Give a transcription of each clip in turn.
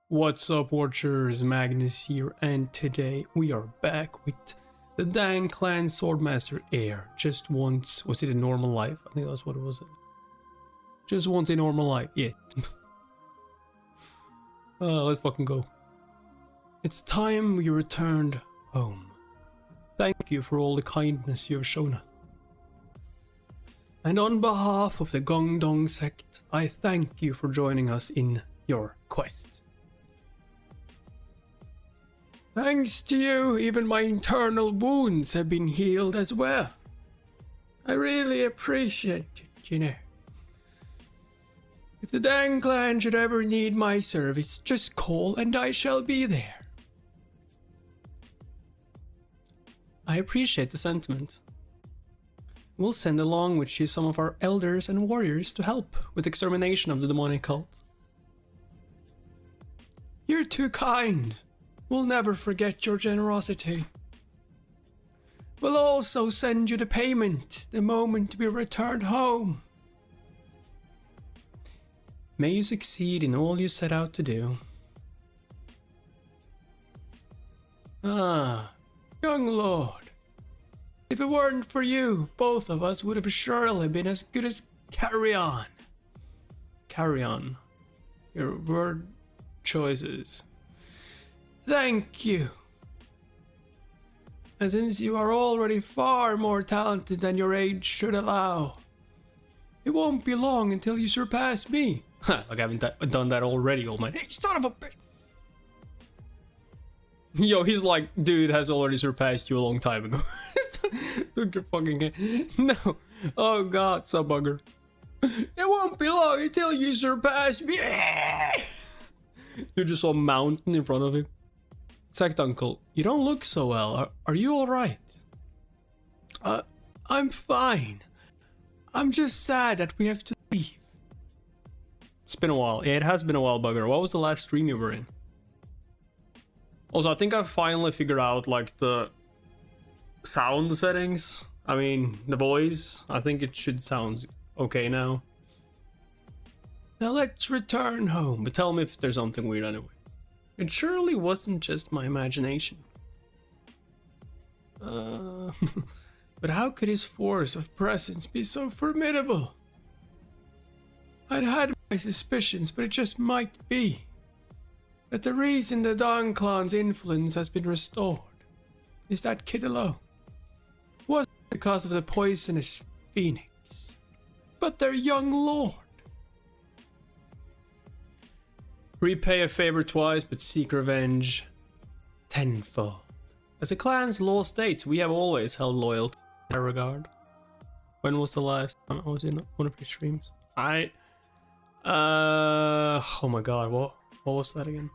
What's up, Watchers? Magnus here, and today we are back with the Dang Clan Swordmaster Heir. Just once, was it a normal life? I think that's what it was. Just once a normal life, yeah. Let's fucking go. It's time we returned home. Thank you for all the kindness you have shown us. And on behalf of the Gongdong sect, I thank you for joining us in your quest. Thanks to you, even my internal wounds have been healed as well. I really appreciate it, you know. If the Dang Clan should ever need my service, just call and I shall be there. I appreciate the sentiment. We'll send along with you some of our elders and warriors to help with extermination of the demonic cult. You're too kind. We'll never forget your generosity. We'll also send you the payment the moment we return home. May you succeed in all you set out to do. Ah, young lord. If it weren't for you, both of us would have surely been as good as carrion. Carrion. Your word choices. Thank you. And since you are already far more talented than your age should allow, it won't be long until you surpass me. Like I haven't done that already, old man. Hey, son of a bitch! Yo, he's like, dude has already surpassed you a long time ago. Look your fucking head. No. Oh god, some bugger. It won't be long until you surpass me. You just saw a mountain in front of him. Sect uncle, you don't look so well. Are you alright? I'm fine. I'm just sad that we have to leave. It's been a while. Yeah, it has been a while, bugger. What was the last stream you were in? Also, I think I finally figured out, like, the sound settings. I mean, the voice. I think it should sound okay now. Now let's return home, but tell me if there's something weird anyway. It surely wasn't just my imagination. But how could his force of presence be so formidable? I'd had my suspicions, but it just might be that the reason the Dang Clan's influence has been restored is that kid alone. It wasn't because of the poisonous phoenix, but their young lord. Repay a favor twice, but seek revenge tenfold. As the clan's law states, we have always held loyalty in that regard. When was the last time I was in one of your streams? Oh my god, what was that again?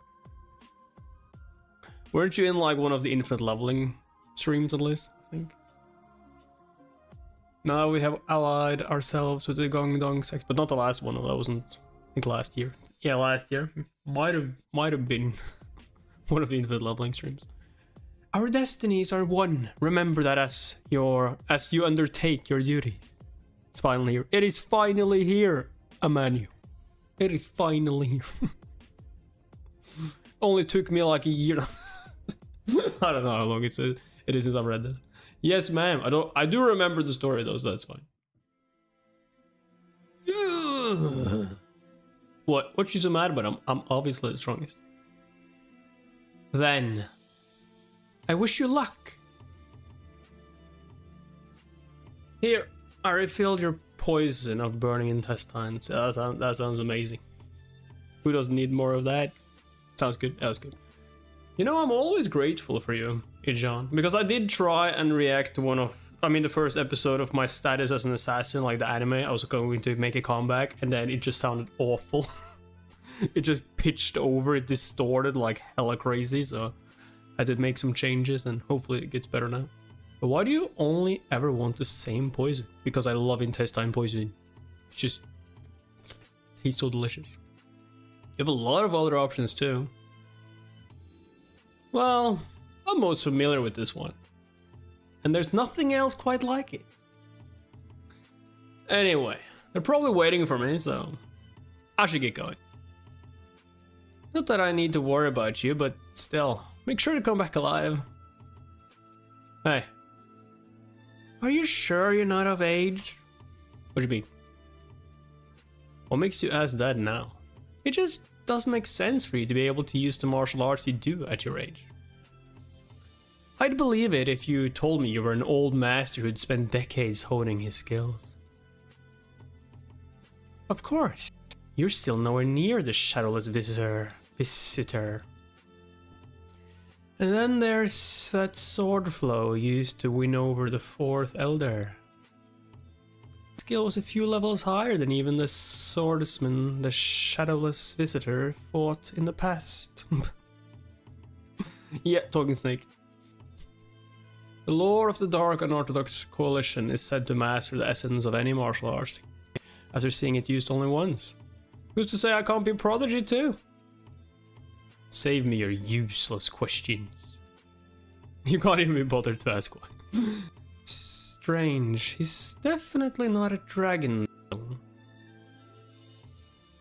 Weren't you in like one of the infinite leveling streams at least, I think? Now we have allied ourselves with the Gongdong sect, but not the last one. That wasn't, I think, last year. Yeah, last year. Might have been one of the infinite leveling streams. Our destinies are one. Remember that as you undertake your duties. It's finally here. It is finally here, Emmanuel. It is finally here. Only took me like a year. I don't know how long it is since I've read this. Yes, ma'am. I do remember the story though, so that's fine. What you so mad about? I'm obviously the strongest. Then I wish you luck. Here, I refilled your poison of burning intestines. That sounds amazing. Who doesn't need more of that? Sounds good. That was good. You know, I'm always grateful for you, Ijan, because I did try and react to the first episode of my status as an assassin, like the anime. I was going to make a comeback, and then it just sounded awful. It just pitched over, it distorted like hella crazy, so I did make some changes, and hopefully it gets better now. But why do you only ever want the same poison? Because I love intestine poison. It's just tastes so delicious. You have a lot of other options too. Well, I'm most familiar with this one. And there's nothing else quite like it. Anyway, they're probably waiting for me, so I should get going. Not that I need to worry about you, but still, make sure to come back alive. Hey. Are you sure you're not of age? What do you mean? What makes you ask that now? It just doesn't make sense for you to be able to use the martial arts you do at your age. I'd believe it if you told me you were an old master who'd spent decades honing his skills. Of course, you're still nowhere near the shadowless visitor. And then there's that sword flow used to win over the fourth elder. Skill was a few levels higher than even the swordsman the shadowless visitor fought in the past. Yeah, talking snake. The Lord of the Dark Unorthodox Coalition is said to master the essence of any martial arts after seeing it used only once. Who's to say I can't be a prodigy too? Save me your useless questions. You can't even be bothered to ask one. Strange. He's definitely not a dragon.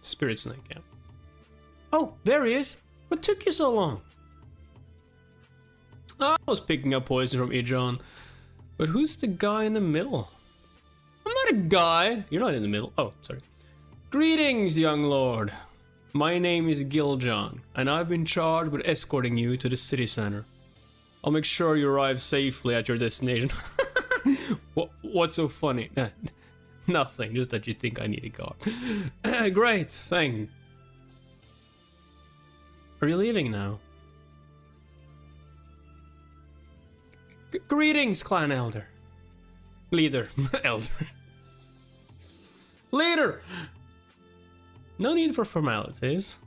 Spirit snake, yeah. Oh, there he is. What took you so long? I was picking up poison from Ijon. But who's the guy in the middle? I'm not a guy. You're not in the middle. Oh, sorry. Greetings, young lord. My name is Giljon, and I've been charged with escorting you to the city center. I'll make sure you arrive safely at your destination. What's so funny? Nothing, just that you think I need a guard. Great, thank. Are you leaving now? Greetings, clan elder. Leader. Elder. Leader! No need for formalities.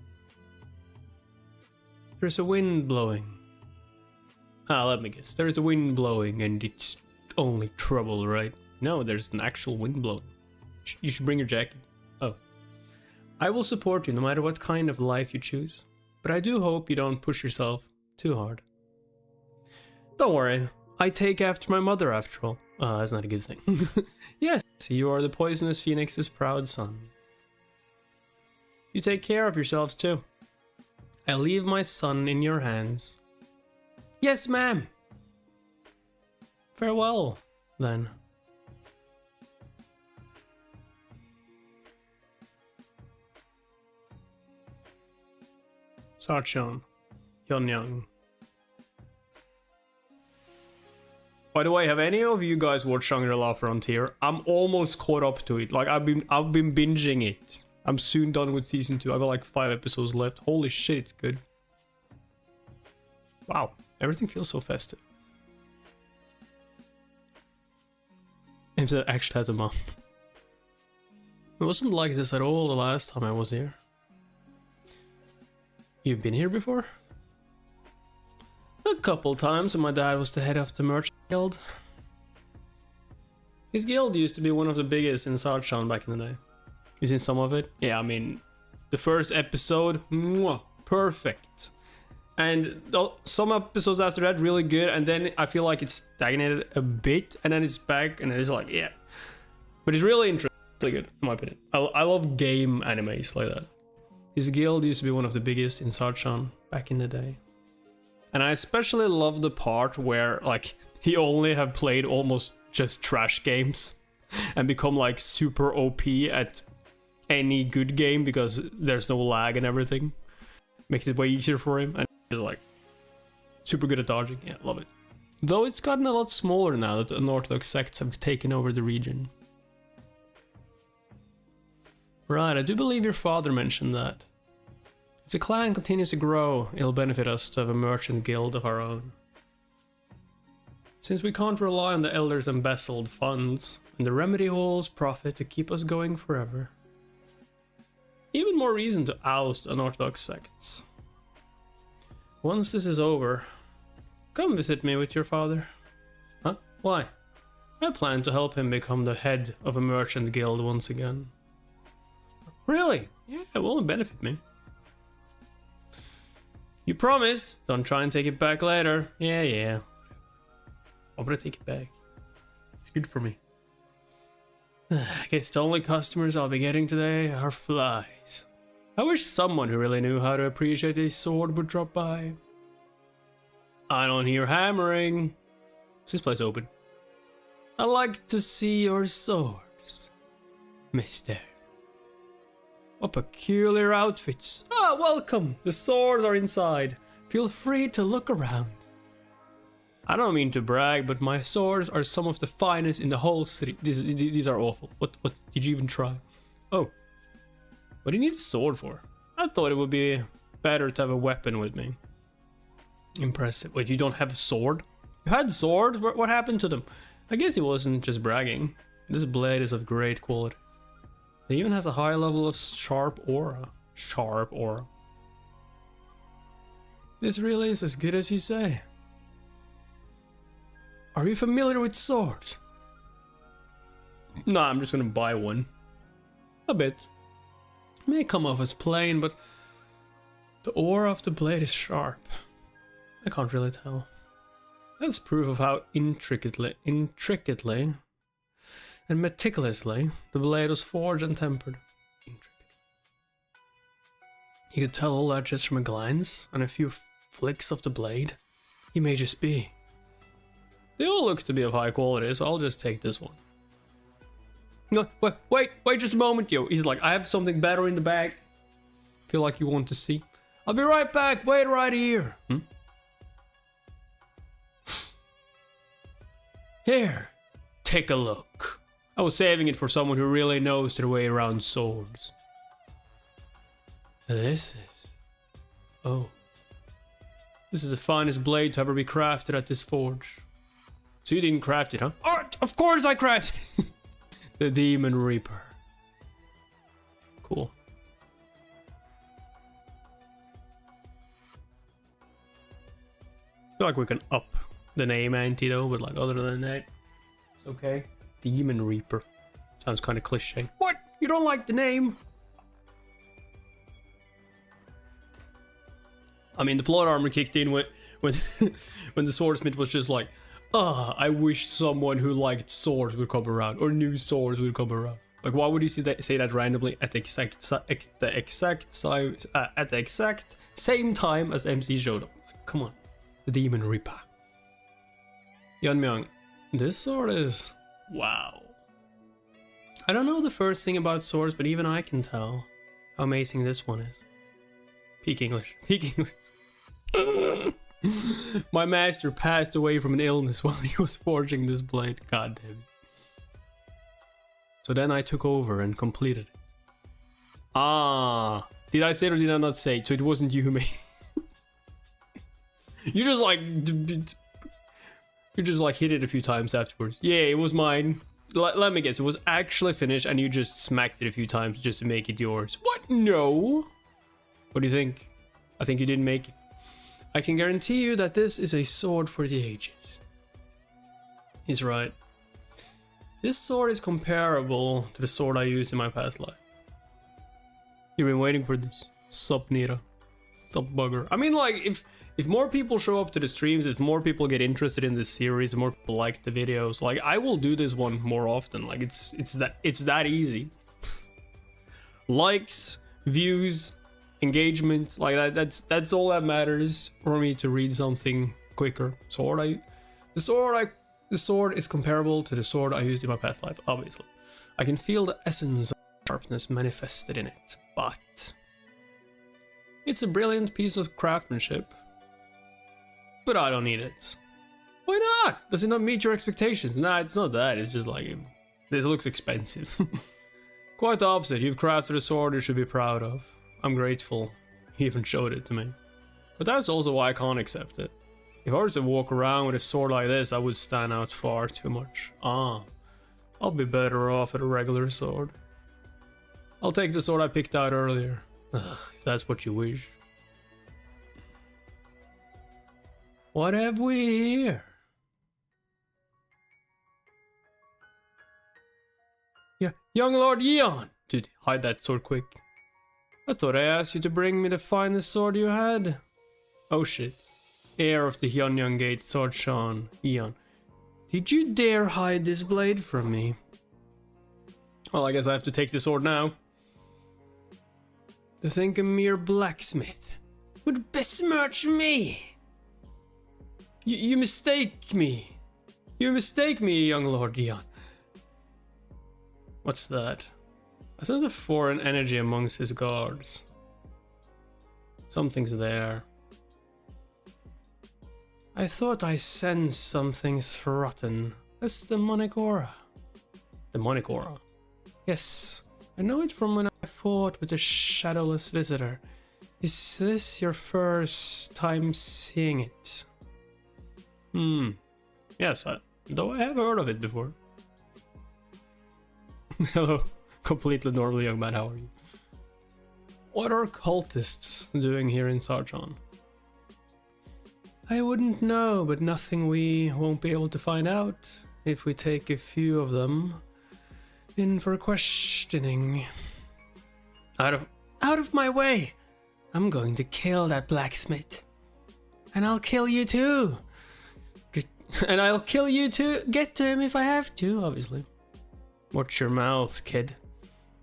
There's a wind blowing. Let me guess. There's a wind blowing and it's only trouble, right? No, there's an actual wind blowing. You should bring your jacket. Oh. I will support you no matter what kind of life you choose. But I do hope you don't push yourself too hard. Don't worry. I take after my mother after all. That's not a good thing. Yes, you are the poisonous phoenix's proud son. You take care of yourselves too. I leave my son in your hands. Yes, ma'am. Farewell, then. Sarchon, Yonyang. By the way, have any of you guys watched Shangri-La Frontier? I'm almost caught up to it. Like I've been binging it. I'm soon done with season 2. I've got like 5 episodes left. Holy shit, it's good. Wow, everything feels so festive. Imsa actually has a mom. It wasn't like this at all the last time I was here. You've been here before? A couple times when my dad was the head of the merchant guild. His guild used to be one of the biggest in Sarchon back in the day. You seen some of it? Yeah, I mean, the first episode, mwah, perfect. And some episodes after that, really good. And then I feel like it's stagnated a bit. And then it's back and it's like, yeah. But it's really interesting. Really good, in my opinion. I love game animes like that. His guild used to be one of the biggest in Sarchon back in the day. And I especially love the part where, like, he only have played almost just trash games and become, like, super OP at any good game because there's no lag and everything. Makes it way easier for him, and he's, like, super good at dodging. Yeah, love it. Though it's gotten a lot smaller now that the unorthodox sects have taken over the region. Right, I do believe your father mentioned that. If the clan continues to grow, it'll benefit us to have a merchant guild of our own. Since we can't rely on the elders' embezzled funds and the remedy halls' profit to keep us going forever. Even more reason to oust unorthodox sects. Once this is over, come visit me with your father. Huh? Why? I plan to help him become the head of a merchant guild once again. Really? Yeah, it will benefit me. You promised. Don't try and take it back later. Yeah. I'm gonna take it back. It's good for me. I guess the only customers I'll be getting today are flies. I wish someone who really knew how to appreciate a sword would drop by. I don't hear hammering. Is this place open? I like to see your swords, mister. What peculiar outfits. Ah, welcome. The swords are inside. Feel free to look around. I don't mean to brag, but my swords are some of the finest in the whole city. These are awful. What did you even try? Oh. What do you need a sword for? I thought it would be better to have a weapon with me. Impressive. Wait, you don't have a sword? You had swords? What happened to them? I guess he wasn't just bragging. This blade is of great quality. It even has a high level of sharp aura. Sharp aura. This really is as good as you say. Are you familiar with swords? Nah, I'm just gonna buy one. A bit. It may come off as plain, but the aura of the blade is sharp. I can't really tell. That's proof of how intricately and meticulously the blade was forged and tempered. You could tell all that just from a glance and a few flicks of the blade. He may just be. They all look to be of high quality, so I'll just take this one. No, wait just a moment, yo. He's like, I have something better in the bag. Feel like you want to see. I'll be right back, wait right here. Here, take a look. I was saving it for someone who really knows their way around swords. This is... Oh. This is the finest blade to ever be crafted at this forge. So you didn't craft it, huh? Oh, of course I crafted it! The Demon Reaper. Cool. I feel like we can up the name ante though, but like other than that, it's okay. Demon Reaper. Sounds kind of cliche. What? You don't like the name? I mean, the plot armor kicked in when when the swordsmith was just like, I wish someone who liked swords would come around, or knew swords would come around. Like, why would you say that randomly at the exact same time as MC showed up? Like, come on, the Demon Reaper. Yeonmyeong, this sword is wow. I don't know the first thing about swords, but even I can tell how amazing this one is. Peak English. Peak English. My master passed away from an illness while he was forging this blade. God damn it. So then I took over and completed it. Ah, did I say it or did I not say it? So it wasn't you who made it. You just like hit it a few times afterwards. Yeah, it was mine. Let me guess, it was actually finished and you just smacked it a few times just to make it yours. What? No. What do you think? I think you didn't make it. I can guarantee you that this is a sword for the ages. He's right. This sword is comparable to the sword I used in my past life. You've been waiting for this. Sup, Nira. Sup, bugger. I mean, like, if more people show up to the streams, if more people get interested in this series, more people like the videos, like, I will do this one more often. Like, it's that easy. Likes, views, engagement, like that's all that matters for me to read something quicker. The sword is comparable to the sword I used in my past life, obviously. I can feel the essence of sharpness manifested in it, but it's a brilliant piece of craftsmanship. But I don't need it. Why not? Does it not meet your expectations? Nah, it's not that, it's just like, this looks expensive. Quite the opposite, you've crafted a sword you should be proud of. I'm grateful he even showed it to me. But that's also why I can't accept it. If I were to walk around with a sword like this, I would stand out far too much. I'll be better off with a regular sword. I'll take the sword I picked out earlier. If that's what you wish. What have we here? Yeah, young Lord Yeon! Dude, hide that sword quick. I thought I asked you to bring me the finest sword you had. Oh shit. Heir of the Hyunyoung Gate, Sword Sean, Eon. Did you dare hide this blade from me? Well, I guess I have to take the sword now. To think a mere blacksmith would besmirch me. You mistake me. You mistake me, young Lord Dion. What's that? I sense a foreign energy amongst his guards. Something's there. I thought I sensed something rotten. That's demonic aura. Demonic aura? Yes, I know it from when I fought with the shadowless visitor. Is this your first time seeing it? Yes, though I have heard of it before. Hello, completely normal young man, how are you? What are cultists doing here in Sargon? I wouldn't know, but nothing we won't be able to find out if we take a few of them in for questioning. Out of my way! I'm going to kill that blacksmith. And I'll kill you too! And I'll kill you too! Get to him if I have to, obviously. Watch your mouth, kid.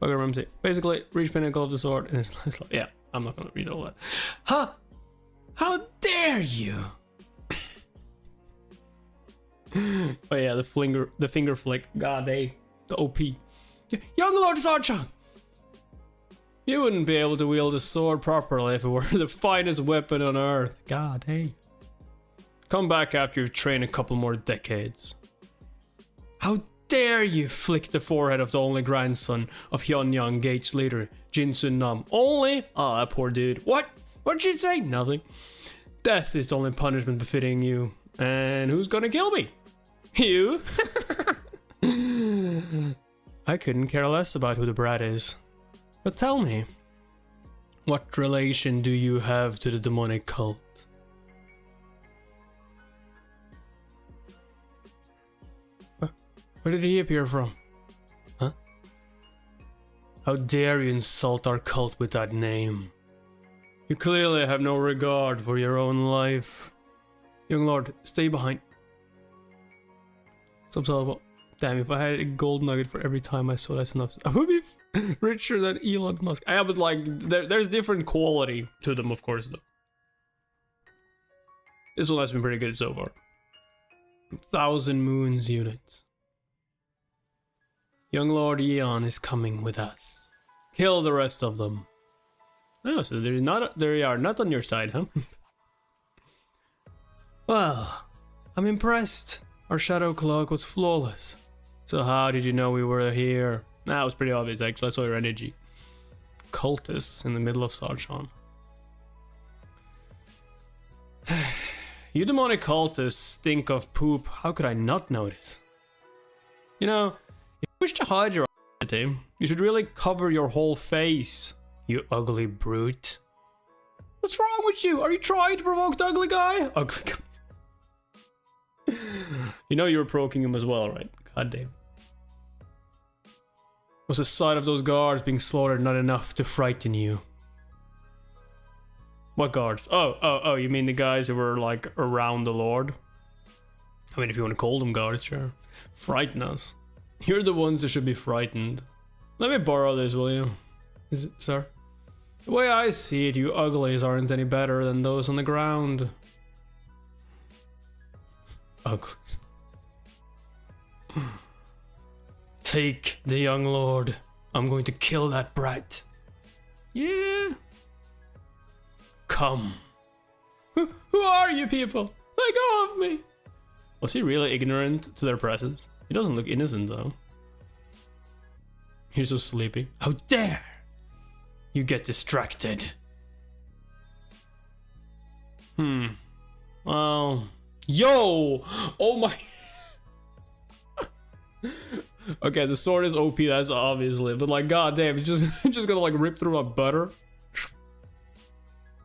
Bugger Rumsey. Basically, reach pinnacle of the sword and it's like, yeah, I'm not gonna read all that. Huh? How dare you! Oh yeah, the finger flick. God, the OP. Young Lord Sarchon! You wouldn't be able to wield a sword properly if it were the finest weapon on earth. God, hey. Come back after you've trained a couple more decades. How dare you flick the forehead of the only grandson of Hyunyang Gate's leader, Jinsun Nam. Only? Ah, that poor dude. What? What'd you say? Nothing. Death is the only punishment befitting you. And who's gonna kill me? You? I couldn't care less about who the brat is. But tell me, what relation do you have to the demonic cult? Where did he appear from? Huh? How dare you insult our cult with that name? You clearly have no regard for your own life. Young Lord, stay behind. Subsolvable. Damn, if I had a gold nugget for every time I saw that enough, I would be richer than Elon Musk. Yeah, but like, there's different quality to them, of course, though. This one has been pretty good so far. 1,000 moons unit. Young Lord Eon is coming with us. Kill the rest of them. Oh, so they are not on your side, huh? Well, I'm impressed. Our shadow cloak was flawless. So how did you know we were here? That was pretty obvious, actually. I saw your energy. Cultists in the middle of Sargon. You demonic cultists stink of poop. How could I not notice? You know, if you wish to hide your identity, you should really cover your whole face, you ugly brute. What's wrong with you? Are you trying to provoke the ugly guy? Ugly guy. You know you were provoking him as well, right? God damn. Was the sight of those guards being slaughtered not enough to frighten you? What guards? Oh, you mean the guys who were like around the Lord? I mean, if you want to call them guards, sure. Frighten us. You're the ones that should be frightened. Let me borrow this, will you? Is it, sir? The way I see it, you uglies aren't any better than those on the ground. Ugly. Take the young lord. I'm going to kill that brat. Yeah. Come. Who are you people? Let go of me. Was he really ignorant to their presence? He doesn't look innocent though. You're so sleepy. How dare you get distracted? Well, yo! Oh my. Okay, the sword is OP, that's obviously, but like, goddamn, it's just gonna like rip through my butter.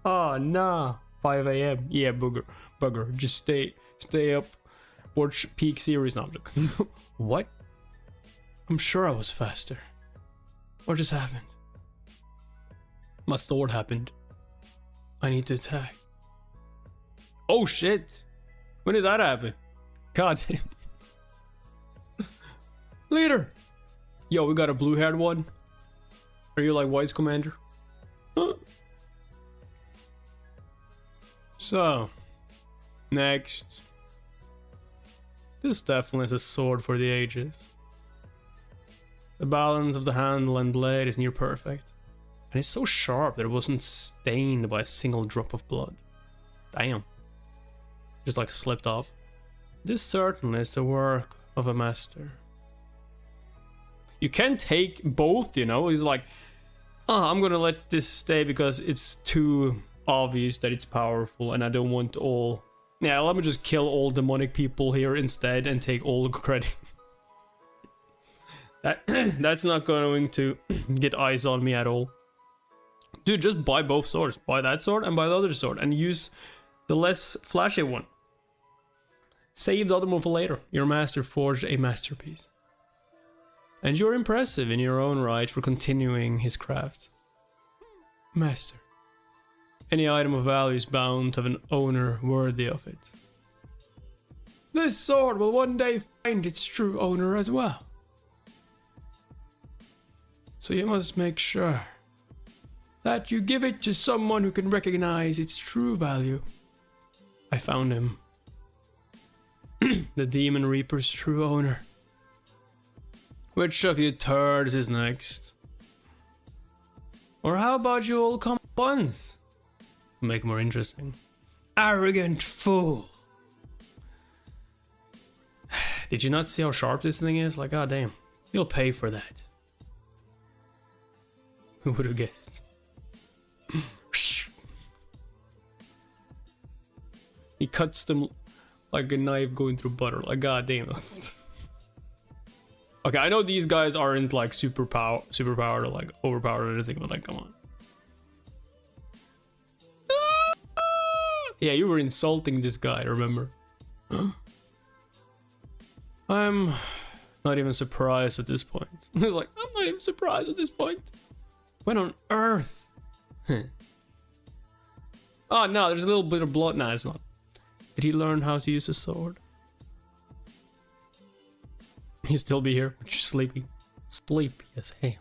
Oh nah. 5 a.m. Yeah, bugger. Just stay up. Watch peak series now. What? I'm sure I was faster. What just happened? My sword happened. I need to attack. Oh shit! When did that happen? God damn. Leader! Yo, we got a blue-haired one. Are you like Wise Commander? So, next. This definitely is a sword for the ages. The balance of the handle and blade is near perfect. And it's so sharp that it wasn't stained by a single drop of blood. Damn. Just like slipped off. This certainly is the work of a master. You can't take both, you know? He's like, oh, I'm gonna let this stay because it's too obvious that it's powerful and I don't want all... Yeah, let me just kill all demonic people here instead and take all the credit. That's not going to get eyes on me at all. Dude, just buy both swords. Buy that sword and buy the other sword and use the less flashy one. Save the other one for later. Your master forged a masterpiece. And you're impressive in your own right for continuing his craft. Master. Any item of value is bound to have an owner worthy of it. This sword will one day find its true owner as well. So you must make sure that you give it to someone who can recognize its true value. I found him. The Demon Reaper's true owner. Which of you turds is next? Or how about you all come at once? Make it more interesting. Arrogant fool! Did you not see how sharp this thing is? Like, god damn. You'll pay for that. Who would have guessed? He cuts them like a knife going through butter. Like, god damn. Okay, I know these guys aren't like superpowered or like overpowered or anything, but like, come on. Yeah, you were insulting this guy, remember? Huh? I'm not even surprised at this point. He's like, I'm not even surprised at this point. When on earth? Oh no, there's a little bit of blood. Nah, it's not. Did he learn how to use a sword? He'll still be here, but you're sleepy. Sleepy as hell.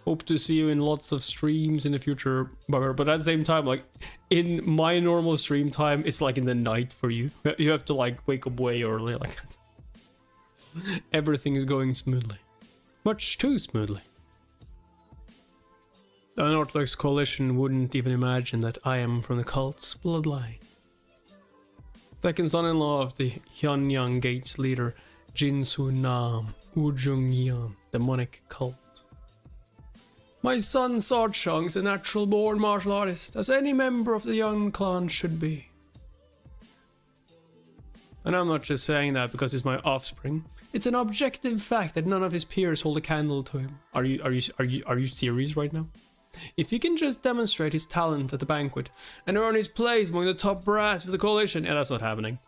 Hope to see you in lots of streams in the future, but at the same time, like, in my normal stream time, it's like in the night for you. You have to like wake up way early, like that. Everything is going smoothly. Much too smoothly. The Unorthodox Coalition wouldn't even imagine that I am from the cult's bloodline. Second son-in-law of the Hyunyang Gates leader, Jinsu Nam Ujungyan, demonic cult. My son Sarchang is a natural-born martial artist, as any member of the young clan should be. And I'm not just saying that because he's my offspring. It's an objective fact that none of his peers hold a candle to him. Are you serious right now? If he can just demonstrate his talent at the banquet and earn his place among the top brass of the coalition, yeah, that's not happening.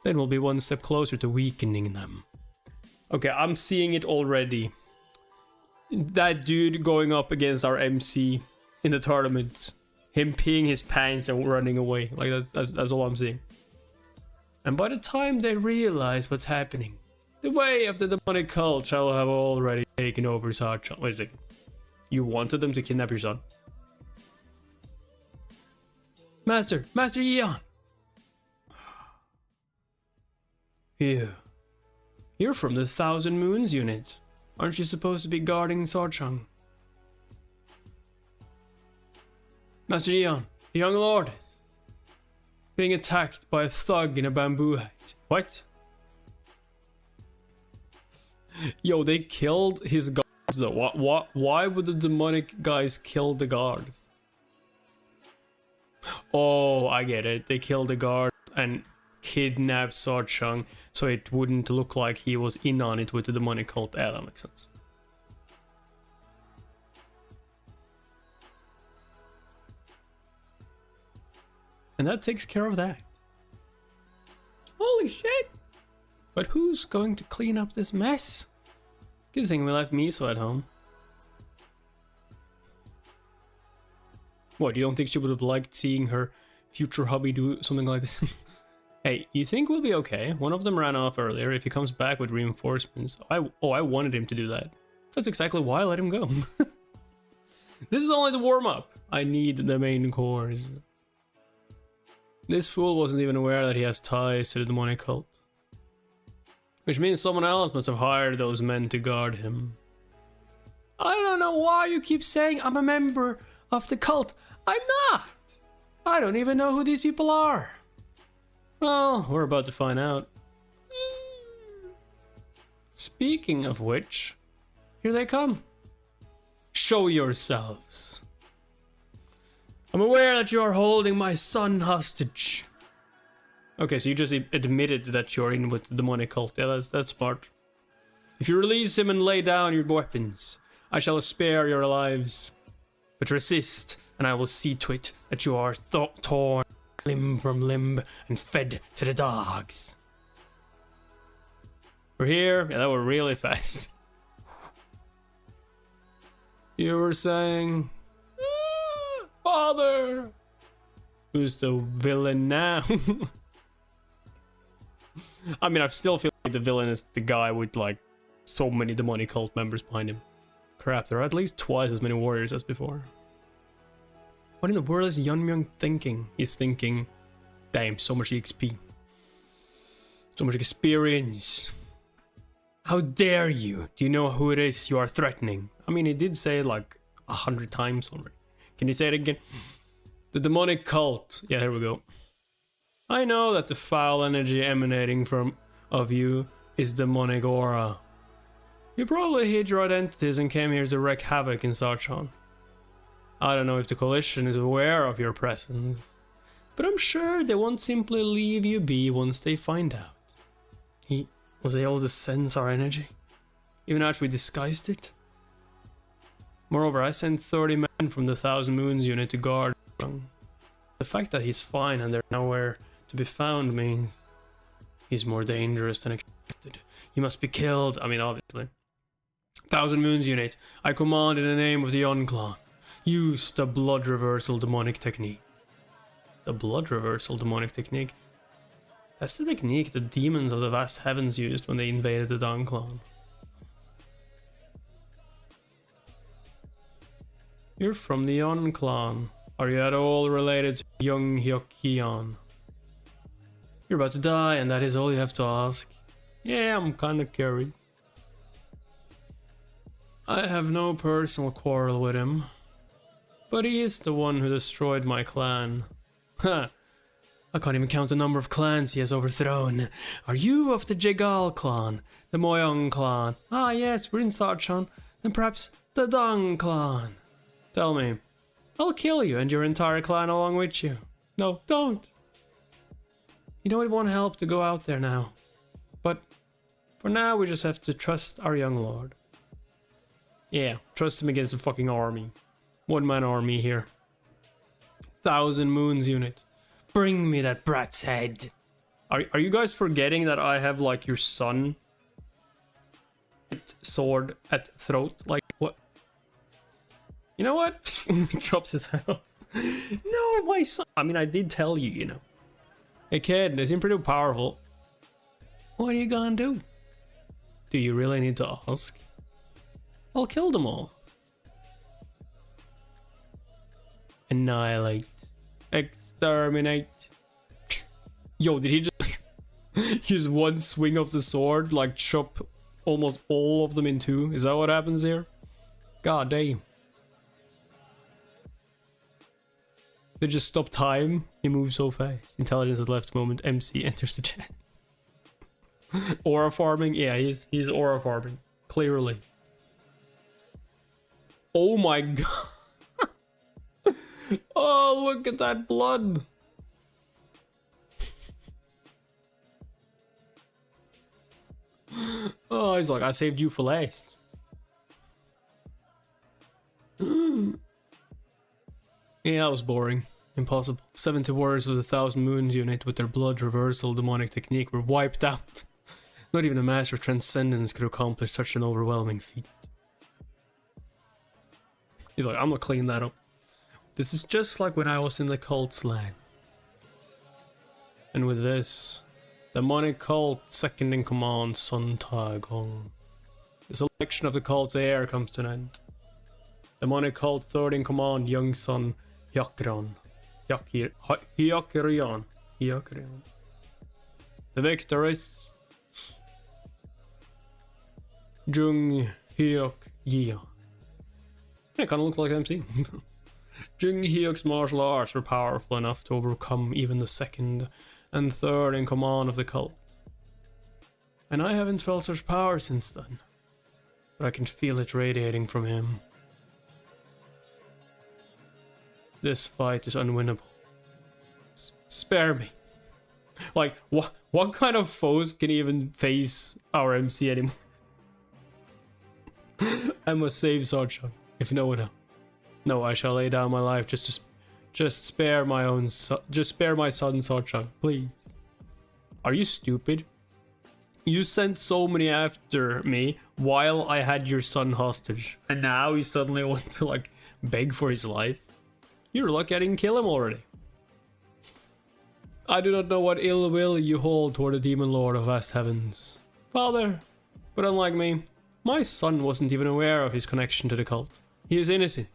Then we'll be one step closer to weakening them. Okay, I'm seeing it already. That dude going up against our MC in the tournament, him peeing his pants and running away. Like that's all I'm seeing. And by the time they realize what's happening, the way of the demonic cult shall have already taken over Sarchang. Wait a second. You wanted them to kidnap your son? Master Yeon! You're from the Thousand Moons unit. Aren't you supposed to be guarding Sarchang? Master Yeon, the young lord is being attacked by a thug in a bamboo hat. What? Yo, they killed his guards though. Why would the demonic guys kill the guards? Oh, I get it. They killed the guards and kidnapped Sarchang so it wouldn't look like he was in on it with the demonic cult. Yeah, that makes sense. And that takes care of that. Holy shit! But who's going to clean up this mess? Good thing we left Miso at home. What, you don't think she would have liked seeing her future hubby do something like this? Hey, you think we'll be okay? One of them ran off earlier. If he comes back with reinforcements... I wanted him to do that. That's exactly why I let him go. This is only the warm-up. I need the main course. This fool wasn't even aware that he has ties to the demonic cult. Which means someone else must have hired those men to guard him. I don't know why you keep saying I'm a member of the cult. I'm not! I don't even know who these people are. Well, we're about to find out. Speaking of which, here they come. Show yourselves. I'm aware that you are holding my son hostage. Okay, so you just admitted that you're in with the demonic cult. Yeah, that's smart. If you release him and lay down your weapons, I shall spare your lives. But resist, and I will see to it that you are torn limb from limb and fed to the dogs. We're here. Yeah, that were really fast. You were saying, Father, who's the villain now? I mean, I still feel like the villain is the guy with like so many demonic cult members behind him. Crap, there are at least twice as many warriors as before. What in the world is Yun Myung thinking? He's thinking, damn, so much XP. So much experience. How dare you? Do you know who it is you are threatening? I mean, he did say it like 100 times already. Can you say it again? The demonic cult. Yeah, here we go. I know that the foul energy emanating from you is demonic aura. You probably hid your identities and came here to wreak havoc in Sarchan. I don't know if the coalition is aware of your presence, but I'm sure they won't simply leave you be once they find out. Was they able to sense our energy, even after we disguised it? Moreover, I sent 30 men from the 1,000 Moons unit to guard him. The fact that he's fine and they're nowhere to be found means he's more dangerous than expected. He must be killed. I mean, obviously. 1,000 Moons unit, I command in the name of the Yon clan. Use the blood reversal demonic technique. The blood reversal demonic technique? That's the technique the demons of the vast heavens used when they invaded the Dawn clan. You're from the Yon clan. Are you at all related to Young Hyuk Yeon? You're about to die and that is all you have to ask. Yeah, I'm kinda curious. I have no personal quarrel with him, but he is the one who destroyed my clan. Ha! I can't even count the number of clans he has overthrown. Are you of the Jegal clan? The Moyong clan? Ah yes, we're in Sarchan. Then perhaps the Dong clan. Tell me, I'll kill you and your entire clan along with you. No, don't. You know it won't help to go out there now. But for now we just have to trust our young lord. Yeah, trust him against the fucking army. One-man army here. 1,000 Moons unit. Bring me that brat's head. Are you guys forgetting that I have like your son? Sword at throat? Like what? You know what? Chops his head off. No, my son. I mean, I did tell you, you know. Hey kid, they seem pretty powerful. What are you gonna do? Do you really need to ask? I'll kill them all. Annihilate. Exterminate. Yo, did he just use one swing of the sword, like chop almost all of them in two? Is that what happens here? God damn. They just stop time. He moves so fast. Intelligence at left moment. MC enters the chat. Aura farming? Yeah, he's aura farming. Clearly. Oh my god. Oh, look at that blood. Oh, he's like, I saved you for last. Yeah, that was boring. Impossible. 70 warriors of the 1,000 Moons unit with their blood reversal demonic technique were wiped out. Not even a master of transcendence could accomplish such an overwhelming feat. He's like, I'm gonna clean that up. This is just like when I was in the cult's land. And with this, the demonic cult second in command, Sun Ta Gong. The selection of the cult's heir comes to an end. Demonic cult third in command, young son Hyakron. Hyakrion. The victor is Jung Hyuk Yeon. It kind of looks like MC. Jung Hyuk's martial arts were powerful enough to overcome even the second and third in command of the cult. And I haven't felt such power since then. But I can feel it radiating from him. This fight is unwinnable. Spare me. Like, what kind of foes can even face our MC anymore? I must save Sojang, if no one else. No, I shall lay down my life just spare my own just spare my son Sojang, please. Are you stupid? You sent so many after me while I had your son hostage, and now you suddenly want to like beg for his life? You're lucky I didn't kill him already. I do not know what ill will you hold toward the demon lord of vast heavens, Father, but unlike me, my son wasn't even aware of his connection to the cult. He is innocent.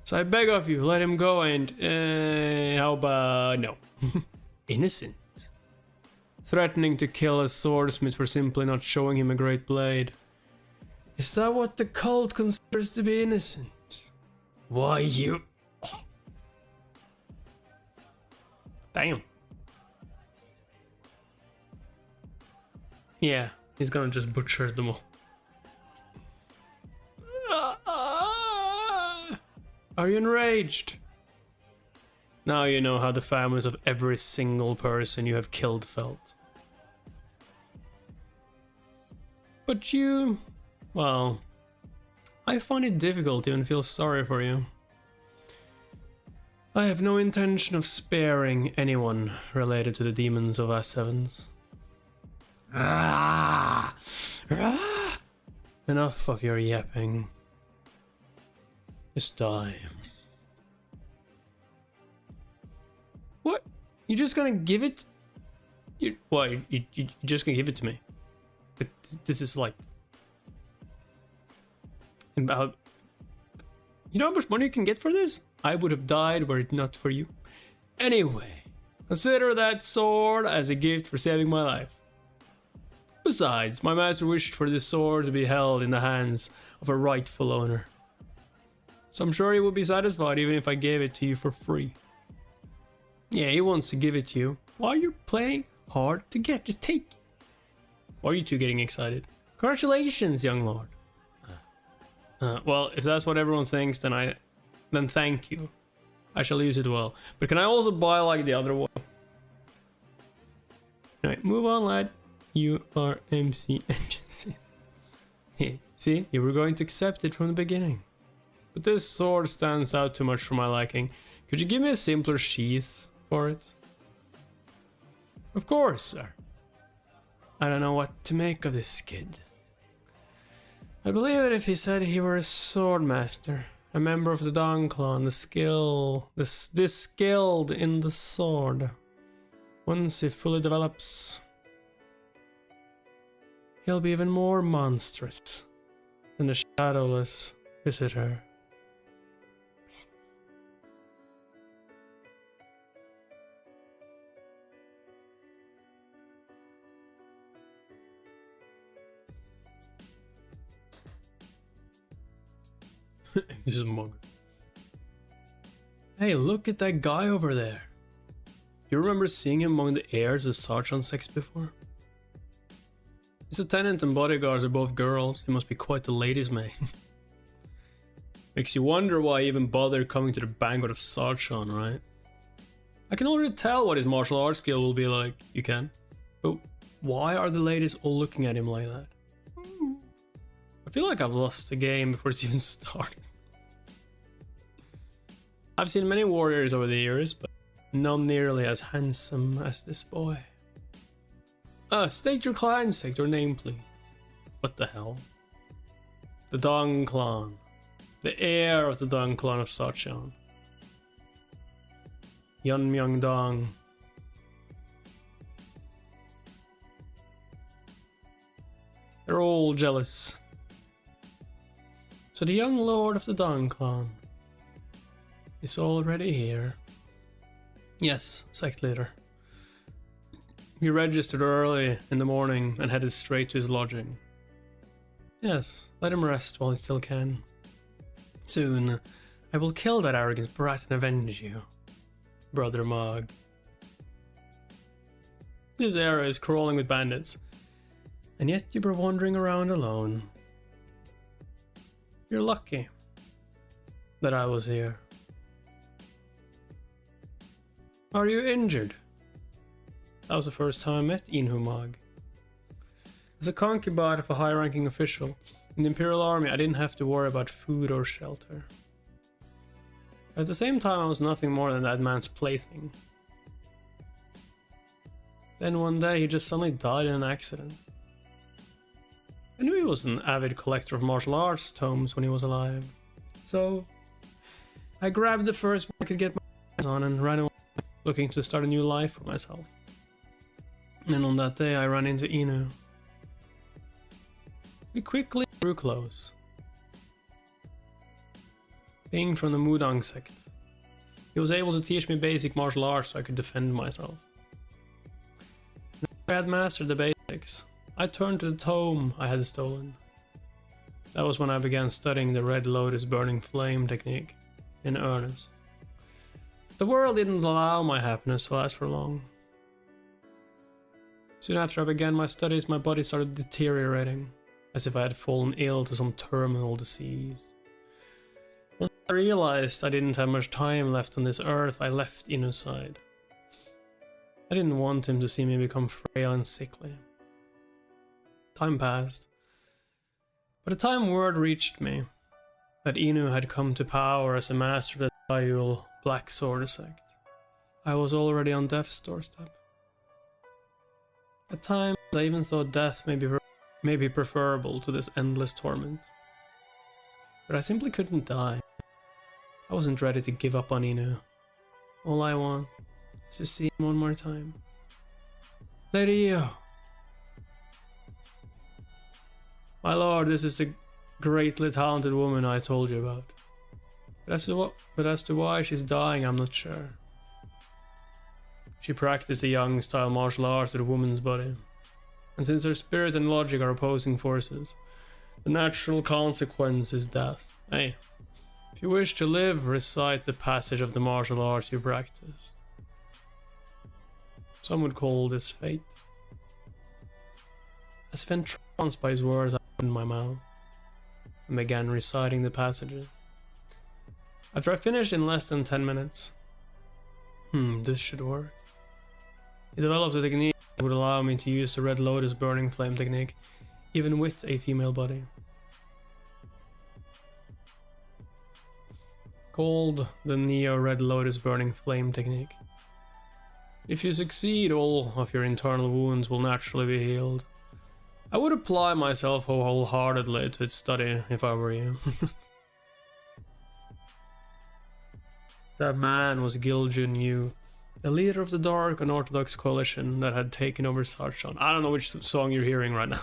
So I beg of you, let him go and, how about no. Innocent? Threatening to kill a swordsmith for simply not showing him a great blade. Is that what the cult considers to be innocent? Why you... Damn. Yeah, he's gonna just butcher them all. Are you enraged? Now you know how the families of every single person you have killed felt. But you... well... I find it difficult to even feel sorry for you. I have no intention of sparing anyone related to the demons of S7s. Enough of your yapping. Just die. What? You're just gonna give it? You just gonna give it to me? But this is like... about... You know how much money you can get for this? I would have died were it not for you. Anyway, consider that sword as a gift for saving my life. Besides, my master wished for this sword to be held in the hands of a rightful owner. So I'm sure he would be satisfied even if I gave it to you for free. Yeah, he wants to give it to you. While you're playing hard to get, just take it. Why are you two getting excited? Congratulations, young lord. Well, if that's what everyone thinks, then thank you. I shall use it well. But can I also buy like the other one? Alright, move on, lad. You are MC agency. Hey, see, you were going to accept it from the beginning. But this sword stands out too much for my liking. Could you give me a simpler sheath for it? Of course, sir. I don't know what to make of this kid. I'd believe it if he said he were a swordmaster, a member of the Dawn clan, this skilled in the sword. Once he fully develops, he'll be even more monstrous than the shadowless visitor. This is Magnus. Hey, look at that guy over there. You remember seeing him among the heirs of Sergeant Sex before? His attendant and bodyguards are both girls. He must be quite the ladies' man. Makes you wonder why he even bothered coming to the banquet of Sarchan, right? I can already tell what his martial arts skill will be like. You can. But why are the ladies all looking at him like that? I feel like I've lost the game before it's even started. I've seen many warriors over the years, but none nearly as handsome as this boy. State your clan, state your name, please. What the hell? The Dong clan. The heir of the Dong clan of Sachan. Yun Myung Dong. They're all jealous. So the young lord of the Dawn Clan is already here. Yes, sect leader. He registered early in the morning and headed straight to his lodging. Yes, let him rest while he still can. Soon, I will kill that arrogant brat and avenge you, Brother Mog. This area is crawling with bandits, and yet you were wandering around alone. You're lucky that I was here. Are you injured? That was the first time I met Inhu Mog. As a concubine of a high-ranking official in the Imperial Army, I didn't have to worry about food or shelter. But at the same time, I was nothing more than that man's plaything. Then one day, he just suddenly died in an accident. I knew he was an avid collector of martial arts tomes when he was alive. So, I grabbed the first one I could get my hands on and ran away, looking to start a new life for myself. And on that day, I ran into Inu. We quickly grew close. Being from the Mudang sect, he was able to teach me basic martial arts so I could defend myself. After I had mastered the basics, I turned to the tome I had stolen. That was when I began studying the Red Lotus Burning Flame technique in earnest. The world didn't allow my happiness to last for long. Soon after I began my studies, my body started deteriorating, as if I had fallen ill to some terminal disease. Once I realized I didn't have much time left on this earth, I left Inu's side. I didn't want him to see me become frail and sickly. Time passed. By the time word reached me that Inu had come to power as a master of the Tayul Black Sword sect, I was already on death's doorstep. At times, I even thought death may be preferable to this endless torment. But I simply couldn't die. I wasn't ready to give up on Inu. All I want is to see him one more time. Lady Io! My lord, this is the greatly talented woman I told you about. But as to why she's dying, I'm not sure. She practiced a young-style martial arts with a woman's body. And since her spirit and logic are opposing forces, the natural consequence is death. Hey, if you wish to live, recite the passage of the martial arts you practiced. Some would call this fate. As if entranced by his words, I opened my mouth and began reciting the passages. After I finished in less than 10 minutes, this should work. He developed a technique that would allow me to use the Red Lotus Burning Flame technique, even with a female body. Called the Neo Red Lotus Burning Flame technique. If you succeed, all of your internal wounds will naturally be healed. I would apply myself wholeheartedly to its study if I were you. That man was Giljun Yu, the leader of the Dark Unorthodox coalition that had taken over Sarchan. I don't know which song you're hearing right now.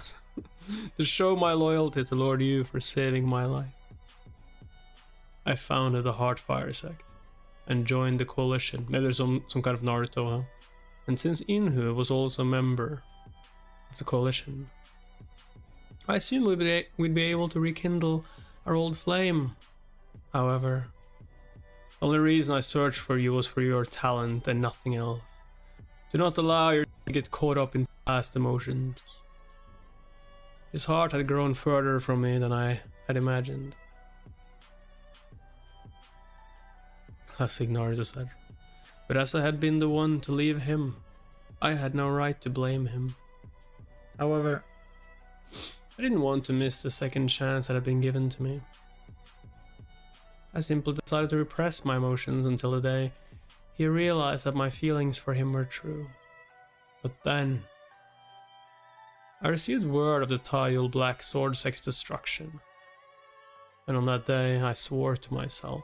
To show my loyalty to Lord Yu for saving my life, I founded the Heartfire sect and joined the coalition. Maybe there's some kind of Naruto, huh? And since Inhu was also a member of the coalition, I assume we'd be able to rekindle our old flame. However, the only reason I searched for you was for your talent and nothing else. Do not allow yourself to get caught up in past emotions. His heart had grown further from me than I had imagined. Classic Naruto said. But as I had been the one to leave him, I had no right to blame him. However, I didn't want to miss the second chance that had been given to me. I simply decided to repress my emotions until the day he realized that my feelings for him were true. But then, I received word of the Tayul Black Sword Sect's destruction. And on that day, I swore to myself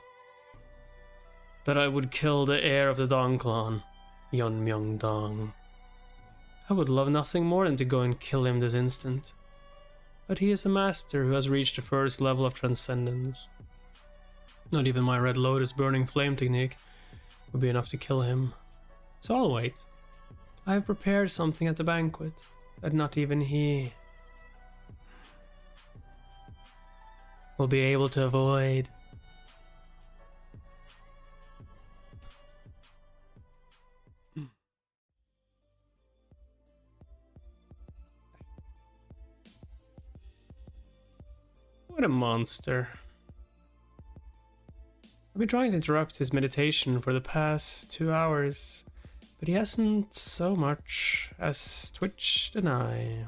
that I would kill the heir of the Dong clan, Yeon Myung Dong. I would love nothing more than to go and kill him this instant. But he is a master who has reached the first level of transcendence. Not even my Red Lotus burning flame technique would be enough to kill him. So I'll wait. I have prepared something at the banquet that not even he will be able to avoid. What a monster. I've been trying to interrupt his meditation for the past 2 hours, but he hasn't so much as twitched an eye.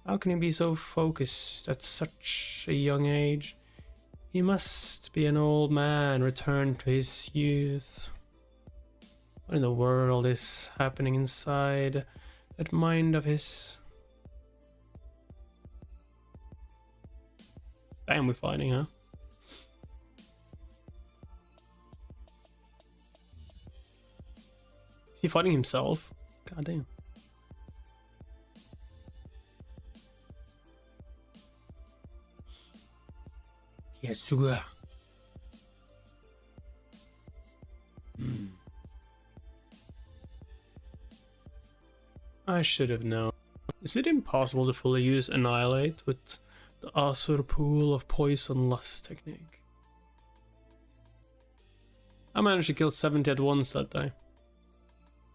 How can he be so focused at such a young age? He must be an old man returned to his youth. What in the world is happening inside that mind of his? Damn, we're fighting, huh? Is he fighting himself? God damn. Yasuga. I should have known. Is it impossible to fully use Annihilate with the Asur pool of poison lust technique? I managed to kill 70 at once that day.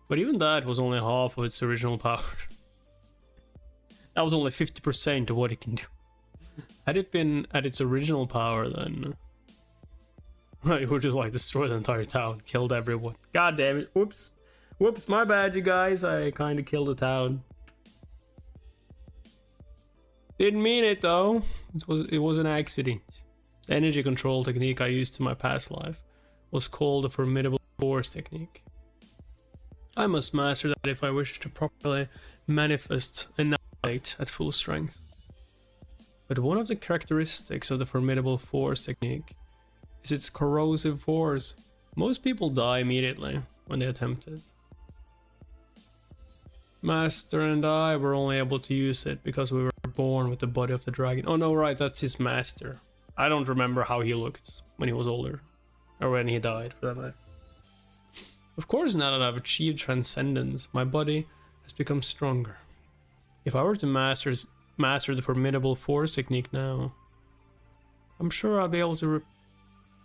But even that was only half of its original power. That was only 50% of what it can do. Had it been at its original power, then it would just like destroy the entire town, killed everyone. God damn it! Whoops, whoops, my bad, you guys. I kind of killed the town. Didn't mean it though. It was an accident. The energy control technique I used in my past life was called the Formidable Force technique. I must master that if I wish to properly manifest Annihilate at full strength. But one of the characteristics of the Formidable Force technique is its corrosive force. Most people die immediately when they attempt it. Master and I were only able to use it because we were born with the body of the dragon. Oh no, right, that's his master. I don't remember how he looked when he was older. Or when he died, for that matter. Of course, now that I've achieved transcendence, my body has become stronger. If I were to master the Formidable Force technique now, I'm sure I'll be able to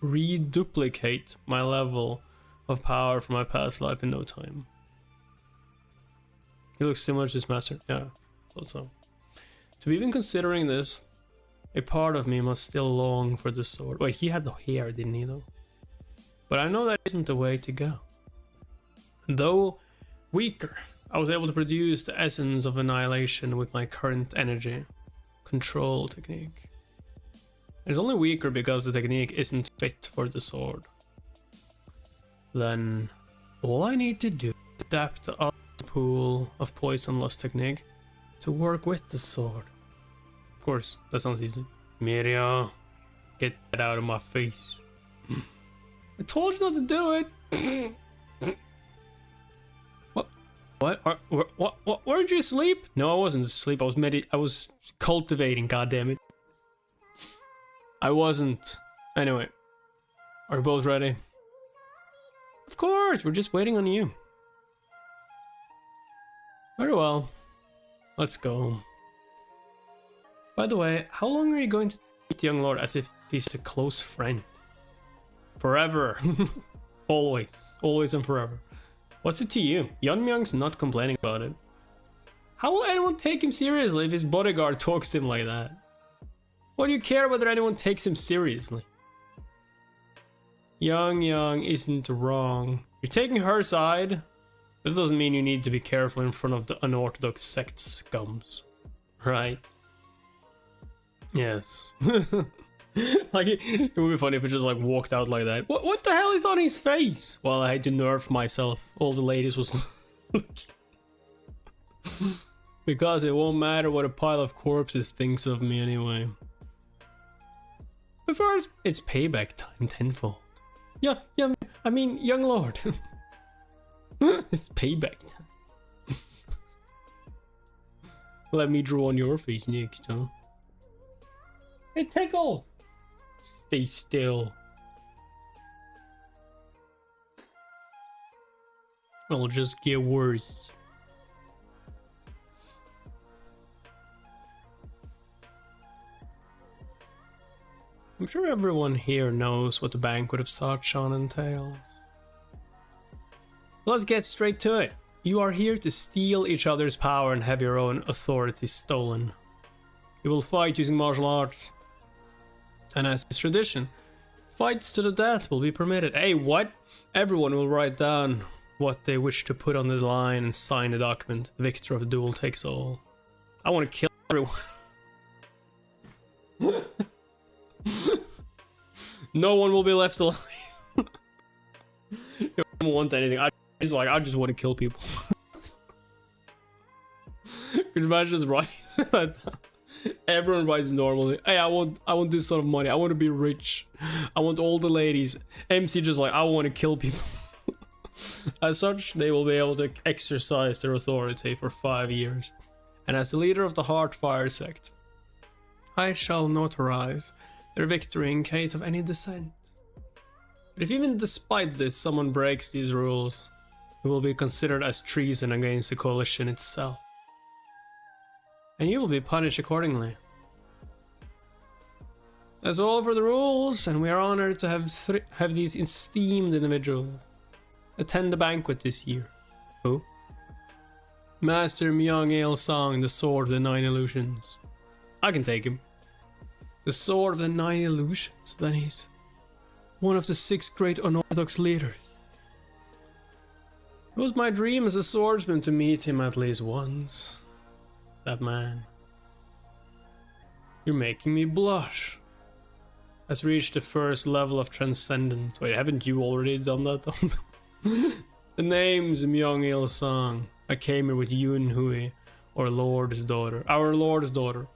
reduplicate my level of power from my past life in no time. He looks similar to his master. Yeah, thought so. To be even considering this, a part of me must still long for the sword. Wait, he had the hair, didn't he though? But I know that isn't the way to go. Though weaker, I was able to produce the essence of annihilation with my current energy control technique. It's only weaker because the technique isn't fit for the sword. Then all I need to do is adapt the other pool of poison lust technique to work with the sword. Of course, that sounds easy. Miria, get that out of my face. I told you not to do it. What? Weren't you asleep? No, I wasn't asleep. I was cultivating. God damn it. I wasn't. Anyway, are we both ready? Of course. We're just waiting on you. Very well. Let's go. By the way, how long are you going to treat the young lord as if he's a close friend? Forever. Always. Always and forever. What's it to you? Yeonmyung's not complaining about it. How will anyone take him seriously if his bodyguard talks to him like that? Why do you care whether anyone takes him seriously? Young isn't wrong. You're taking her side, but it doesn't mean you need to be careful in front of the unorthodox sect scums. Right? Yes. Like, it would be funny if it just like walked out like that. What the hell is on his face? Well, I had to nerf myself. All the ladies was because it won't matter what a pile of corpses thinks of me anyway. But first, it's payback time tenfold. Yeah, I mean, young lord. It's payback time. Let me draw on your face next, huh? It tickled! Stay still. It'll just get worse. I'm sure everyone here knows what the Banquet of Sachan entails. Let's get straight to it. You are here to steal each other's power and have your own authority stolen. You will fight using martial arts. And as is tradition, fights to the death will be permitted. Hey, what? Everyone will write down what they wish to put on the line and sign the document. The victor of the duel takes all. I want to kill everyone. No one will be left alive. I don't want anything. I just want to kill people. Could you imagine just writing? Everyone writes normally. Hey, I want this sort of money. I want to be rich. I want all the ladies. MC just like, I want to kill people. As such, they will be able to exercise their authority for 5 years. And as the leader of the Heartfire sect, I shall notarize their victory in case of any dissent. But if even despite this someone breaks these rules, it will be considered as treason against the coalition itself. And you will be punished accordingly. That's all for the rules, and we are honored to have these esteemed individuals attend the banquet this year. Who? Master Myung-il Song, the Sword of the Nine Illusions. I can take him. The Sword of the Nine Illusions, then he's one of the 6 great unorthodox leaders. It was my dream as a swordsman to meet him at least once. That man. You're making me blush. Has reached the first level of transcendence. Wait, haven't you already done that though? The name's Myung-il Song. I came here with Yoon Hui, or Lord's daughter. Our Lord's daughter.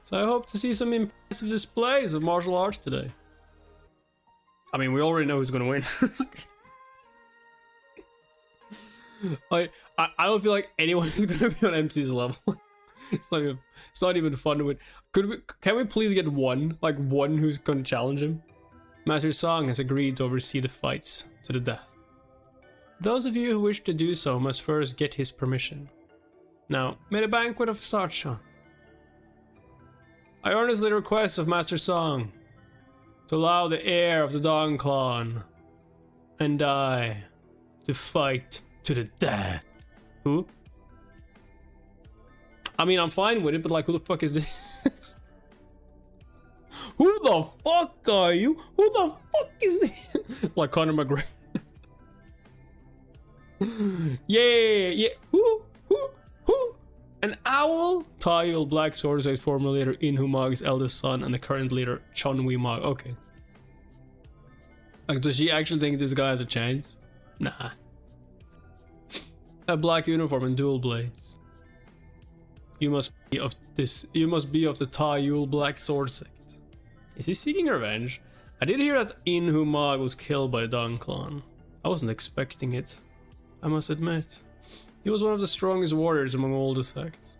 So I hope to see some impressive displays of martial arts today. I mean, we already know who's gonna win. Like, I don't feel like anyone is gonna be on MC's level. It's not even fun to win. Can we please get one? Like one who's gonna challenge him? Master Song has agreed to oversee the fights to the death. Those of you who wish to do so must first get his permission. Now, may the Banquet of Sachan. I earnestly request of Master Song to allow the heir of the Dawn Clan and I to fight to the death. Who? I mean, I'm fine with it, but like, who the fuck is this? Who the fuck are you? Who the fuck is this? Like Conor McGregor. Yeah. Who? An owl? Taeyul Black Sword is former leader Inhumag's eldest son and the current leader Chun-Wee Mag. Okay. Like, does she actually think this guy has a chance? Nah. A black uniform and dual blades. You must be of the Taeyul Black Sword sect. Is he seeking revenge? I did hear that Inhumag was killed by the Dawn Clan. I wasn't expecting it, I must admit. He was one of the strongest warriors among all the sects.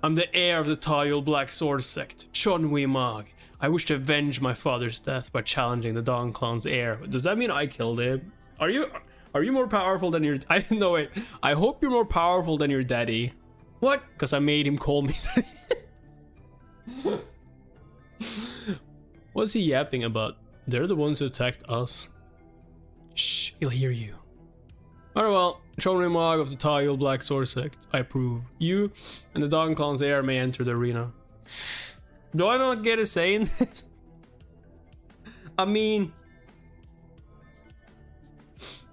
I'm the heir of the Taeyul Black Sword sect, Chun-Wee Mag. I wish to avenge my father's death by challenging the Dawn Clan's heir. Does that mean I killed him? Are you more powerful than your... No, wait. I hope you're more powerful than your daddy. What? Because I made him call me daddy. What's he yapping about? They're the ones who attacked us. Shh, he'll hear you. Very well, Chun-Wee Mag of the Taeyul Black Sword sect, I approve. You and the Dawn Clan's heir may enter the arena. Do I not get a say in this? I mean,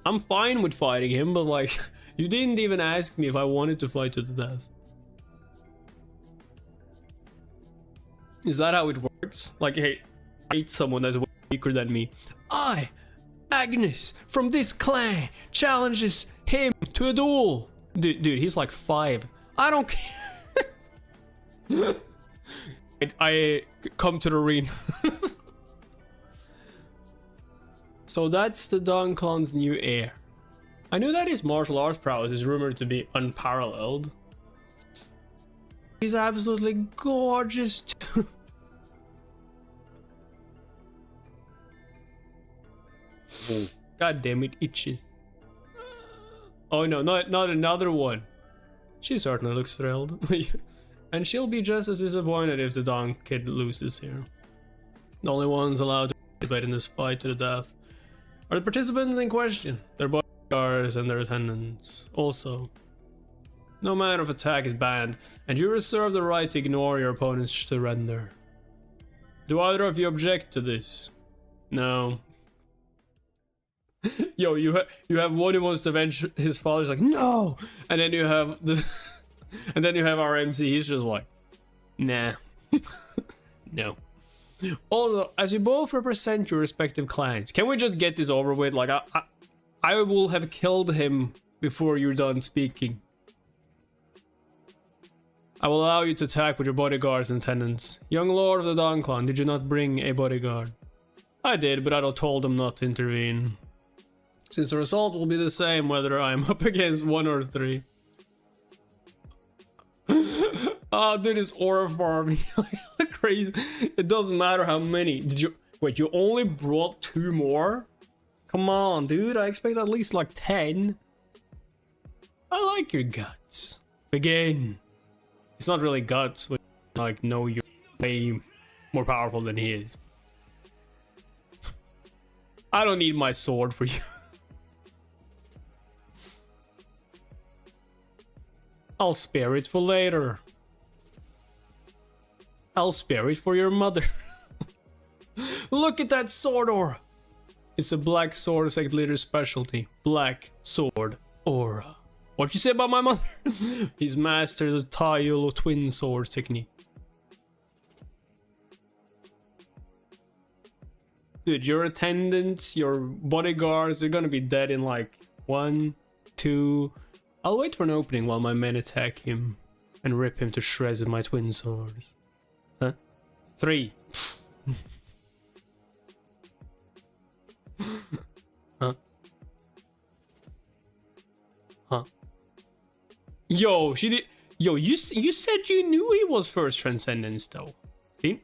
I'm fine with fighting him, but like, you didn't even ask me if I wanted to fight to the death. Is that how it works? Like, hey, I hate someone that's weaker than me. Magnus from this clan challenges him to a duel. Dude, he's like 5. I don't care. I come to the arena. So that's the Dawn Clan's new heir. I knew that his martial arts prowess is rumored to be unparalleled. He's absolutely gorgeous too. God damn it, itches. Oh no, not another one. She certainly looks thrilled. And she'll be just as disappointed if the Don Kid loses here. The only ones allowed to participate in this fight to the death are the participants in question, their bodyguards and their attendants. Also, no manner of attack is banned, and you reserve the right to ignore your opponent's surrender. Do either of you object to this? No. Yo, you have one who wants to avenge his father's like, no! And then you have the and then you have our MC, he's just like, nah. No. Also, as you both represent your respective clans, can we just get this over with? Like, I will have killed him before you're done speaking. I will allow you to attack with your bodyguards and attendants. Young Lord of the Dawn Clan, did you not bring a bodyguard? I did, but I told them not to intervene. Since the result will be the same whether I'm up against 1 or 3. Oh, dude, it's aura farming. Crazy. It doesn't matter how many. Did you... Wait, you only brought 2 more? Come on, dude. I expect at least like 10. I like your guts. Begin. It's not really guts, but like, no, you're way more powerful than he is. I don't need my sword for you. I'll spare it for later. I'll spare it for your mother. Look at that sword aura. It's a black sword sect leader's specialty. Black sword aura. What you say about my mother? He's mastered the Tayolo twin sword technique. Dude, your attendants, your bodyguards, they're gonna be dead in like 1, 2... I'll wait for an opening while my men attack him and rip him to shreds with my twin swords. Huh? 3. Huh? Huh? Yo, she did. Yo, you said you knew he was first Transcendence though.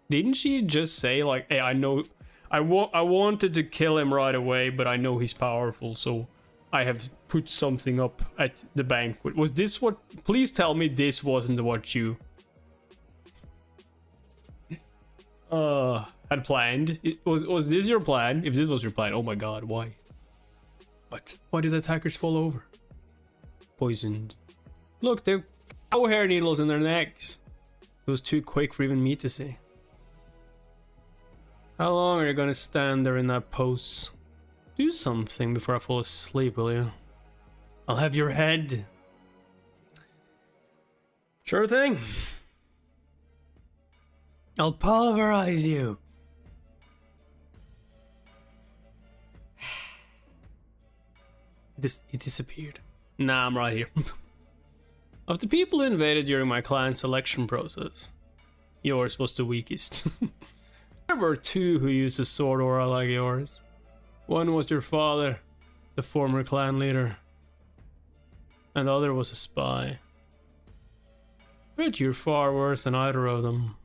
Didn't she just say like, hey, I know, I wanted to kill him right away, but I know he's powerful, so I have put something up at the banquet. Was this what? Please tell me this wasn't what you had planned. Was this your plan? If this was your plan, oh my god, why? What? Why did the attackers fall over? Poisoned. Look, they've cow hair needles in their necks. It was too quick for even me to see. How long are you gonna stand there in that pose? Do something before I fall asleep, will you? I'll have your head. Sure thing. I'll pulverize you. It disappeared. Nah, I'm right here. Of the people who invaded during my clan selection process, yours was the weakest. There were 2 who used a sword aura like yours. One was your father, the former clan leader, and the other was a spy. But you're far worse than either of them.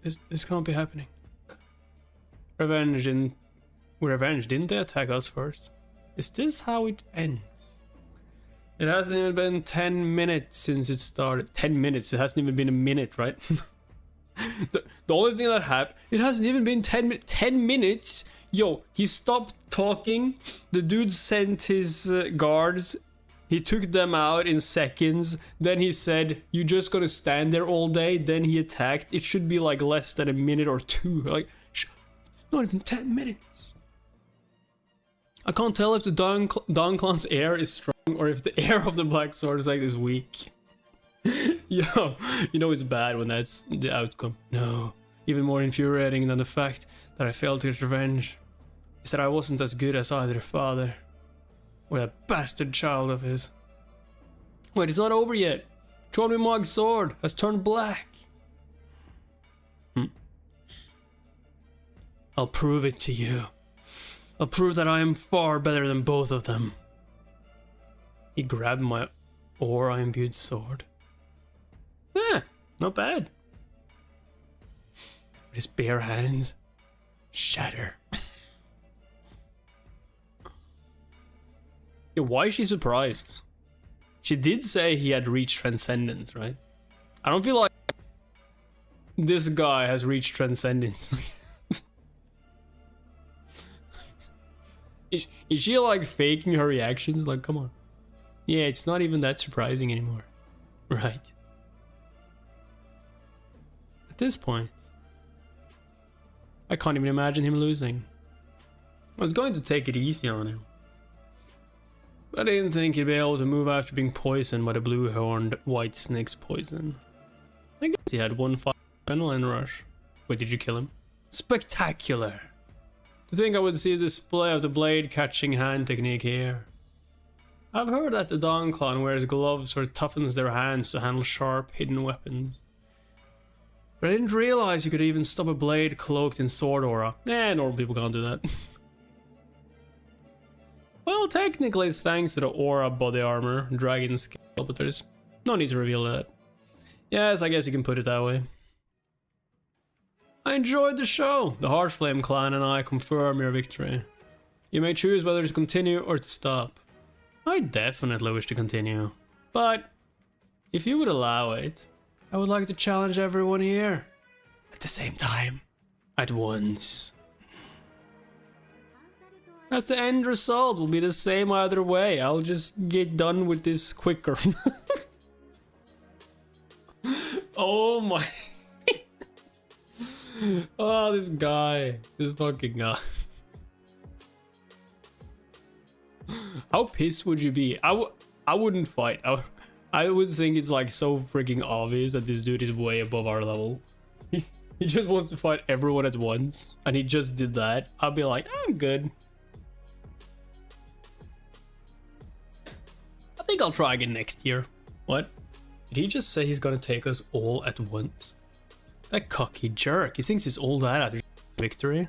This can't be happening. Revenge didn't they attack us first? Is this how it ends? It hasn't even been 10 minutes since it started. 10 minutes, it hasn't even been a minute, right? The only thing that happened, it hasn't even been 10 minutes. Yo, he stopped talking. The dude sent his guards. He took them out in seconds. Then he said, "You just gonna stand there all day?" Then he attacked. It should be like less than a minute or 2. Like, not even 10 minutes. I can't tell if the Dawn Clan's heir is strong or if the heir of the Black Sword is like is weak. Yo, you know it's bad when that's the outcome. No, even more infuriating than the fact that I failed to get revenge is that I wasn't as good as either father or that bastard child of his. Wait, it's not over yet. Mog's sword has turned black. I'll prove it to you. I'll prove that I am far better than both of them. He grabbed my aura-imbued sword. Not bad. With his bare hand. Shatter. Yeah, why is she surprised? She did say he had reached transcendence, right? I don't feel like this guy has reached transcendence. Is she like faking her reactions? Like, come on. Yeah, it's not even that surprising anymore. Right. At this point, I can't even imagine him losing. I was going to take it easy on him. But I didn't think he'd be able to move after being poisoned by the blue-horned white snake's poison. I guess he had one final adrenaline rush. Wait, did you kill him? Spectacular! To think I would see a display of the blade catching hand technique here. I've heard that the Dawn Clan wears gloves or toughens their hands to handle sharp, hidden weapons. But I didn't realize you could even stop a blade cloaked in sword aura. Normal people can't do that. Well, technically it's thanks to the aura body armor, dragon scale, but there's no need to reveal that. Yes, I guess you can put it that way. I enjoyed the show. The Heartflame clan and I confirm your victory. You may choose whether to continue or to stop. I definitely wish to continue, but if you would allow it, I would like to challenge everyone here at the same time, at once. As the end result will be the same either way. I'll just get done with this quicker. Oh my. Oh, this guy. This fucking guy. How pissed would you be? I wouldn't fight. I would think it's like so freaking obvious that this dude is way above our level. He just wants to fight everyone at once. And he just did that. I'll be like, I'm good. I think I'll try again next year. What? Did he just say he's gonna take us all at once? That cocky jerk. He thinks he's all that after victory?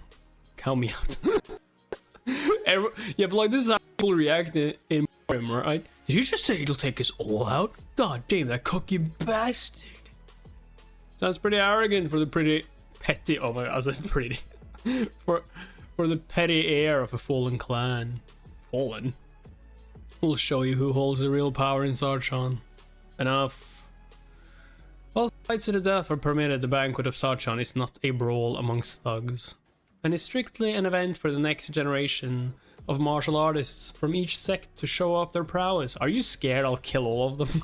Count me out. Yeah, but like this is how people react in him, right? Did he just say he'll take us all out? God damn, that cocky bastard. Sounds pretty arrogant for the pretty petty. Oh my god, I said pretty. for the petty heir of a fallen clan. Fallen? We'll show you who holds the real power in Sarchan. Enough. While fights to the death are permitted, the Banquet of Sarchan is not a brawl amongst thugs, and is strictly an event for the next generation of martial artists from each sect to show off their prowess. Are you scared I'll kill all of them?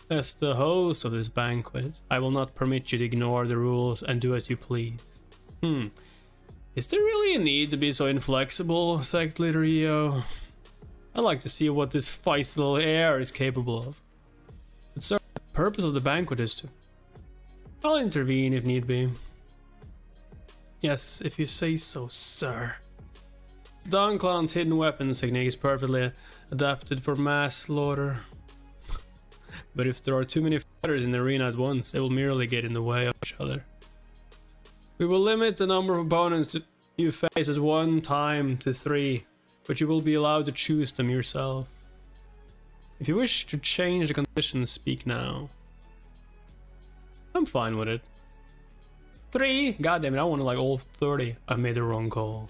As the host of this banquet, I will not permit you to ignore the rules and do as you please. Is there really a need to be so inflexible, sect leader Io? I'd like to see what this feisty little heir is capable of. But sir, the purpose of the banquet is to... I'll intervene if need be. Yes, if you say so, sir. Dawn Clan's hidden weapons technique is perfectly adapted for mass slaughter. But if there are too many fighters in the arena at once, they will merely get in the way of each other. We will limit the number of opponents you face at one time to 3, but you will be allowed to choose them yourself. If you wish to change the conditions, speak now. I'm fine with it. 3? God damn it, I wanted like all 30. I made the wrong call.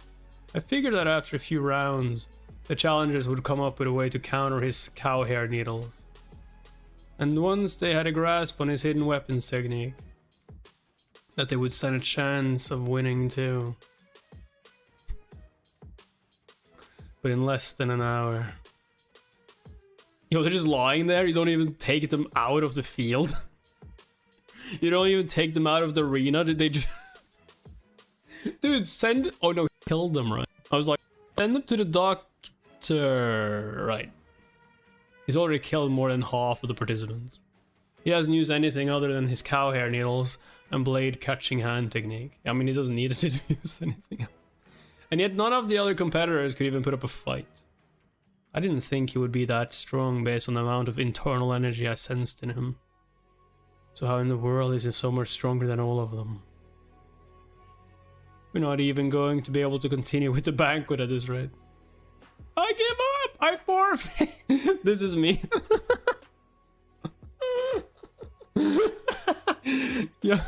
I figured that after a few rounds, the challengers would come up with a way to counter his cow hair needles. And once they had a grasp on his hidden weapons technique, that they would stand a chance of winning too. But in less than an hour. Yo, they're just lying there? You don't even take them out of the field? You don't even take them out of the arena? Did they just... Dude, send... Oh no, kill them, right? I was like, send them to the doctor... Right. He's already killed more than half of the participants. He hasn't used anything other than his cow hair needles and blade catching hand technique. I mean, he doesn't need to use anything else. And yet none of the other competitors could even put up a fight. I didn't think he would be that strong based on the amount of internal energy I sensed in him. So how in the world is he so much stronger than all of them? We're not even going to be able to continue with the banquet at this rate. I give up! I forfeit! This is me. Yeah.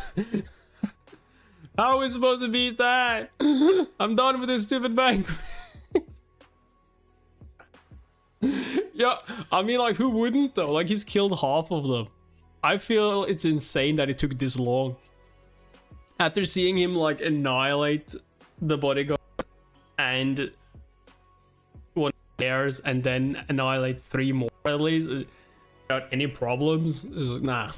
How are we supposed to beat that? I'm done with this stupid banquet. Yeah, I mean, like, who wouldn't though? Like, he's killed half of them. I feel it's insane that it took this long. After seeing him, like, annihilate the bodyguard and one heirs and then annihilate 3 more at least without any problems, it's like, nah.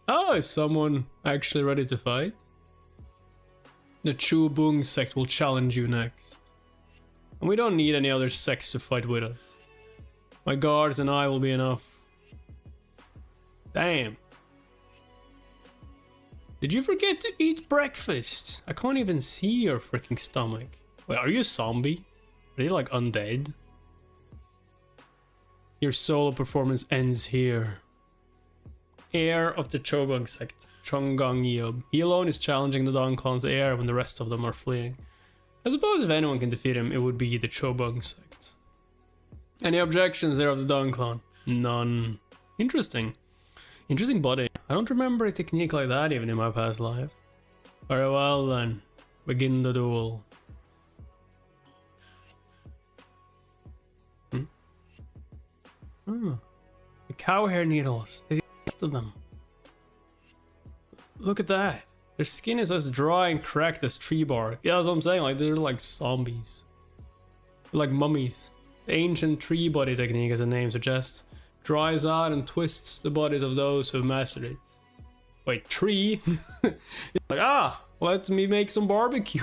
Oh, is someone actually ready to fight? The Chubung sect will challenge you next. And we don't need any other sects to fight with us. My guards and I will be enough. Damn. Did you forget to eat breakfast? I can't even see your freaking stomach. Wait, are you a zombie? Are you like undead? Your solo performance ends here. Heir of the Chobung sect, Chonggang Yob. He alone is challenging the Dong clan's heir when the rest of them are fleeing. I suppose if anyone can defeat him, it would be the Chobung sect. Any objections there of the Dong clan? None. Interesting. Interesting body. I don't remember a technique like that even in my past life. Very well then. Begin the duel. Oh. The cow hair needles. They affected them. Look at that. Their skin is as dry and cracked as tree bark. Yeah, that's what I'm saying. Like, they're like zombies. They're like mummies. The ancient tree body technique, as the name suggests, dries out and twists the bodies of those who have mastered it. Wait, tree? It's like, ah, let me make some barbecue.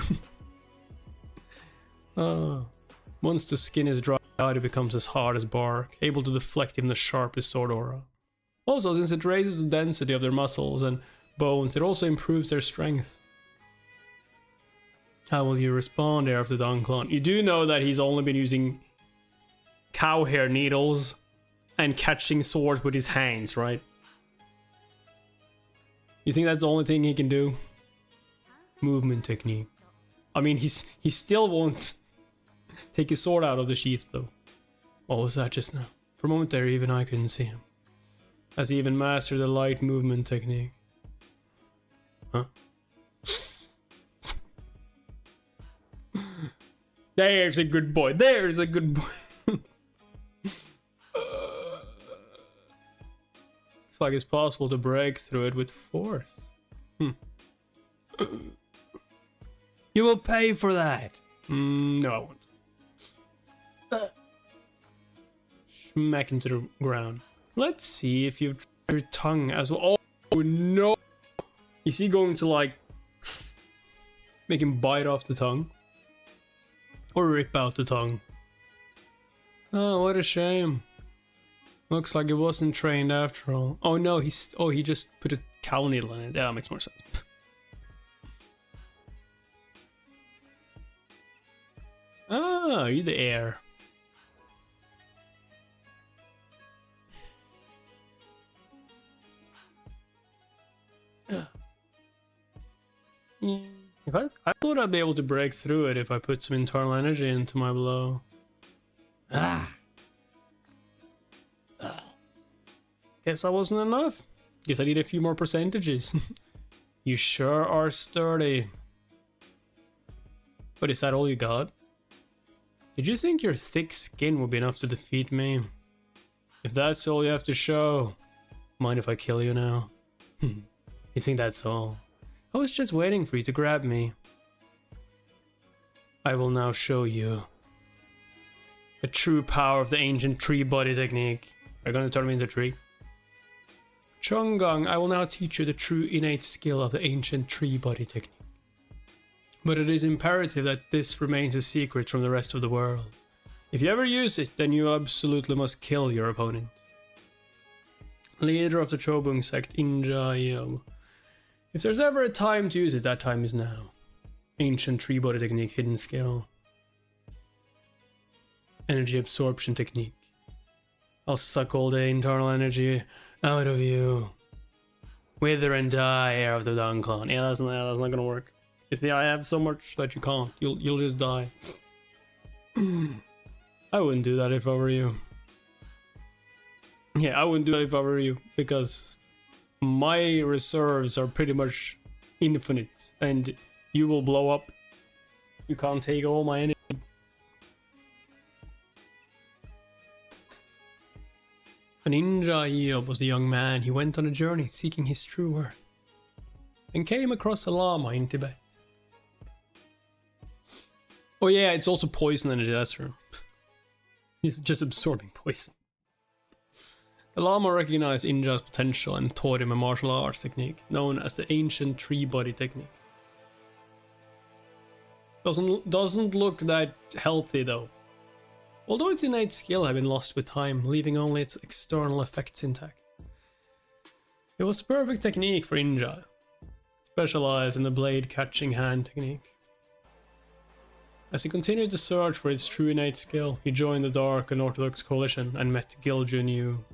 Once the skin is dried out, it becomes as hard as bark, able to deflect even the sharpest sword aura. Also, since it raises the density of their muscles and bones, it also improves their strength. How will you respond, Heir of the Dong clan? You do know that he's only been using cow hair needles and catching swords with his hands, right? You think that's the only thing he can do? Movement technique. I mean, he still won't take his sword out of the sheath, though. What was that just now? For a moment there, even I couldn't see him. Has he even mastered the light movement technique? Huh? There's a good boy. There's a good boy. Looks like it's possible to break through it with force. You will pay for that. No, I won't. Smack into the ground. Let's see if you've your tongue as well. Oh no! Is he going to like make him bite off the tongue? Or rip out the tongue? Oh, what a shame. Looks like he wasn't trained after all. Oh no, he just put a cow needle in it. Yeah, that makes more sense. Ah, you're the heir. If I thought I'd be able to break through it if I put some internal energy into my blow. Guess that wasn't enough. Guess I need a few more percentages. You sure are sturdy. But is that all you got? Did you think your thick skin would be enough to defeat me? If that's all you have to show, mind if I kill you now? You think that's all? I was just waiting for you to grab me. I will now show you the true power of the ancient tree body technique. Are you gonna turn me into a tree? Chonggang, I will now teach you the true innate skill of the ancient tree body technique. But it is imperative that this remains a secret from the rest of the world. If you ever use it, then you absolutely must kill your opponent. Leader of the Chobung sect, Inja. If there's ever a time to use it, that time is now. Ancient tree body technique, hidden skill. Energy absorption technique. I'll suck all the internal energy out of you. Wither and die, heir of the Dawn Clan. Yeah, that's not gonna work. You see, I have so much that you can't. You'll just die. I wouldn't do that if I were you. Yeah, I wouldn't do that if I were you, because my reserves are pretty much infinite, and you will blow up. You can't take all my energy. A ninja Hiob was a young man. He went on a journey seeking his true worth, and came across a llama in Tibet. Oh yeah, it's also poison energy, that's true. He's just absorbing poison. The Lama recognized Inja's potential and taught him a martial arts technique known as the ancient tree body technique. Doesn't look that healthy though. Although its innate skill had been lost with time, leaving only its external effects intact. It was the perfect technique for Inja, specialized in the blade catching hand technique. As he continued to search for his true innate skill, he joined the Dark and Orthodox Coalition and met Giljun Yu.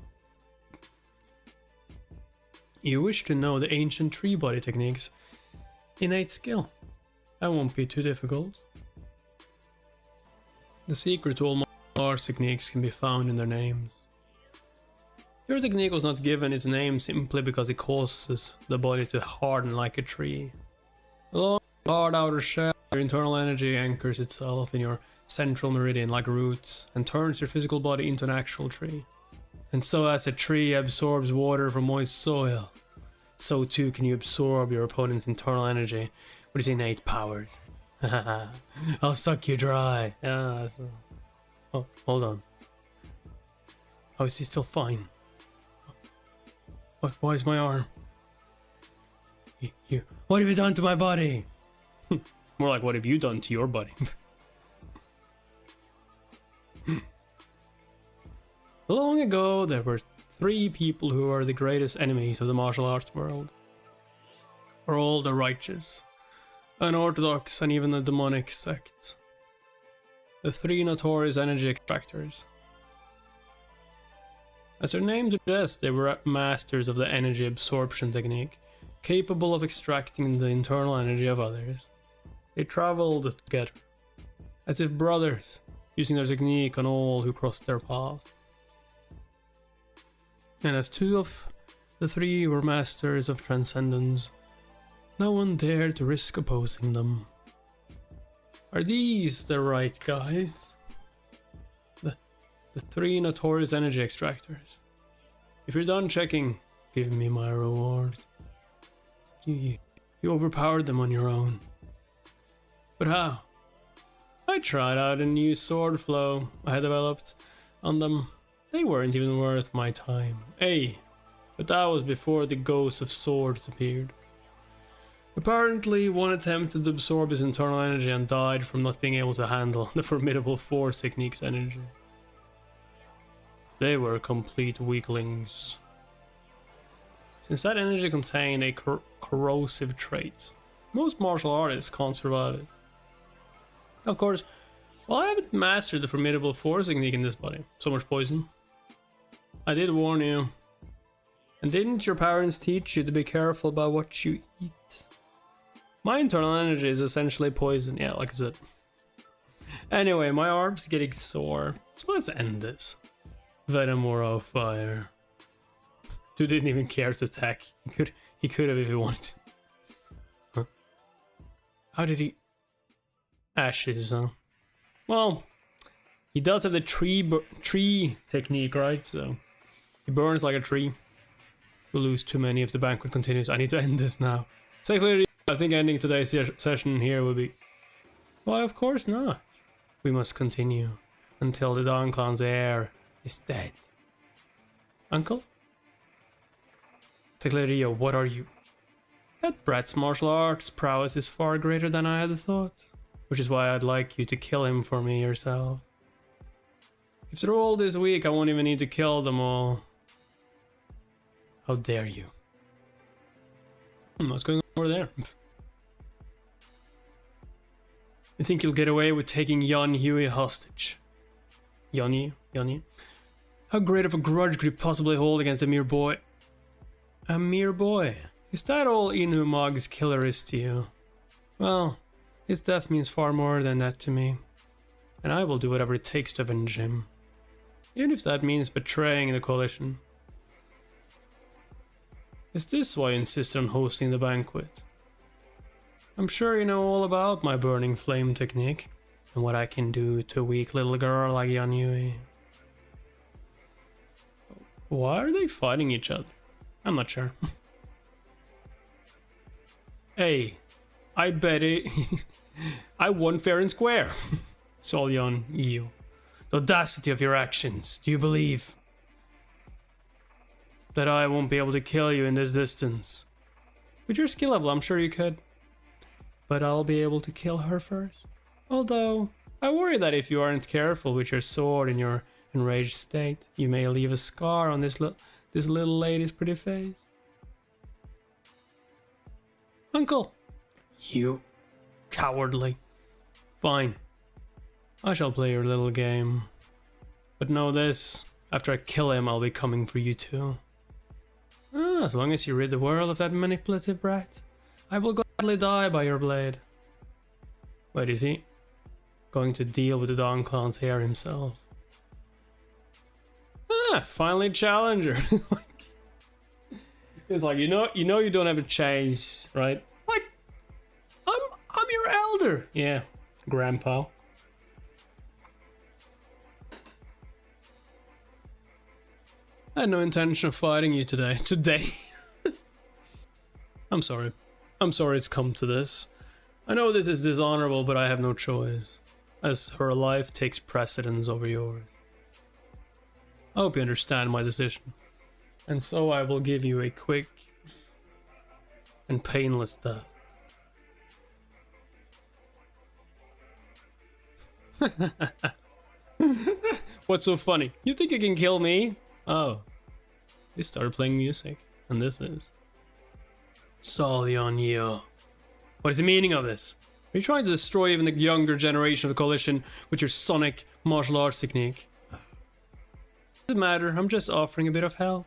You wish to know the ancient tree body techniques? Innate skill. That won't be too difficult. The secret to all martial arts techniques can be found in their names. Your technique was not given its name simply because it causes the body to harden like a tree. Along the hard outer shell, your internal energy anchors itself in your central meridian like roots and turns your physical body into an actual tree. And so as a tree absorbs water from moist soil, so too can you absorb your opponent's internal energy with his innate powers. I'll suck you dry. Yeah, so... Oh, hold on. How is he still fine? What? Why is my arm? You. What have you done to my body? More like, what have you done to your body? Long ago, there were 3 people who were the greatest enemies of the martial arts world. For all the righteous, unorthodox, and even the demonic sect. The 3 notorious energy extractors. As their name suggests, they were masters of the energy absorption technique, capable of extracting the internal energy of others. They traveled together, as if brothers, using their technique on all who crossed their path. And as 2 of the 3 were masters of transcendence, no one dared to risk opposing them. Are these the right guys? The 3 notorious energy extractors. If you're done checking, give me my rewards. You overpowered them on your own. But how? I tried out a new sword flow I had developed on them. They weren't even worth my time. Hey, but that was before the ghost of swords appeared. Apparently, one attempted to absorb his internal energy and died from not being able to handle the formidable force technique's energy. They were complete weaklings. Since that energy contained a corrosive trait, most martial artists can't survive it. Of course, while I haven't mastered the formidable force technique in this body, so much poison, I did warn you. And didn't your parents teach you to be careful about what you eat? My internal energy is essentially poison, yeah, like I said. Anyway, my arm's getting sore, so let's end this. Venomora fire. Dude didn't even care to attack. He could have if he wanted to. Huh? How did he... Ashes, huh? Well, he does have the tree technique, right? So he burns like a tree. We'll lose too many if the banquet continues. I need to end this now. Secondly, I think ending today's session here will be... Why, of course not. We must continue until the Dawn Clan's heir is dead. Uncle? Teclerio, what are you? That brat's martial arts prowess is far greater than I had thought, which is why I'd like you to kill him for me yourself. If they're all this weak, I won't even need to kill them all. How dare you? What's going on over there? You think you'll get away with taking Yan Huey hostage? Yanni? How great of a grudge could you possibly hold against a mere boy? A mere boy? Is that all Inu Mog's killer is to you? Well, his death means far more than that to me, and I will do whatever it takes to avenge him, even if that means betraying the coalition. Is this why you insisted on hosting the banquet? I'm sure you know all about my burning flame technique, and what I can do to a weak little girl like Yanyue. Why are they fighting each other? I'm not sure. Hey, I bet it. I won fair and square. Solyon Io. The audacity of your actions. Do you believe that I won't be able to kill you in this distance? With your skill level, I'm sure you could. But I'll be able to kill her first. Although, I worry that if you aren't careful with your sword in your enraged state, you may leave a scar on this little lady's pretty face. Uncle! You cowardly. Fine. I shall play your little game. But know this, after I kill him, I'll be coming for you too. As long as you rid the world of that manipulative brat, I will gladly die by your blade. Wait, is he going to deal with the Dawn Clan's heir himself? Finally challenger. It's like, you know you don't have a chance, right? Like, I'm your elder. Yeah, grandpa. I had no intention of fighting you today. I'm sorry. I'm sorry it's come to this. I know this is dishonorable, but I have no choice, as her life takes precedence over yours. I hope you understand my decision, and so I will give you a quick and painless death. What's so funny? You think you can kill me? Oh, they started playing music, and this is Solyon Io. What is the meaning of this? Are you trying to destroy even the younger generation of the coalition with your sonic martial arts technique? Doesn't matter, I'm just offering a bit of help.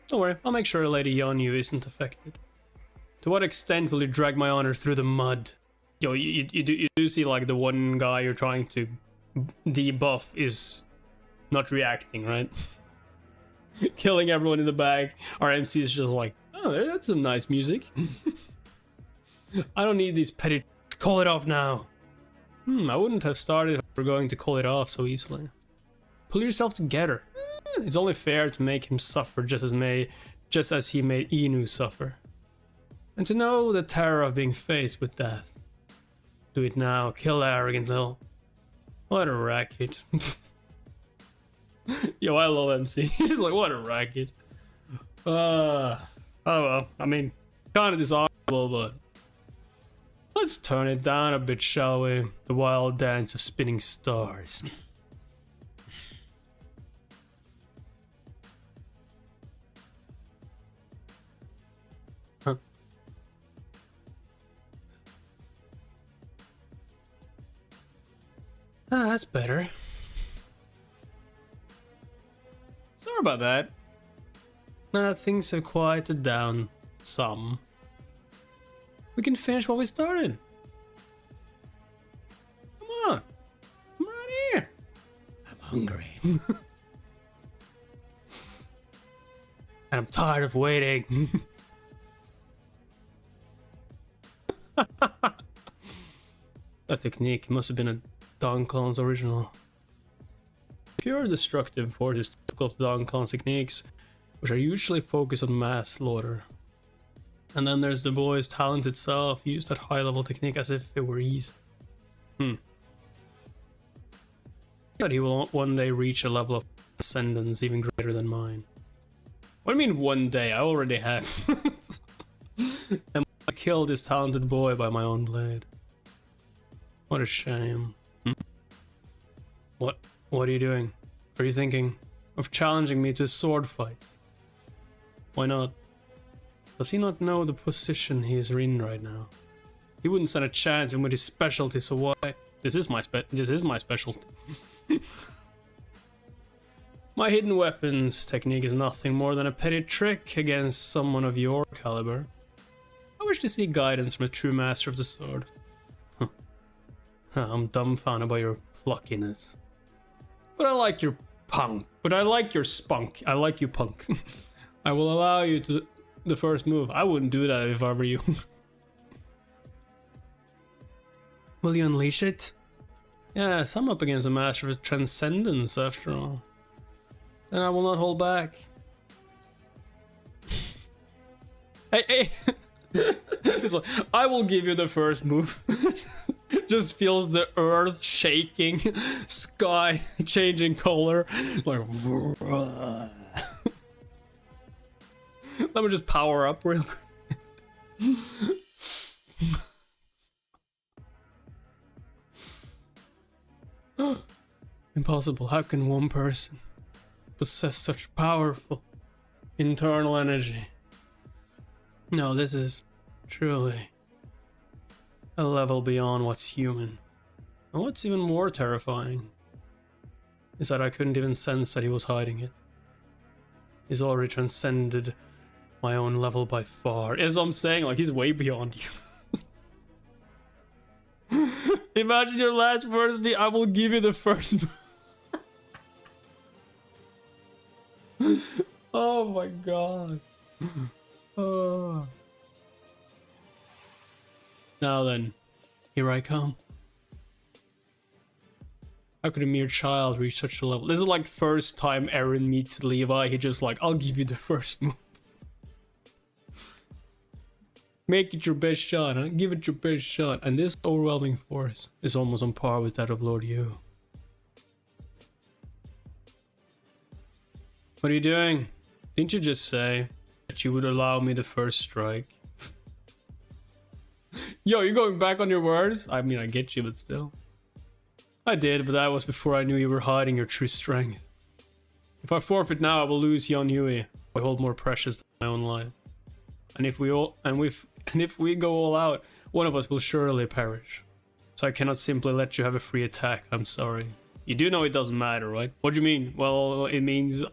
Don't worry, I'll make sure Lady Yonyu isn't affected. To what extent will you drag my honor through the mud? Yo, you do see like the one guy you're trying to debuff is not reacting, right? Killing everyone in the back. Our MC is just like, oh, that's some nice music. I don't need these petty... Call it off now. I wouldn't have started if we were going to call it off so easily. Pull yourself together. It's only fair to make him suffer just as he made Inu suffer. And to know the terror of being faced with death. Do it now. Kill that arrogant little... What a racket. Yo, I love MC. He's like, what a racket. Oh well, I mean, kind of dishonorable, but... Let's turn it down a bit, shall we? The wild dance of spinning stars. Huh. That's better. Sorry about that. Things have quieted down some. We can finish what we started. Come on. I'm right here. I'm hungry. And I'm tired of waiting. That technique must have been a Dawn Clan's original. Pure destructive force is typical of the Dawn Clan's techniques, which are usually focused on mass slaughter. And then there's the boy's talent itself, used that high level technique as if it were easy. But he will one day reach a level of ascendance even greater than mine. What do you mean one day? I already have. And I killed this talented boy by my own blade. What a shame. What are you doing? Are you thinking of challenging me to a sword fight? Why not? Does he not know the position he is in right now? He wouldn't stand a chance with his specialty, so why? This is my specialty. My hidden weapons technique is nothing more than a petty trick against someone of your caliber. I wish to seek guidance from a true master of the sword. Huh. I'm dumbfounded by your pluckiness. But I like your punk. But I like your spunk. I like you, punk. I will allow you to the first move. I wouldn't do that if I were you. Will you unleash it? Yes, I'm up against a master of transcendence after all. Then I will not hold back. Hey! It's like, I will give you the first move. Just feels the earth shaking, sky changing color. Like, let me just power up real quick. Impossible. How can one person possess such powerful internal energy? No, this is truly a level beyond what's human. And what's even more terrifying is that I couldn't even sense that he was hiding it. He's already transcended my own level by far. As I'm saying, like, he's way beyond you. Imagine your last words be, I will give you the first. Oh my god. Oh. Now then, here I come. How could a mere child reach such a level? This is like first time Eren meets Levi. He just like, I'll give you the first move. Make it your best shot, huh? Give it your best shot. And this overwhelming force is almost on par with that of Lord Yu. What are you doing? Didn't you just say that you would allow me the first strike? Yo, you're going back on your words? I mean, I get you, but still. I did, but that was before I knew you were hiding your true strength. If I forfeit now, I will lose Yon Hui. I hold more precious than my own life. And if we go all out, one of us will surely perish. So I cannot simply let you have a free attack. I'm sorry. You do know it doesn't matter, right? What do you mean? Well, it means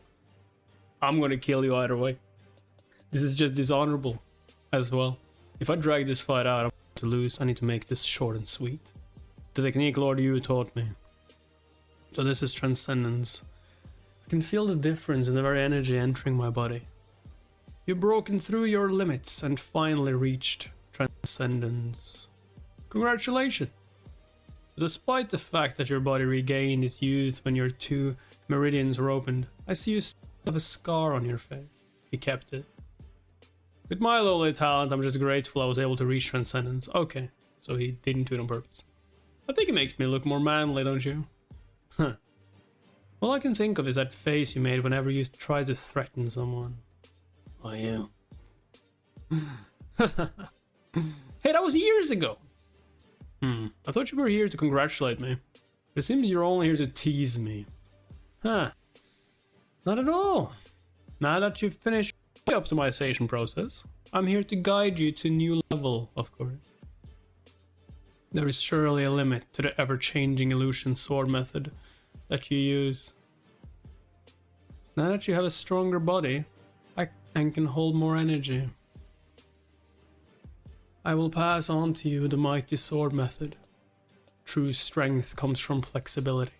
I'm gonna kill you either way. This is just dishonorable as well. If I drag this fight out, I'm going to lose. I need to make this short and sweet. The technique Lord Yu taught me. So this is transcendence. I can feel the difference in the very energy entering my body. You've broken through your limits and finally reached transcendence. Congratulations! Despite the fact that your body regained its youth when your 2 meridians were opened, I see you still have a scar on your face. You kept it. With my lowly talent, I'm just grateful I was able to reach transcendence. Okay, so he didn't do it on purpose. I think it makes me look more manly, don't you? Huh. All I can think of is that face you made whenever you tried to threaten someone. Oh yeah. Hey, that was years ago! I thought you were here to congratulate me. But it seems you're only here to tease me. Huh. Not at all. Now that you've finished the optimization process, I'm here to guide you to a new level, of course. There is surely a limit to the ever-changing illusion sword method that you use. Now that you have a stronger body, and can hold more energy, I will pass on to you the mighty sword method. True strength comes from flexibility.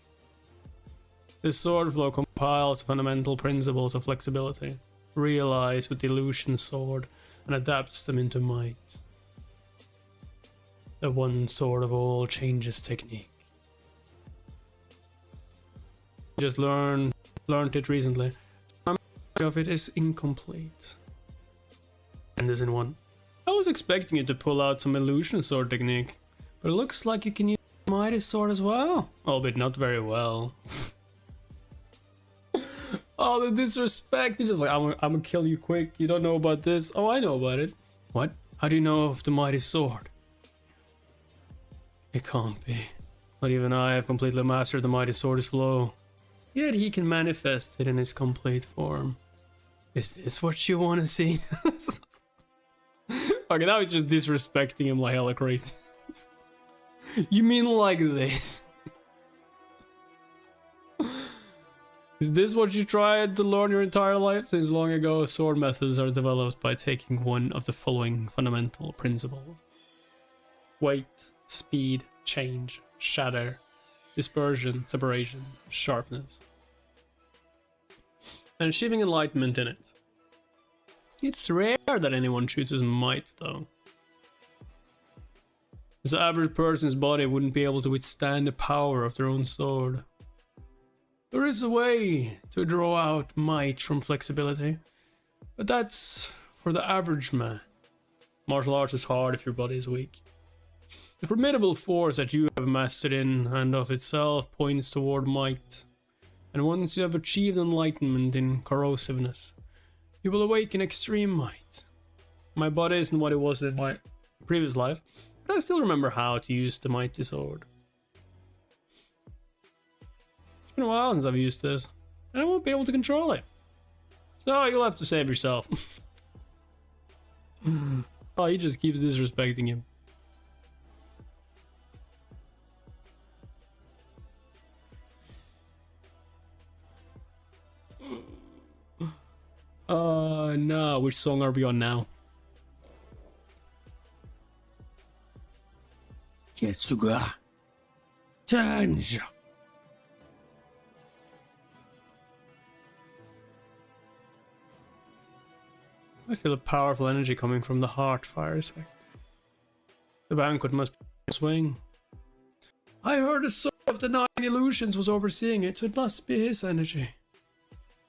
This sword flow compiles fundamental principles of flexibility, realized with the illusion sword, and adapts them into might. The one sword of all changes technique. Just learned it recently. Of it is incomplete. And this in one. I was expecting you to pull out some illusion sword technique, but it looks like you can use mighty sword as well, albeit not very well. Oh, the disrespect! You're just like, I'm gonna kill you quick. You don't know about this? Oh, I know about it. What? How do you know of the mighty sword? It can't be. Not even I have completely mastered the mighty sword's flow. Yet he can manifest it in its complete form. Is this what you want to see? Okay, now he's just disrespecting him like hella crazy. You mean like this? Is this what you tried to learn your entire life? Since long ago, sword methods are developed by taking one of the following fundamental principles. Weight, speed, change, shatter, dispersion, separation, sharpness. And achieving enlightenment in it. It's rare that anyone chooses might, though. The average person's body wouldn't be able to withstand the power of their own sword. There is a way to draw out might from flexibility, but that's for the average man. Martial arts is hard if your body is weak. The formidable force that you have mastered in and of itself points toward might, and once you have achieved enlightenment in corrosiveness, you will awaken extreme might. My body isn't what it was in my previous life, but I still remember how to use the mighty sword. It's been a while since I've used this, and I won't be able to control it. So you'll have to save yourself. Oh, he just keeps disrespecting him. No, which song are we on now? Ketsuga. Tanja. I feel a powerful energy coming from the heart fire sect. The banquet must be in swing. I heard a sword of the 9 illusions was overseeing it, so it must be his energy.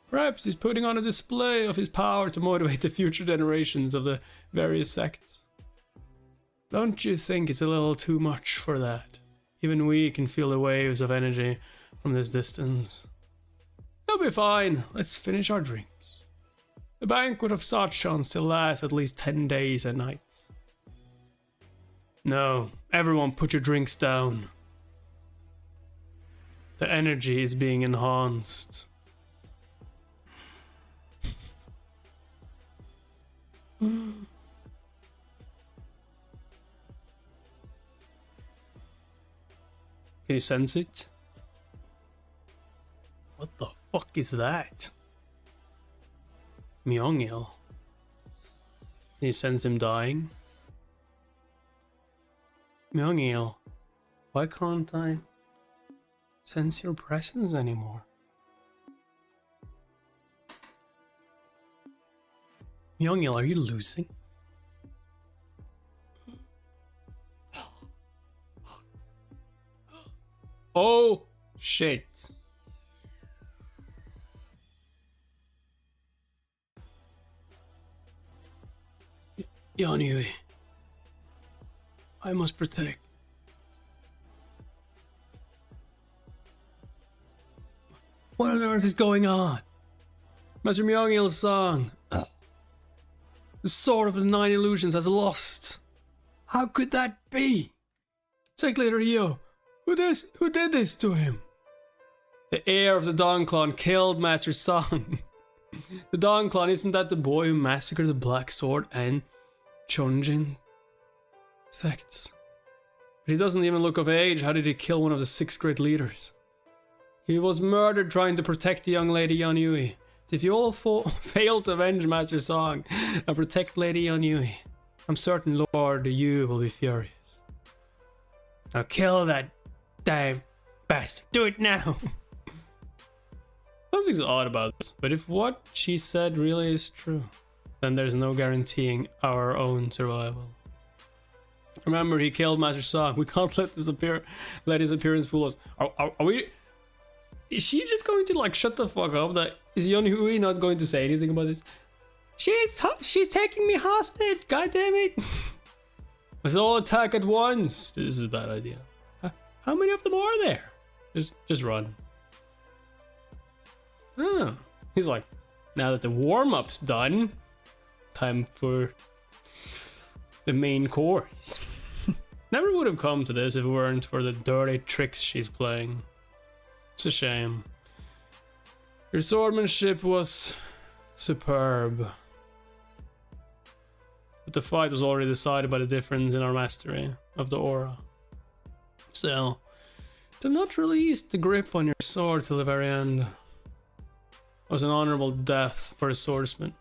Perhaps he's putting on a display of his power to motivate the future generations of the various sects. Don't you think it's a little too much for that? Even we can feel the waves of energy from this distance. It'll be fine. Let's finish our drinks. The banquet of Sachan still lasts at least 10 days and nights. No, everyone put your drinks down. The energy is being enhanced. Can you sense it? What the fuck is that? Myeongil. Can you sense him dying? Myeongil, why can't I sense your presence anymore? Myeongil, are you losing? Oh shit. Yanyue, I must protect. What on earth is going on? Master Myeongil's song. The sword of the 9 illusions has lost. How could that be? Sect Leader Hyo, who did this to him? The heir of the Dawn Clan killed Master Song. The Dawn Clan, isn't that the boy who massacred the Black Sword and Chonjin sects? But he doesn't even look of age. How did he kill one of the 6 great leaders? He was murdered trying to protect the young lady Yanyue. So if you all fail to avenge Master Song and protect Lady Yanyue, I'm certain Lord Yu will be furious. Now kill that damn bastard. Do it now. Something's odd about this, but if what she said really is true, then there's no guaranteeing our own survival. Remember, he killed Master Song. We can't let his appearance fool us. Are we? Is she just going to like shut the fuck up? That is Yonyui not going to say anything about this? She's taking me hostage. God damn it! Let's all attack at once. This is a bad idea. How many of them are there? Just run. Oh, he's like, now that the warm-up's done, time for the main course. Never would have come to this if it weren't for the dirty tricks she's playing. It's a shame. Your swordsmanship was superb. But the fight was already decided by the difference in our mastery of the aura. So, do not release the grip on your sword till the very end. was an honorable death for a swordsman.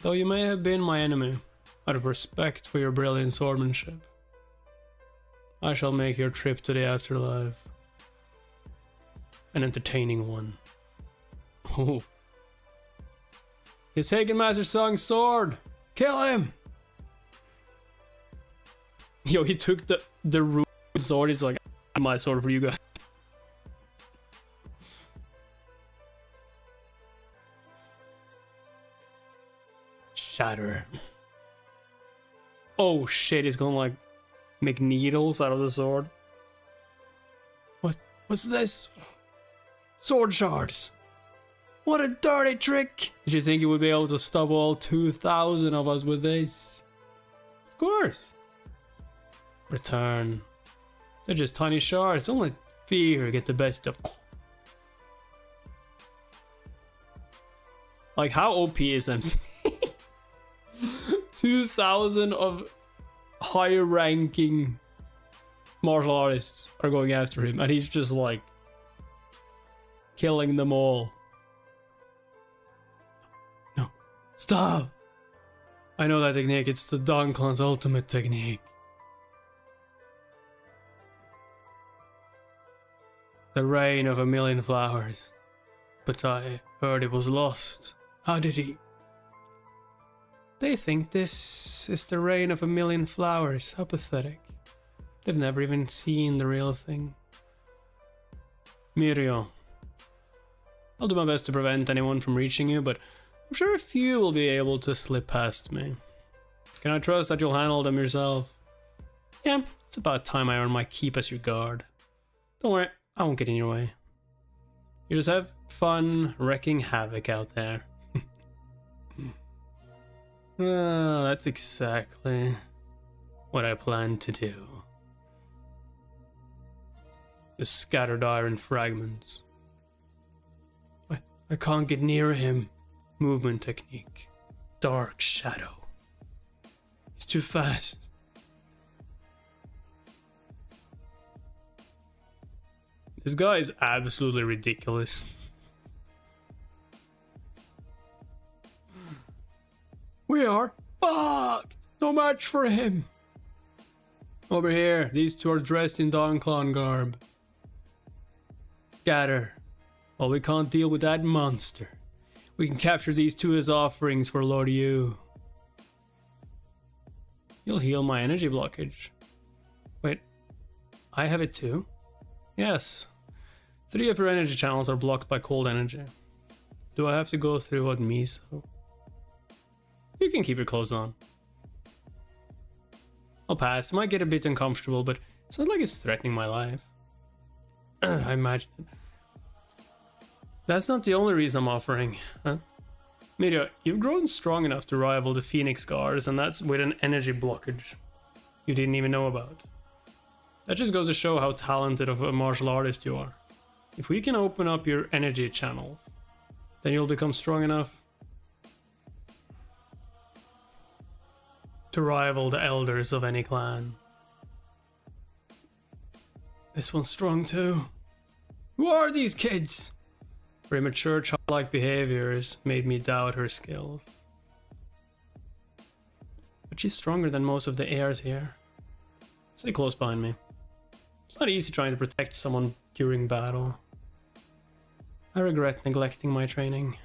Though you may have been my enemy, out of respect for your brilliant swordsmanship, I shall make your trip to the afterlife an entertaining one. Oh. He's taken Master Song's sword! Kill him! Yo, he took the ruined sword. He's like, my sword for you guys. Shatter. Oh shit, he's gonna like make needles out of the sword. What's this? Sword shards. What a dirty trick! Did you think you would be able to stop all 2,000 of us with this? Of course. Return. They're just tiny shards. Don't let fear get the best of. Like, how OP is MC? 2,000 of higher ranking martial artists are going after him, and he's just like killing them all. No, stop! I know that technique. It's the Dawn Clan's ultimate technique. The rain of a million flowers. But I heard it was lost. How did he? They think this is the rain of a million flowers. How pathetic. They've never even seen the real thing. Mirio. I'll do my best to prevent anyone from reaching you, but I'm sure a few will be able to slip past me. Can I trust that you'll handle them yourself? Yeah, it's about time I earn my keep as your guard. Don't worry, I won't get in your way. You just have fun wrecking havoc out there. That's exactly what I plan to do. Just scattered iron fragments. I can't get near him. Movement technique. Dark shadow. He's too fast. This guy is absolutely ridiculous. We are fucked! No match for him! Over here, these two are dressed in Dawn Clan garb. Scatter. Well, we can't deal with that monster. We can capture these two as offerings for Lord Yu. You'll heal my energy blockage. Wait, I have it too? Yes. 3 of your energy channels are blocked by cold energy. Do I have to go through what miso? You can keep your clothes on. I'll pass. It might get a bit uncomfortable, but it's not like it's threatening my life. I imagine. That's not the only reason I'm offering, huh? Mirio, you've grown strong enough to rival the Phoenix Guards, and that's with an energy blockage you didn't even know about. That just goes to show how talented of a martial artist you are. If we can open up your energy channels, then you'll become strong enough to rival the elders of any clan. This one's strong too. Who are these kids? Her immature childlike behaviors made me doubt her skills. But she's stronger than most of the heirs here. Stay close behind me. It's not easy trying to protect someone during battle. I regret neglecting my training.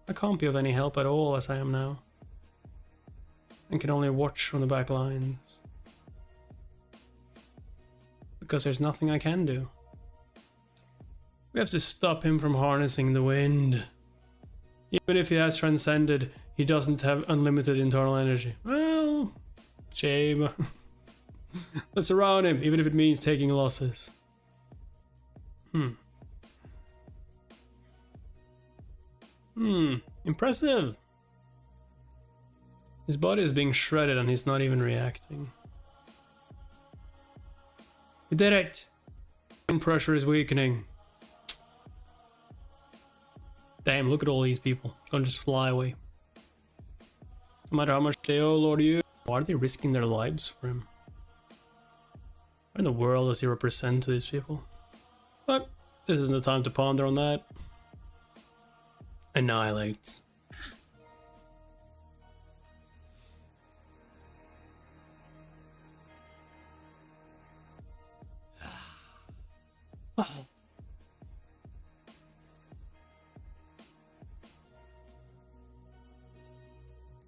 I can't be of any help at all as I am now, and can only watch from the back lines. Because there's nothing I can do. We have to stop him from harnessing the wind. Even if he has transcended, he doesn't have unlimited internal energy. Well, shame. Let's surround him, even if it means taking losses. Impressive. His body is being shredded and he's not even reacting. We did it! Pressure is weakening. Damn, look at all these people. Gonna just fly away. No matter how much they owe Lord Yu, why are they risking their lives for him? What in the world does he represent to these people? But this isn't the time to ponder on that. Annihilate.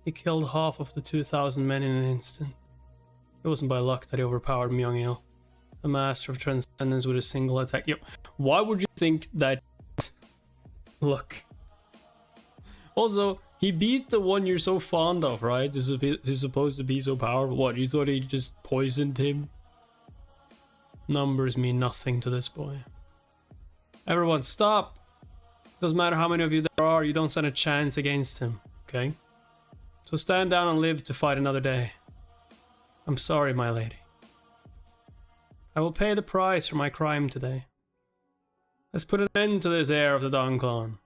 He killed half of the 2,000 men in an instant. It wasn't by luck that he overpowered Myung-il, a master of transcendence with a single attack. Yo, why would you think that? Look. Also, he beat the one you're so fond of, right? He's supposed to be so powerful. What, you thought he just poisoned him? Numbers mean nothing to this boy. Everyone, stop! Doesn't matter how many of you there are, you don't stand a chance against him, okay? So stand down and live to fight another day. I'm sorry, my lady. I will pay the price for my crime today. Let's put an end to this heir of the Dawn Clan.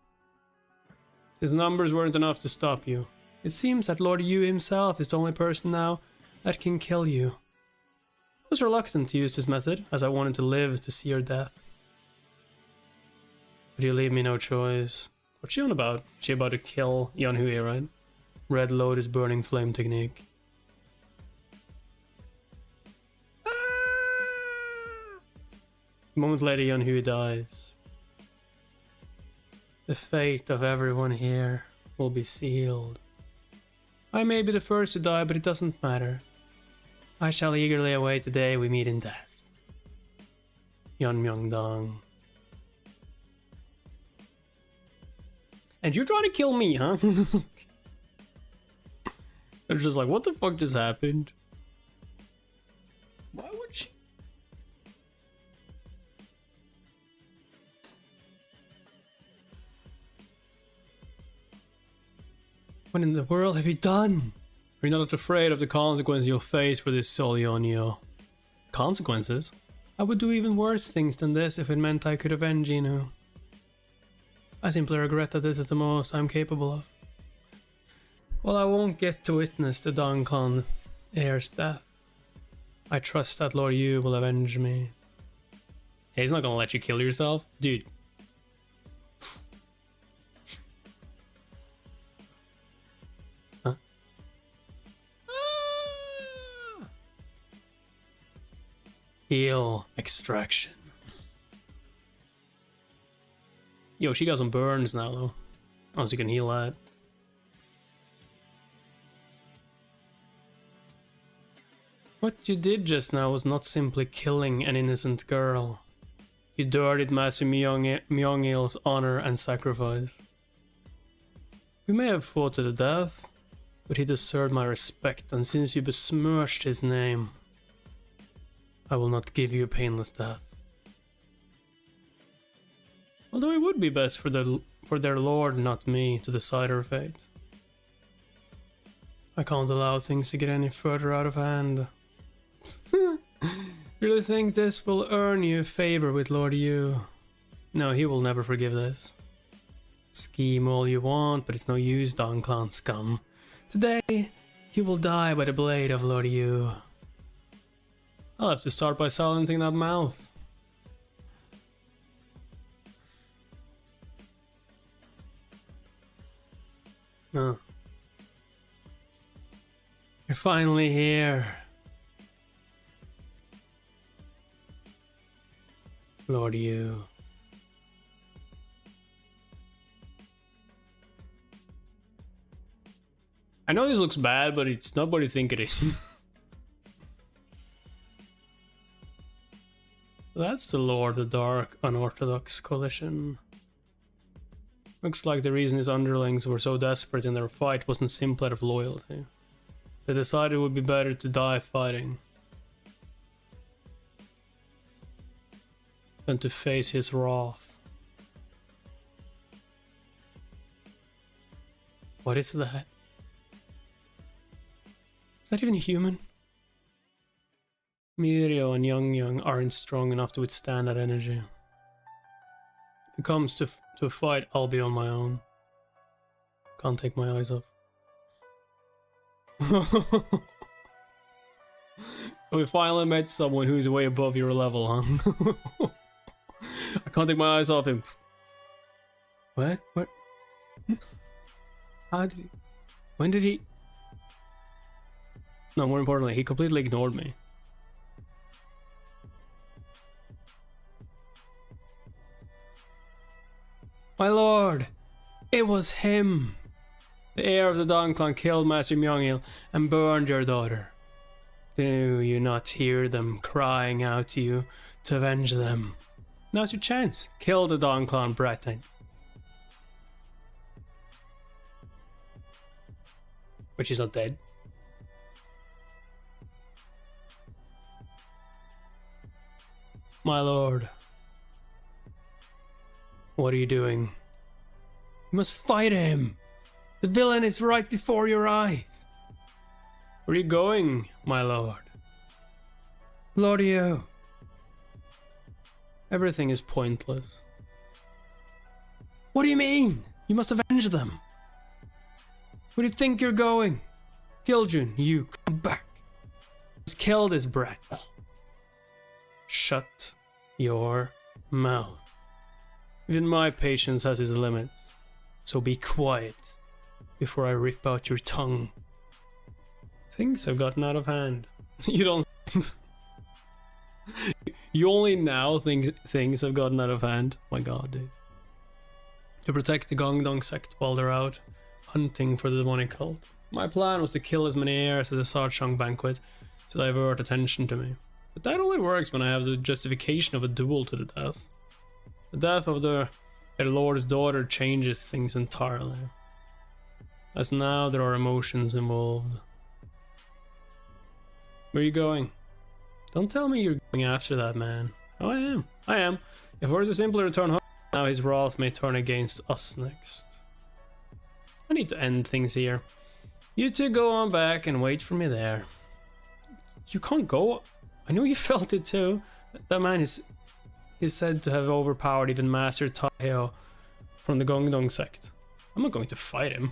His numbers weren't enough to stop you. It seems that Lord Yu himself is the only person now that can kill you. I was reluctant to use this method, as I wanted to live to see your death. But you leave me no choice. What's she on about? She about to kill Yanhui, right? Red Lotus burning flame technique. Ah! A moment later, Yanhui dies. The fate of everyone here will be sealed. I may be the first to die, but it doesn't matter. I shall eagerly await the day we meet in death. Yeon Myung-dong. And you're trying to kill me, huh? They're just like, what the fuck just happened? Why would she? What in the world have you done? Are you not afraid of the consequences you'll face for this soul, Yeonyo? Consequences? I would do even worse things than this if it meant I could avenge Inu. I simply regret that this is the most I'm capable of. Well, I won't get to witness the Dawn Clan heir's death. I trust that Lord Yu will avenge me. Hey, he's not gonna let you kill yourself? Dude. Huh? Heal extraction. Yo, she got some burns now, though. Oh, so you can heal that. What you did just now was not simply killing an innocent girl. You dirtied Master Myung-il's honor and sacrifice. We may have fought to the death, but he deserved my respect, and since you besmirched his name, I will not give you a painless death. Although it would be best for their lord, not me, to decide her fate. I can't allow things to get any further out of hand. Really think this will earn you favor with Lord Yu? No, he will never forgive this. Scheme all you want, but it's no use, Dawn Clan scum. Today, you will die by the blade of Lord Yu. I'll have to start by silencing that mouth. Oh. You're finally here. Lord Yu. I know this looks bad, but it's not what you think it is. That's the Lord of the Dark Unorthodox Coalition. Looks like the reason his underlings were so desperate in their fight wasn't simply out of loyalty. They decided it would be better to die fighting than to face his wrath. What is that? Is that even human? Mirio and Young aren't strong enough to withstand that energy. If it comes to a fight, I'll be on my own. Can't take my eyes off. So we finally met someone who's way above your level, huh? I can't take my eyes off him. What? What? How did he... When did he... No, more importantly, he completely ignored me. My lord, it was him. The heir of the Dawn clan killed Master Myongil and burned your daughter. Do you not hear them crying out to you to avenge them? Now's your chance. Kill the Dawn clan brethren. But she's not dead. My lord. What are you doing? You must fight him. The villain is right before your eyes. Where are you going, my lord? Lordio. Everything is pointless. What do you mean? You must avenge them. Where do you think you're going? Giljun, you come back. Let's kill this brat. Shut your mouth. Even my patience has its limits, so be quiet before I rip out your tongue. Things have gotten out of hand. You don't... You only now think things have gotten out of hand? My god, dude. To protect the Gongdong sect while they're out hunting for the demonic cult. My plan was to kill as many heirs at the Sarchong banquet to divert attention to me. But that only works when I have the justification of a duel to the death. The death of their lord's daughter changes things entirely. As now there are emotions involved. Where are you going? Don't tell me you're going after that man. Oh, I am. I am. If we're to simply return home now, his wrath may turn against us next. I need to end things here. You two go on back and wait for me there. You can't go. I know you felt it too. That man is said to have overpowered even Master Taiheo from the Gongdong sect. I'm not going to fight him.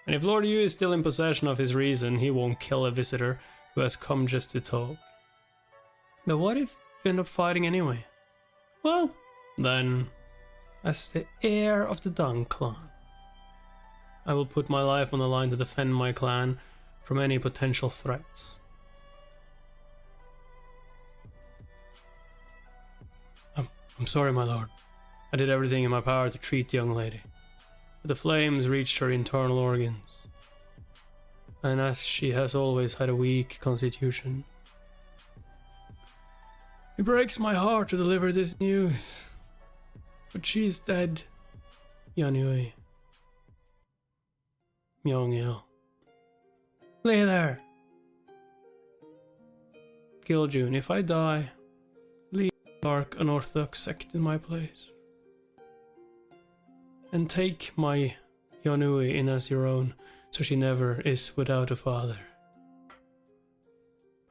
And if Lord Yu is still in possession of his reason, he won't kill a visitor who has come just to talk. But what if you end up fighting anyway? Well, then, as the heir of the Dong clan, I will put my life on the line to defend my clan from any potential threats. I'm sorry, my lord. I did everything in my power to treat the young lady, but the flames reached her internal organs, and as she has always had a weak constitution, it breaks my heart to deliver this news, but she is dead. Yanui. Myongil. Lay there. Giljun, if I die, leave the dark unorthodox sect in my place. And take my Yanui in as your own, so she never is without a father.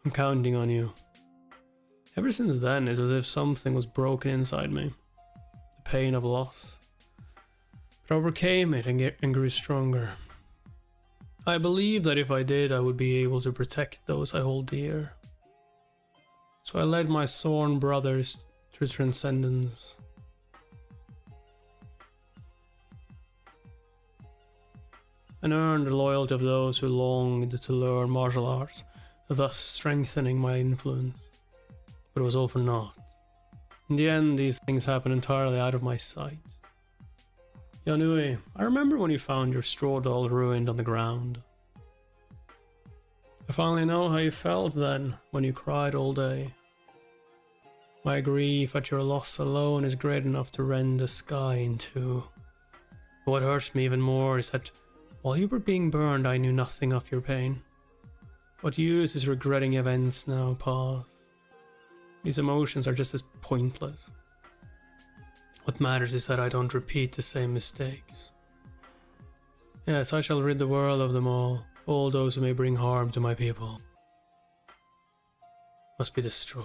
I'm counting on you. Ever since then, it's as if something was broken inside me. The pain of loss. But I overcame it and grew stronger. I believed that if I did, I would be able to protect those I hold dear. So I led my sworn brothers through transcendence. And earned the loyalty of those who longed to learn martial arts, thus strengthening my influence. But it was all for naught. In the end, these things happened entirely out of my sight. Yanui, I remember when you found your straw doll ruined on the ground. I finally know how you felt then, when you cried all day. My grief at your loss alone is great enough to rend the sky in two. But what hurts me even more is that while you were being burned, I knew nothing of your pain. What use is regretting events now past? These emotions are just as pointless. What matters is that I don't repeat the same mistakes. Yes, I shall rid the world of them all those who may bring harm to my people. Must be destroyed.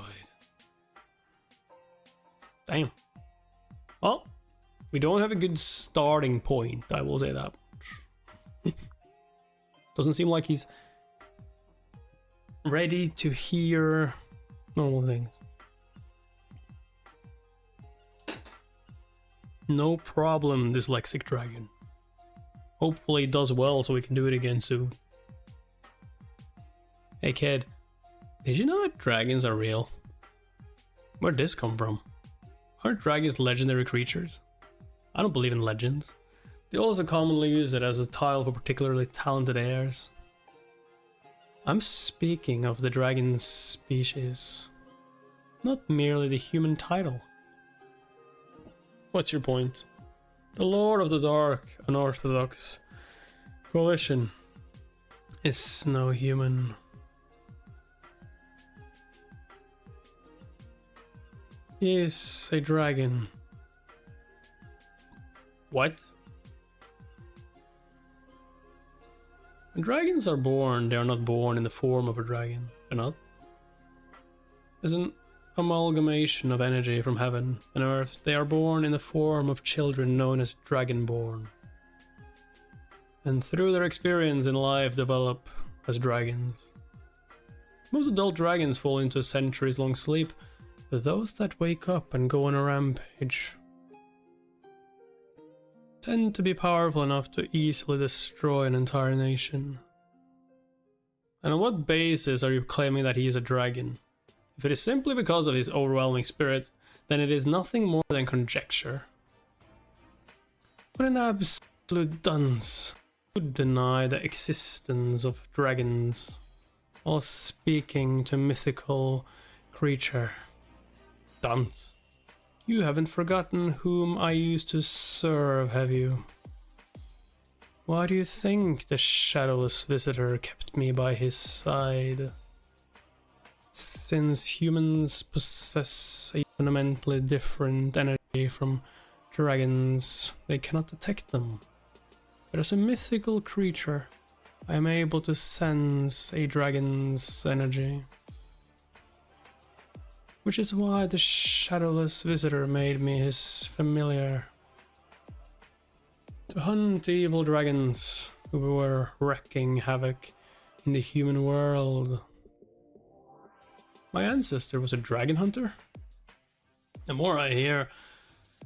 Damn. Well, we don't have a good starting point, I will say that. Doesn't seem like he's ready to hear normal things. No problem, dyslexic dragon. Hopefully it does well so we can do it again soon. Hey kid, did you know that dragons are real? Where'd this come from? Aren't dragons legendary creatures? I don't believe in legends. They also commonly use it as a title for particularly talented heirs. I'm speaking of the dragon species, not merely the human title. What's your point? The Lord of the Dark, unorthodox coalition, is no human. He is a dragon. What? When dragons are born, they are not born in the form of a dragon. They're not. As an amalgamation of energy from heaven and earth, they are born in the form of children known as dragonborn. And through their experience in life develop as dragons. Most adult dragons fall into a centuries-long sleep, but those that wake up and go on a rampage tend to be powerful enough to easily destroy an entire nation. And on what basis are you claiming that he is a dragon? If it is simply because of his overwhelming spirit, then it is nothing more than conjecture. What an absolute dunce would deny the existence of dragons while speaking to a mythical creature. Dunce. You haven't forgotten whom I used to serve, have you? Why do you think the shadowless visitor kept me by his side? Since humans possess a fundamentally different energy from dragons, they cannot detect them. But as a mythical creature, I am able to sense a dragon's energy. Which is why the shadowless visitor made me his familiar. To hunt evil dragons who were wreaking havoc in the human world. My ancestor was a dragon hunter? The more I hear,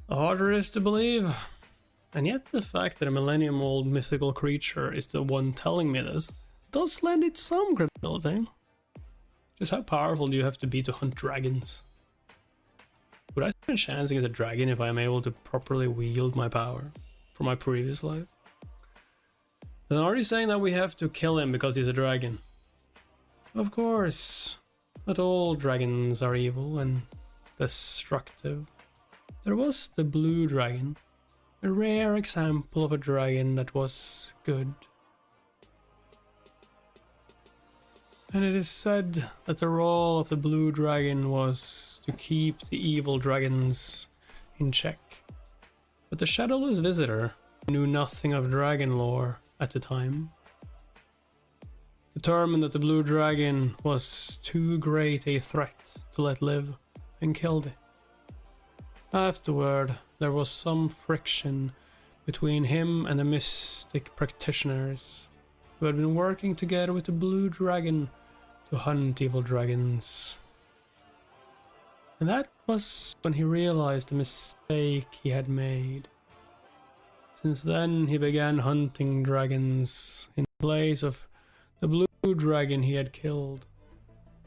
the harder it is to believe. And yet the fact that a millennium-old mythical creature is the one telling me this does lend it some credibility. Just how powerful do you have to be to hunt dragons? Would I stand a chance against a dragon if I am able to properly wield my power from my previous life? Then are you saying that we have to kill him because he's a dragon? Of course, not all dragons are evil and destructive. There was the blue dragon, a rare example of a dragon that was good. And it is said that the role of the blue dragon was to keep the evil dragons in check. But the shadowless visitor knew nothing of dragon lore at the time. Determined that the blue dragon was too great a threat to let live, and killed it. Afterward, there was some friction between him and the mystic practitioners who had been working together with the blue dragon to hunt evil dragons. And that was when he realized the mistake he had made. Since then, he began hunting dragons in place of the blue dragon he had killed.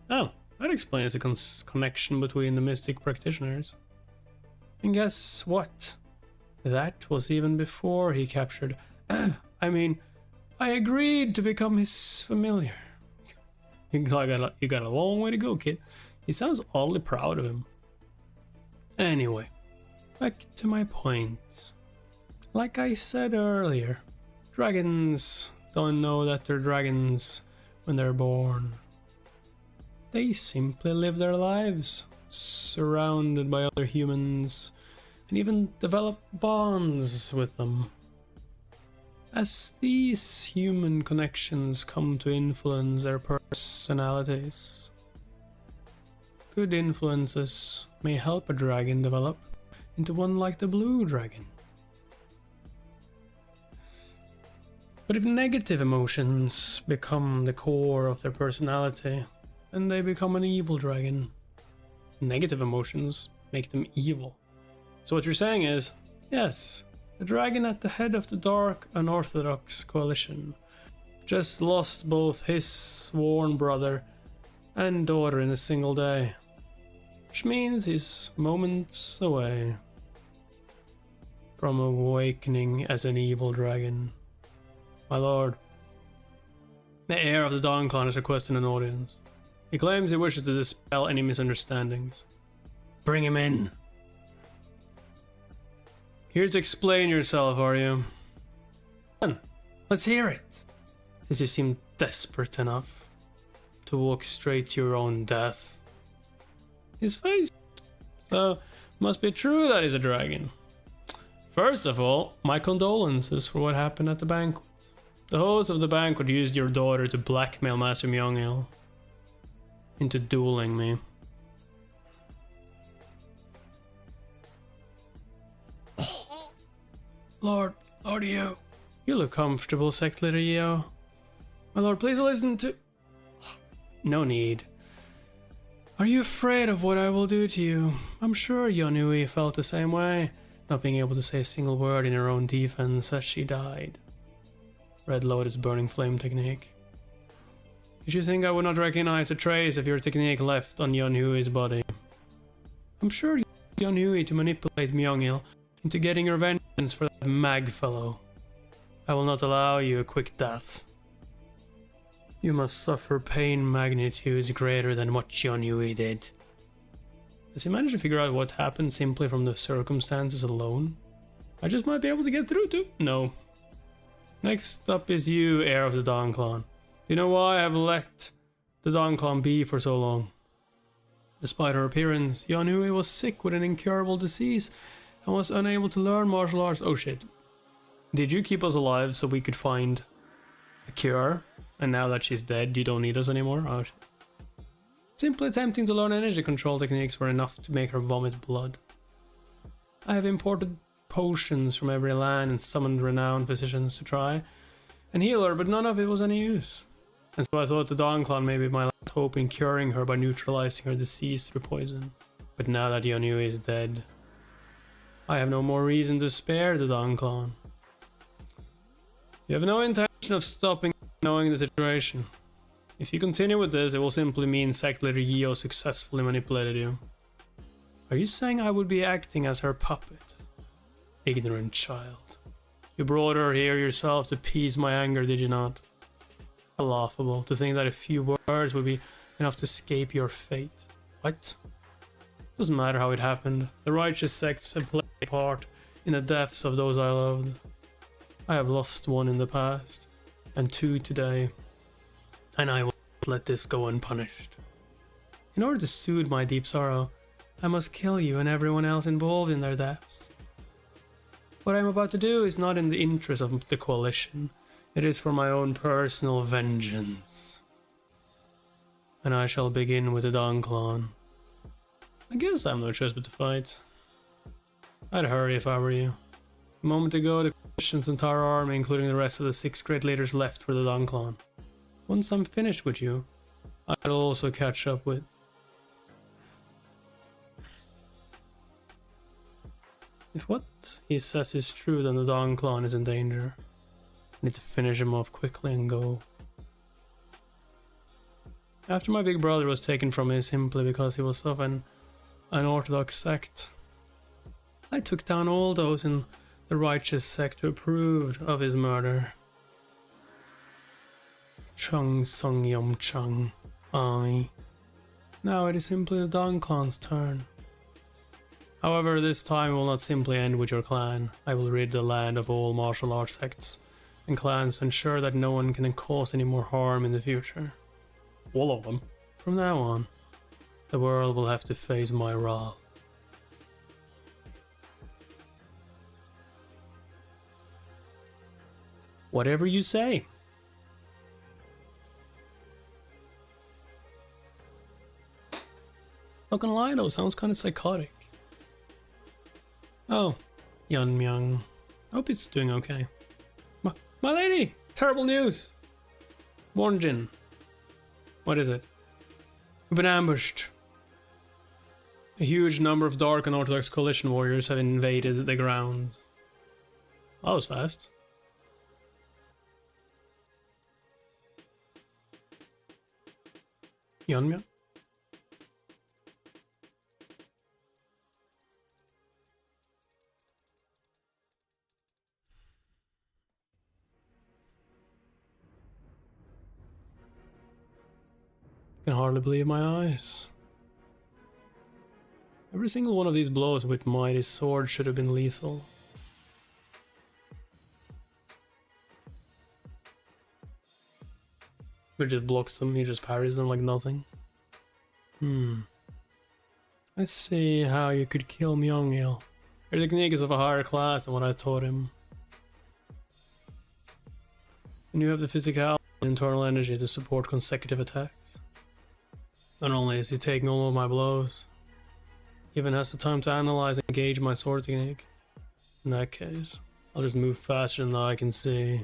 Oh, that explains the connection between the mystic practitioners. And guess what? That was even before he captured... I agreed to become his familiar. You got a long way to go, kid. He sounds oddly proud of him. Anyway, back to my point. Like I said earlier, dragons don't know that they're dragons when they're born. They simply live their lives, surrounded by other humans, and even develop bonds with them. As these human connections come to influence their personalities, good influences may help a dragon develop into one like the blue dragon. But if negative emotions become the core of their personality, then they become an evil dragon. Negative emotions make them evil. So what you're saying is, yes, The dragon at the head of the dark unorthodox coalition just lost both his sworn brother and daughter in a single day, which means he's moments away from awakening as an evil dragon. My lord, the heir of the Dawn Clan is requesting an audience. He claims he wishes to dispel any misunderstandings. Bring him in. Here to explain yourself, are you? Then, let's hear it. Since you seem desperate enough to walk straight to your own death. His face. So, must be true that he's a dragon. First of all, my condolences for what happened at the banquet. The host of the banquet used your daughter to blackmail Master Myongil into dueling me. Lord Dio, you look comfortable, Sect Leader Yeo. My lord, please listen to... No need. Are you afraid of what I will do to you? I'm sure Yonui felt the same way, not being able to say a single word in her own defense as she died. Red Lotus Burning Flame technique. Did you think I would not recognize a trace of your technique left on Yonhui's body? I'm sure you used Yonhui to manipulate Myongil into getting your vengeance for that mag fellow. I will not allow you a quick death. You must suffer pain magnitudes greater than what Yonhui did. Does he manage to figure out what happened simply from the circumstances alone? I just might be able to get through to... No. Next up is you, heir of the Dawn Clan. You know why I have let the Dawn Clan be for so long? Despite her appearance, Yonhui was sick with an incurable disease and was unable to learn martial arts. Oh shit. Did you keep us alive so we could find a cure? And now that she's dead, you don't need us anymore? Oh shit. Simply attempting to learn energy control techniques were enough to make her vomit blood. I have imported potions from every land and summoned renowned physicians to try and heal her, but none of it was any use. And so I thought the Dawn Clan may be my last hope in curing her by neutralizing her disease through poison. But now that Yonui is dead, I have no more reason to spare the Dawn Clan. You have no intention of stopping knowing the situation. If you continue with this, it will simply mean Sect Leader Yeo successfully manipulated you. Are you saying I would be acting as her puppet? Ignorant child. You brought her here yourself to appease my anger, did you not? How laughable to think that a few words would be enough to escape your fate. What? Doesn't matter how it happened. The righteous sects have played a part in the deaths of those I loved. I have lost one in the past, and two today, and I won't let this go unpunished. In order to soothe my deep sorrow, I must kill you and everyone else involved in their deaths. What I am about to do is not in the interest of the coalition, it is for my own personal vengeance. And I shall begin with the Dawn Clan. I guess I have no choice but to fight. I'd hurry if I were you. A moment ago, the coalition's entire army, including the rest of the 6 great leaders, left for the Dawn Clan. Once I'm finished with you, I'll also catch up with... If what he says is true, then the Dawn Clan is in danger. I need to finish him off quickly and go. After my big brother was taken from me simply because he was of an unorthodox sect, I took down all those in the righteous sect who approved of his murder. Chung Sung Yum Chung army. Now it is simply the Dawn Clan's turn. However, this time it will not simply end with your clan. I will rid the land of all martial arts sects and clans to ensure that no one can cause any more harm in the future. All of them. From now on, the world will have to face my wrath. Whatever you say. Not gonna lie though, sounds kind of psychotic. Oh, Yun Myung. Hope he's doing okay. My lady! Terrible news! Warnjin. What is it? We've been ambushed. A huge number of Dark and Orthodox Coalition warriors have invaded the grounds. That was fast. Yun. I can hardly believe my eyes. Every single one of these blows with mighty sword should have been lethal. But just blocks them, he just parries them like nothing. Let's see how you could kill Myongil. Your technique is of a higher class than what I taught him. And you have the physical and internal energy to support consecutive attacks. Not only is he taking all of my blows, he even has the time to analyze and gauge my sword technique. In that case, I'll just move faster than I can see.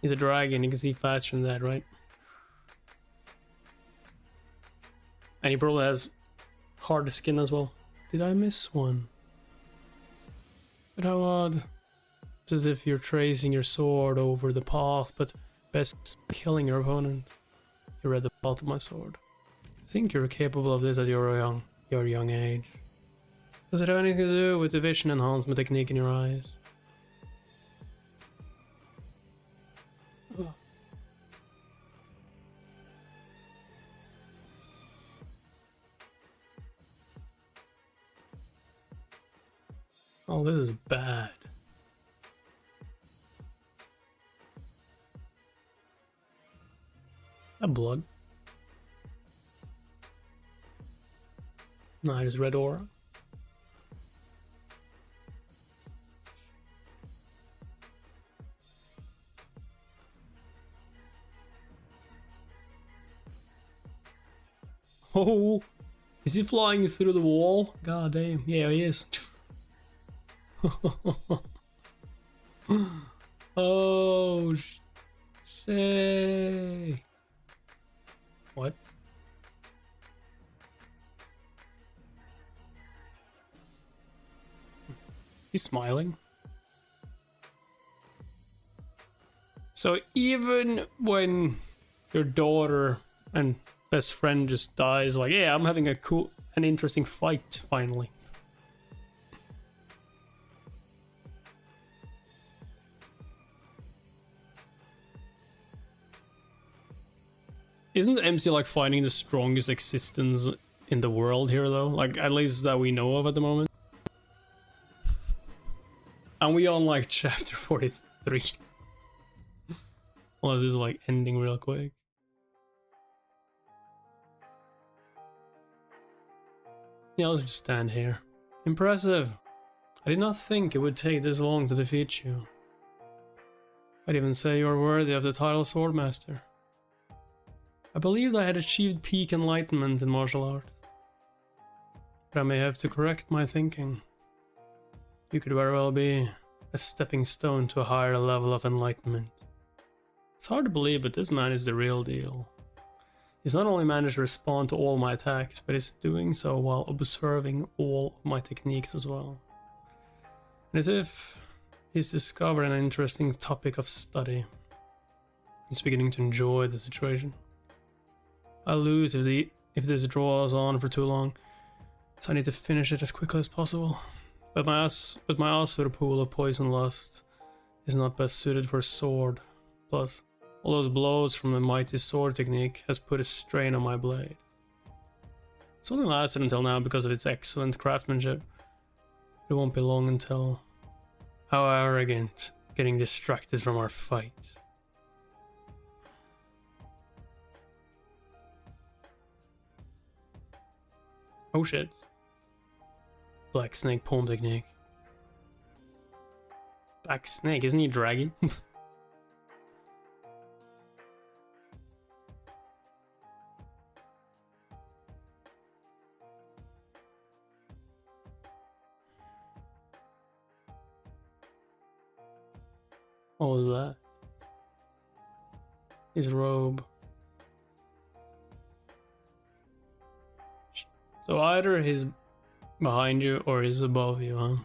He's a dragon, you can see faster than that, right? And he probably has harder skin as well. Did I miss one? But how odd. It's as if you're tracing your sword over the path, but best killing your opponent. You read the path of my sword. I think you're capable of this at your young age. Does it have anything to do with the vision enhancement technique in your eyes? Oh, this is bad. Is that blood? No, just red aura. Oh, is he flying through the wall? God damn, yeah, he is. Oh, shit. What? He's smiling. So even when your daughter and best friend just dies, like, yeah, I'm having an interesting fight finally. Isn't MC like finding the strongest existence in the world here though? Like, at least that we know of at the moment. And we on like chapter 43. Well, this is like ending real quick. Yeah, let's just stand here. Impressive. I did not think it would take this long to defeat you. I'd even say you are worthy of the title Swordmaster. I believed I had achieved peak enlightenment in martial arts. But I may have to correct my thinking. You could very well be a stepping stone to a higher level of enlightenment. It's hard to believe, but this man is the real deal. He's not only managed to respond to all my attacks, but he's doing so while observing all of my techniques as well. And as if he's discovered an interesting topic of study. He's beginning to enjoy the situation. I'll lose if this draws on for too long, so I need to finish it as quickly as possible. But my Asura pool of poison lust is not best suited for a sword. Plus, all those blows from the mighty sword technique has put a strain on my blade. It's only lasted until now because of its excellent craftsmanship. It won't be long until... How arrogant, getting distracted from our fight. Oh shit. Black Snake palm technique. Black Snake, isn't he a dragon? What was that? His robe. So either he's behind you or he's above you, huh?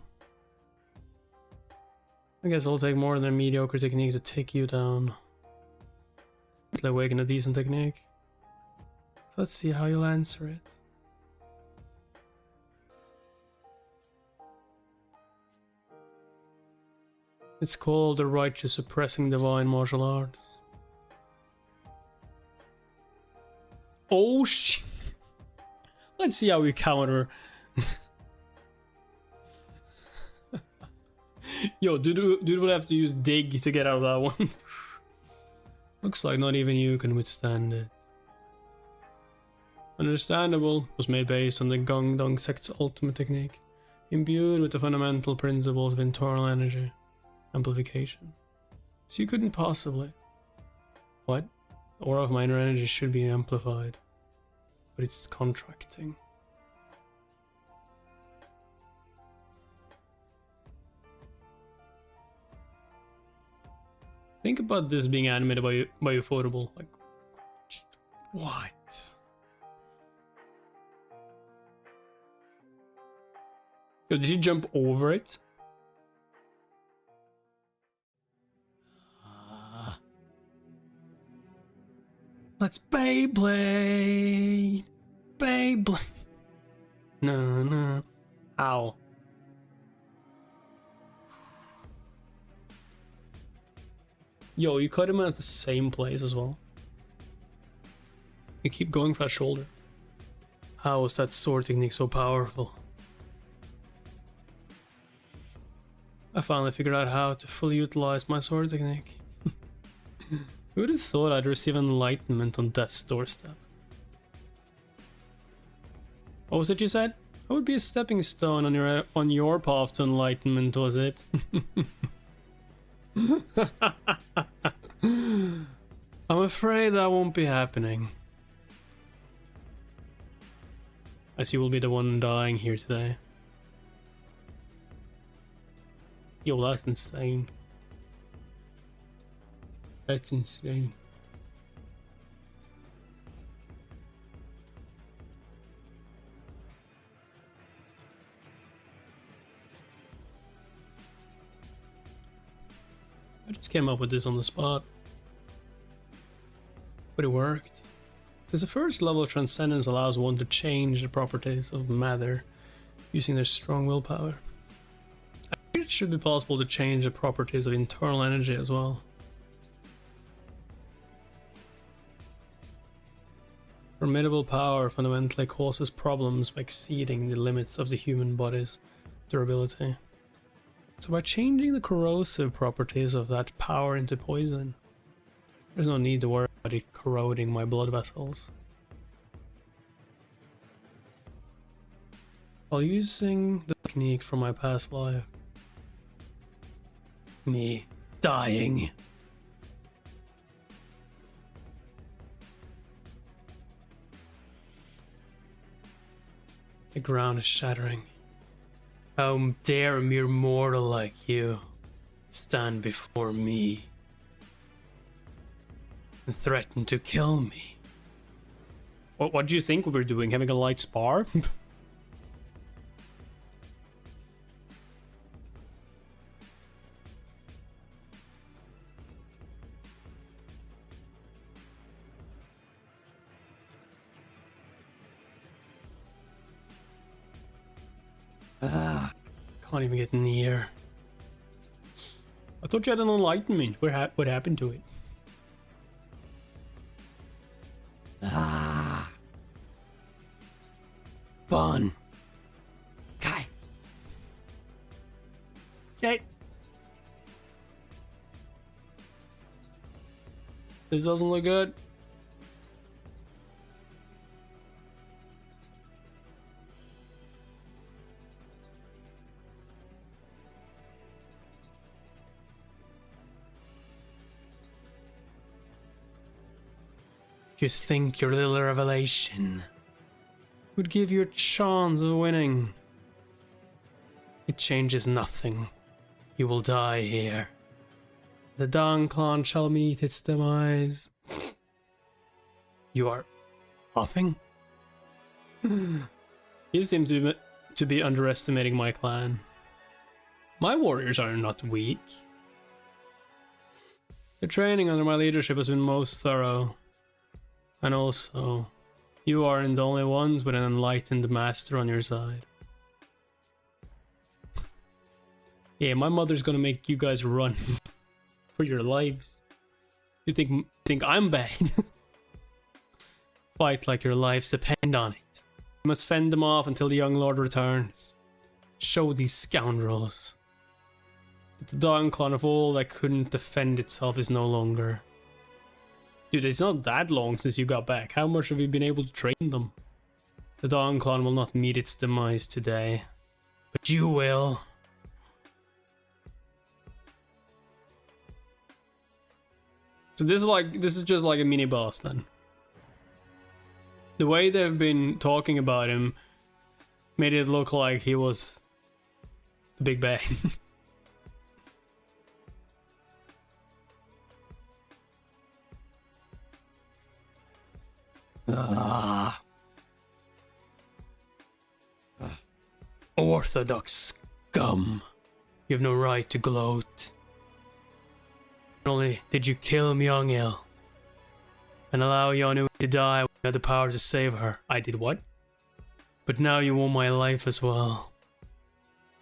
I guess it'll take more than a mediocre technique to take you down. It's like waking a decent technique. Let's see how you'll answer it. It's called the Righteous Suppressing Divine Martial Arts. Oh shit! Let's see how we counter. Yo, dude would have to use dig to get out of that one. Looks like not even you can withstand it. Understandable, was made based on the Gangdong sect's ultimate technique, imbued with the fundamental principles of internal energy amplification. So you couldn't possibly. What? The aura of minor energy should be amplified, but it's contracting. Think about this being animated by Ufotable. Like, what? Yo, did he jump over it? Let's Beyblade! Beyblade! No, no. Ow. Yo, you cut him at the same place as well. You keep going for that shoulder. How is that sword technique so powerful? I finally figured out how to fully utilize my sword technique. Who would have thought I'd receive enlightenment on death's doorstep? What was it you said? I would be a stepping stone on your path to enlightenment, was it? I'm afraid that won't be happening. As you will be the one dying here today. Yo, that's insane. That's insane. I just came up with this on the spot. But it worked. Because the first level of transcendence allows one to change the properties of matter using their strong willpower. I think it should be possible to change the properties of internal energy as well. Formidable power fundamentally causes problems by exceeding the limits of the human body's durability. So by changing the corrosive properties of that power into poison, there's no need to worry about it corroding my blood vessels. While using the technique from my past life, me dying. The ground is shattering. How dare a mere mortal like you stand before me and threaten to kill me? What do you think we were doing? Having a light spar? Can't even get near. I thought you had an enlightenment. What happened to it? Fun. Kai. Okay. This doesn't look good. You think your little revelation would give you a chance of winning? It changes nothing. You will die here. The Dang clan shall meet its demise. You are huffing? You seem to be underestimating my clan. My warriors are not weak. The training under my leadership has been most thorough. And also, you aren't the only ones with an enlightened master on your side. Yeah, my mother's gonna make you guys run for your lives. You think I'm bad? Fight like your lives depend on it. You must fend them off until the young lord returns. Show these scoundrels that the Dawn clan of old that couldn't defend itself is no longer. Dude, it's not that long since you got back. How much have you been able to train them? The Dawn clan will not meet its demise today, but you will. So this is just like a mini boss then. The way they've been talking about him made it look like he was the big bad. Orthodox scum. You have no right to gloat. Not only did you kill Myung-il and allow Yonu to die when you had the power to save her, I did what? But now you want my life as well.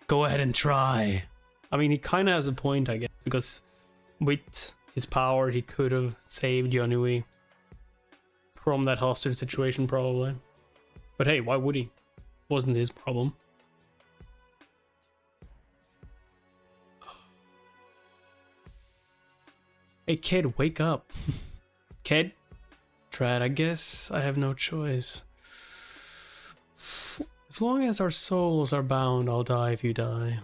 Go ahead and try. I mean, he kind of has a point, I guess, because with his power, he could have saved Yonui from that hostage situation, probably. But hey, why would he? Wasn't his problem. Hey kid, wake up. Kid? Trad, I guess I have no choice. As long as our souls are bound, I'll die if you die.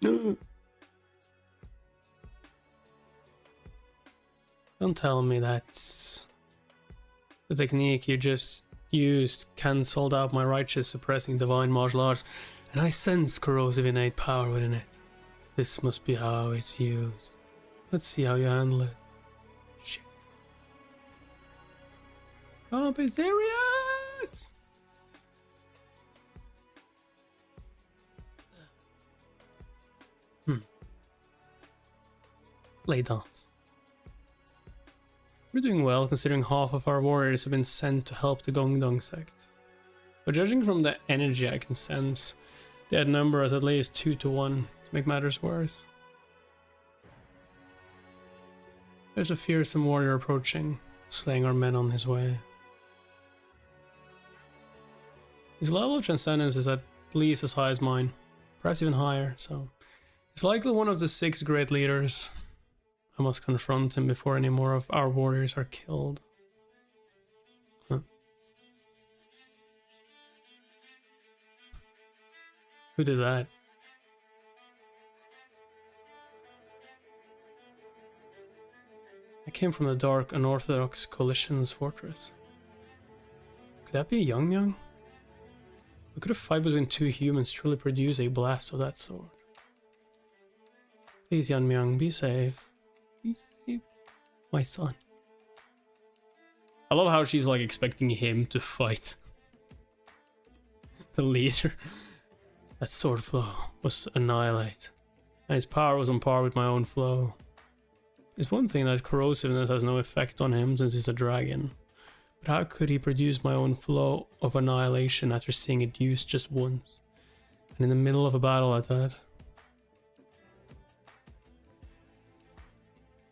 Don't tell me that's the technique you just used cancelled out my righteous suppressing divine martial arts, and I sense corrosive innate power within it. This must be how it's used. Let's see how you handle it. Shit. Oh, be serious! Lay dance. We're doing well, considering half of our warriors have been sent to help the Gongdong sect. But judging from the energy I can sense, they outnumber us at least 2 to 1, to make matters worse. There's a fearsome warrior approaching, slaying our men on his way. His level of transcendence is at least as high as mine, perhaps even higher, so he's likely one of the 6 great leaders. I must confront him before any more of our warriors are killed. Huh. Who did that? I came from the dark, unorthodox coalition's fortress. Could that be Young Myung? How could a fight between 2 humans truly produce a blast of that sort? Please, Young Myung, be safe. Be safe, my son. I love how she's like expecting him to fight the leader. That sword flow was annihilate, and his power was on par with my own flow. It's one thing that corrosiveness has no effect on him since he's a dragon, but how could he produce my own flow of annihilation after seeing it used just once, and in the middle of a battle at that?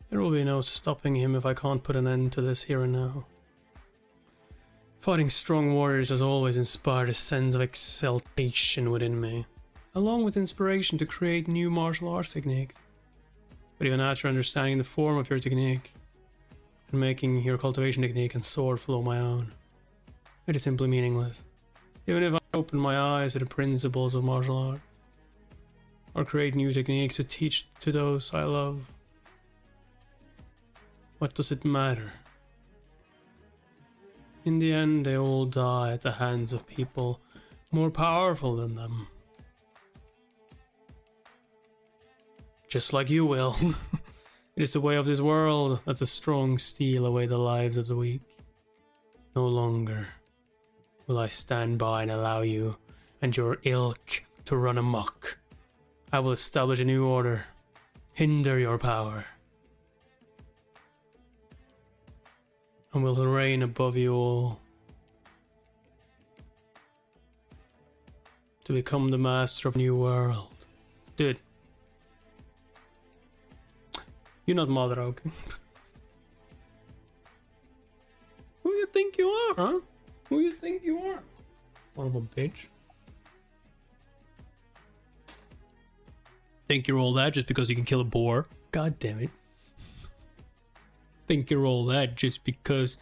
There will be no stopping him if I can't put an end to this here and now. Fighting strong warriors has always inspired a sense of exaltation within me, along with inspiration to create new martial arts techniques. But even after understanding the form of your technique, and making your cultivation technique and sword flow my own, it is simply meaningless. Even if I open my eyes to the principles of martial art, or create new techniques to teach to those I love, what does it matter? In the end, they all die at the hands of people more powerful than them. Just like you will. It is the way of this world that the strong steal away the lives of the weak. No longer will I stand by and allow you and your ilk to run amok. I will establish a new order, hinder your power, and will reign above you all. To become the master of a new world. Dude. You're not Mother Oak. Who you think you are, huh? Who you think you are? Son of a bitch. Think you're all that just because you can kill a boar? God damn it. Think you're all that just because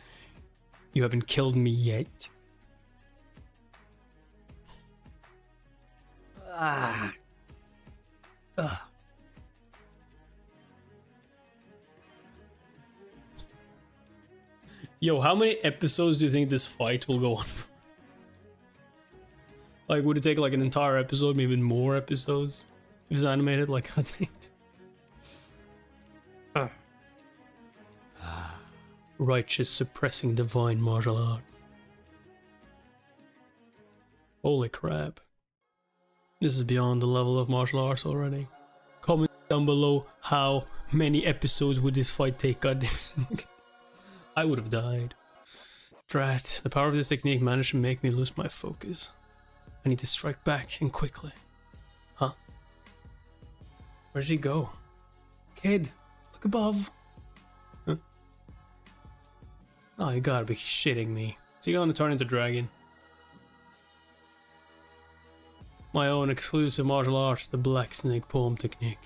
you haven't killed me yet? Ah. Ah. Yo, how many episodes do you think this fight will go on for? Like, would it take like an entire episode, maybe even more episodes? If it's animated, like, I think. Righteous suppressing divine martial art. Holy crap. This is beyond the level of martial arts already. Comment down below how many episodes would this fight take, goddamn. I would have died. Drat, the power of this technique managed to make me lose my focus. I need to strike back and quickly. Huh? Where did he go? Kid, look above. Huh? Oh, you gotta be shitting me. Is he going to turn into dragon? My own exclusive martial arts, the Black Snake Palm technique,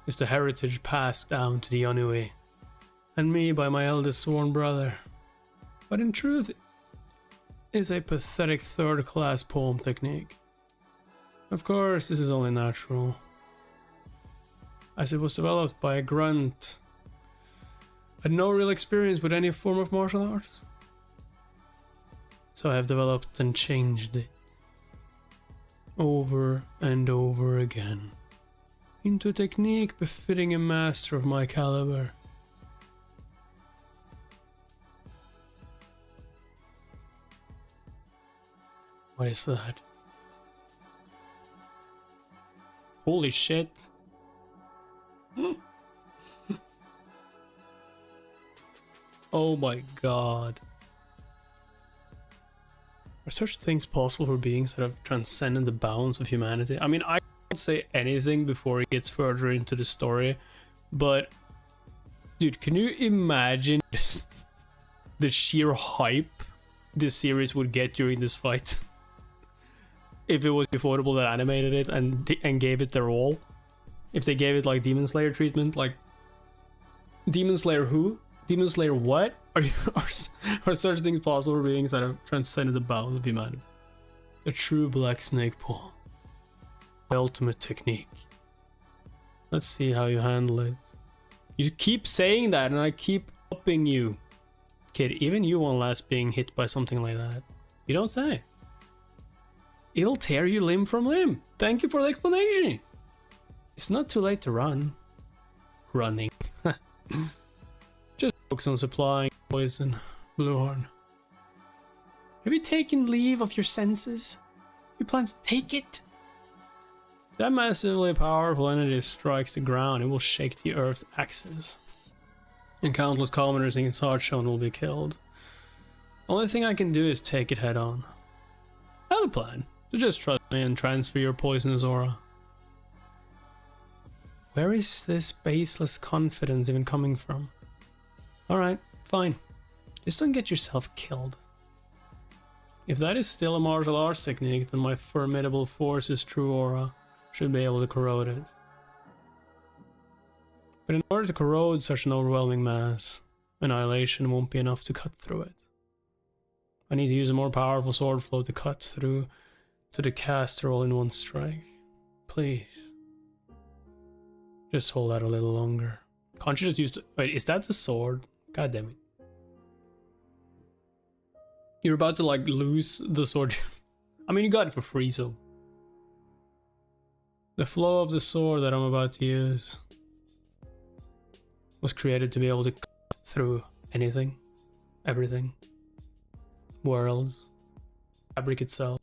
is the heritage passed down to the Yonui, and me by my eldest sworn brother. But in truth, it is a pathetic third-class palm technique. Of course, this is only natural, as it was developed by a grunt. I had no real experience with any form of martial arts, so I have developed and changed it over and over again into a technique befitting a master of my caliber. What is that? Holy shit. Oh my god. Are such things possible for beings that have transcended the bounds of humanity? I mean, I can't say anything before it gets further into the story, but dude, can you imagine the sheer hype this series would get during this fight? If it was Ufotable that animated it and gave it their all. If they gave it like Demon Slayer treatment, like Demon Slayer who? Demon Slayer what? Are such things possible for beings that have transcended the bounds of humanity? The true Black Snake Paw. The ultimate technique. Let's see how you handle it. You keep saying that and I keep upping you. Kid, even you won't last being hit by something like that. You don't say. It'll tear you limb from limb. Thank you for the explanation. It's not too late to run. Running. Just focus on supplying poison, Bluehorn. Have you taken leave of your senses? You plan to take it? If that massively powerful entity strikes the ground, it will shake the Earth's axis. And countless commoners in its heartstone will be killed. Only thing I can do is take it head on. I have a plan. So just trust me and transfer your poisonous aura. Where is this baseless confidence even coming from? Alright, fine. Just don't get yourself killed. If that is still a martial arts technique, then my formidable force's true aura should be able to corrode it. But in order to corrode such an overwhelming mass, annihilation won't be enough to cut through it. I need to use a more powerful sword flow to cut through to the caster all in one strike. Please. Just hold out a little longer. Can't you just use the... Wait, is that the sword? God damn it. You're about to like lose the sword. I mean, you got it for free, so... The flow of the sword that I'm about to use was created to be able to cut through anything, everything, worlds, fabric itself.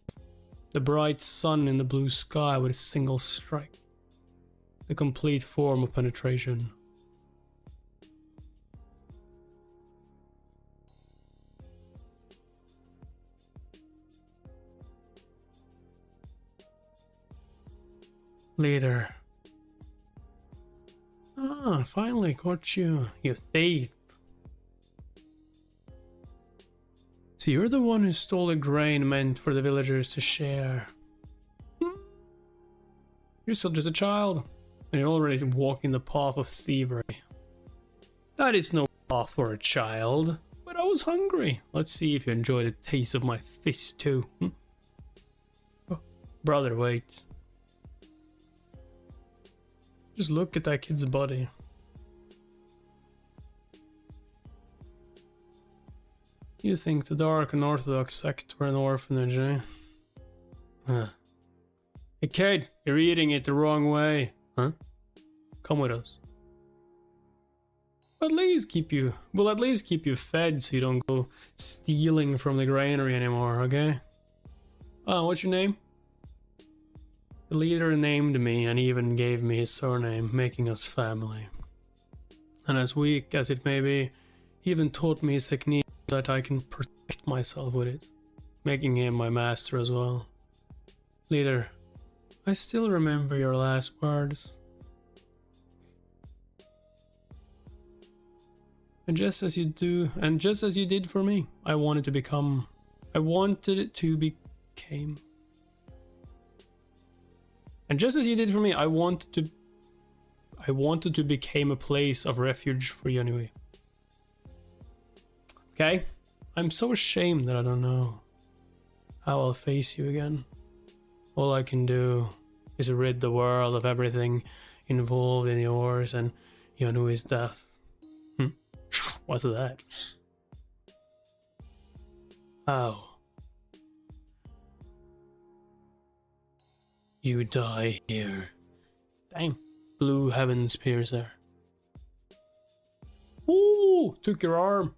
The bright sun in the blue sky with a single strike. The complete form of penetration. Leader. Ah, finally caught you, you thief. So you're the one who stole the grain meant for the villagers to share. You're still just a child, and you're already walking the path of thievery. That is no path for a child, but I was hungry. Let's see if you enjoy the taste of my fist too. Oh, brother, wait. Just look at that kid's body. You think the dark and orthodox sect were an orphanage, eh? Huh. Hey kid, you're eating it the wrong way. Huh? Come with us. We'll at least keep you fed so you don't go stealing from the granary anymore, okay? Oh, what's your name? The leader named me and even gave me his surname, making us family. And as weak as it may be, he even taught me his technique so that I can protect myself with it, making him my master as well. Leader, I still remember your last words. And just as you did for me, I wanted it to became. And just as you did for me, I wanted to become a place of refuge for you anyway. Okay? I'm so ashamed that I don't know how I'll face you again. All I can do is rid the world of everything involved in yours and Yanui's death. What's that? How? You die here. Dang. Blue heavens piercer. Ooh! Took your arm.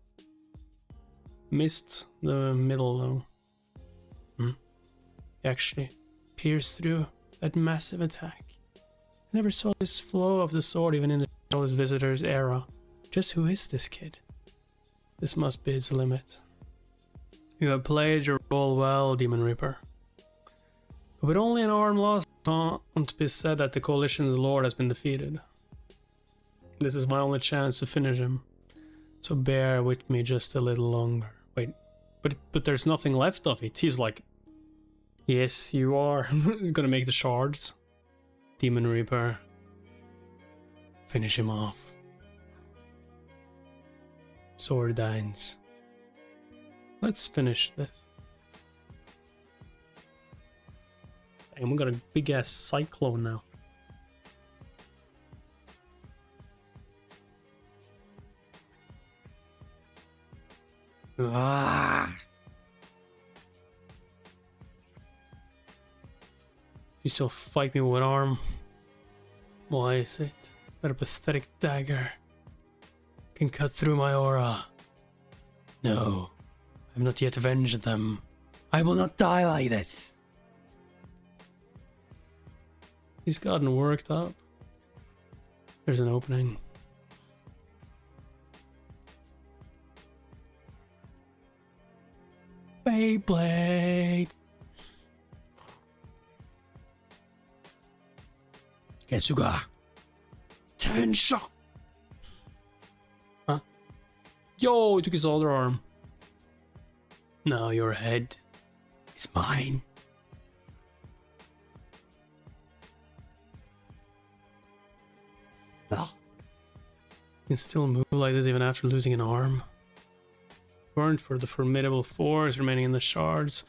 Missed the middle though. Actually pierced through that massive attack. I never saw this flow of the sword even in the Shadowless Visitor's era. Just who is this kid? This must be its limit. You have played your role well, Demon Reaper. But with only an arm lost, it's not to be said that the Coalition's Lord has been defeated. This is my only chance to finish him. So bear with me just a little longer. Wait, but there's nothing left of it. He's like, yes, you are gonna make the shards. Demon Reaper. Finish him off. Swordines. Let's finish this. And we got a big ass cyclone now. Ah! You still fight me with arm? Why is it that a pathetic dagger can cut through my aura? No, I have not yet avenged them. I will not die like this. He's gotten worked up. There's an opening. Beyblade. Kesuga. 10 shot. Huh? Yo, he took his other arm. Now your head is mine. Oh. You can still move like this even after losing an arm. If it weren't for the formidable force remaining in the shards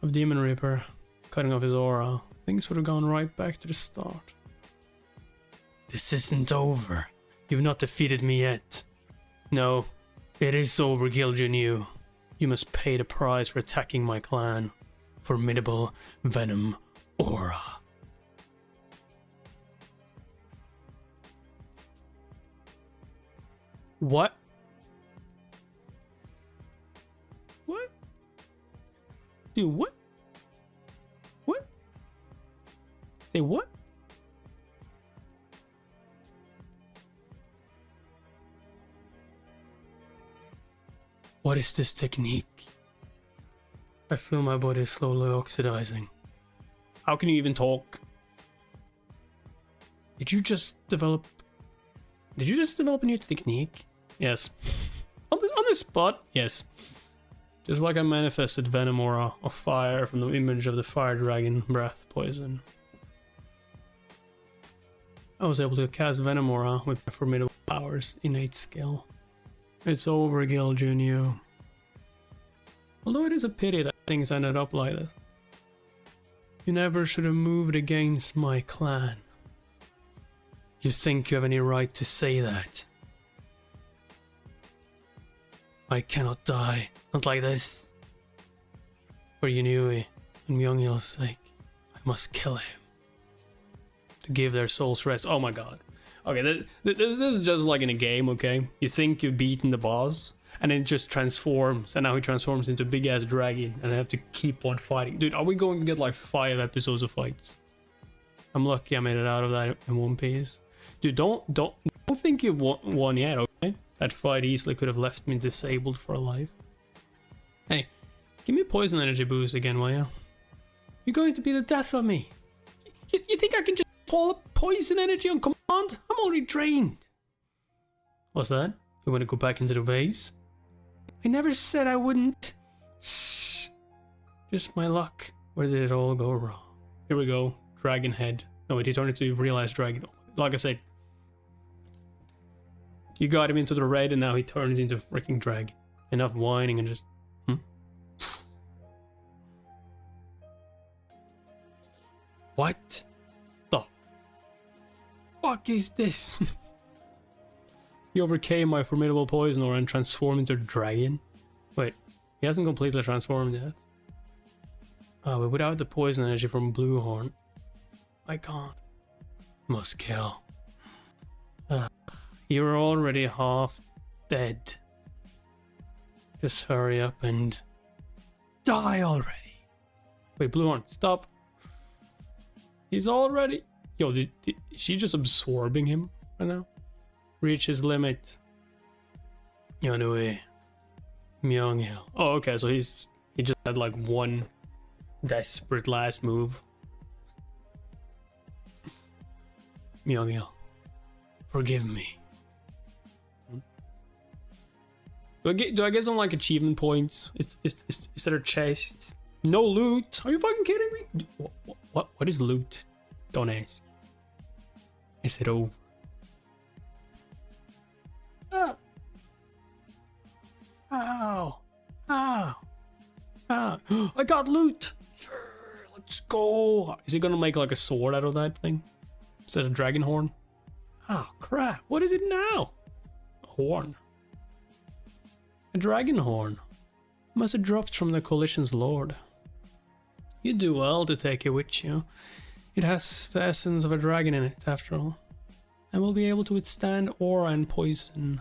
of Demon Reaper, cutting off his aura, things would have gone right back to the start. This isn't over. You've not defeated me yet. No, it is over, Giljinu. You must pay the price for attacking my clan. Formidable Venom Aura. What? What? Dude, what? What? Say what? What is this technique? I feel my body slowly oxidizing. How can you even talk? Did you just develop a new technique? Yes. on the spot? Yes. Just like I manifested Venom Aura of fire from the image of the fire dragon breath poison. I was able to cast Venom Aura with my formidable powers innate skill. It's over, Gil Jr. Although it is a pity that things ended up like this. You never should have moved against my clan. You think you have any right to say that? I cannot die, not like this. For Yunui and Myungil's sake, I must kill him. To give their souls rest. Oh my god. Okay, this is just like in a game, okay? You think you've beaten the boss, and then it just transforms, and now he transforms into a big ass dragon, and I have to keep on fighting. Dude, are we going to get like 5 episodes of fights? I'm lucky I made it out of that in one piece. Dude, don't think you've won yet, okay? That fight easily could have left me disabled for life. Hey, give me a poison energy boost again, will you? You're going to be the death of me. You think I can just call up poison energy on command? I'm already drained. What's that? You want to go back into the vase? I never said I wouldn't. Shh. Just my luck. Where did it all go wrong? Here we go. Dragon head. No, wait, he turned into a realized dragon. Like I said, you got him into the red and now he turns into a freaking dragon. Enough whining and just... What the fuck is this? He overcame my formidable poison aura and transformed into a dragon? Wait, he hasn't completely transformed yet. Oh, but without the poison energy from Bluehorn, I can't. Must kill. You're already half dead. Just hurry up and die already. Wait, Bluehorn, stop. He's already... Yo, is she just absorbing him right now? Reach his limit. Yunui. Myungil. Oh, okay, so he just had like one desperate last move. Myungil. Forgive me. Do I get some like achievement points? Is there a chest? No loot? Are you fucking kidding me? What is loot? Don't ask. Is it over? Ah. Ow. Ow. Ow. I got loot! Let's go! Is he gonna make like a sword out of that thing? Is that a dragon horn? Oh crap, what is it now? A horn. A dragon horn. Must have dropped from the Coalition's Lord. You do well to take it with you. It has the essence of a dragon in it, after all. And will be able to withstand aura and poison.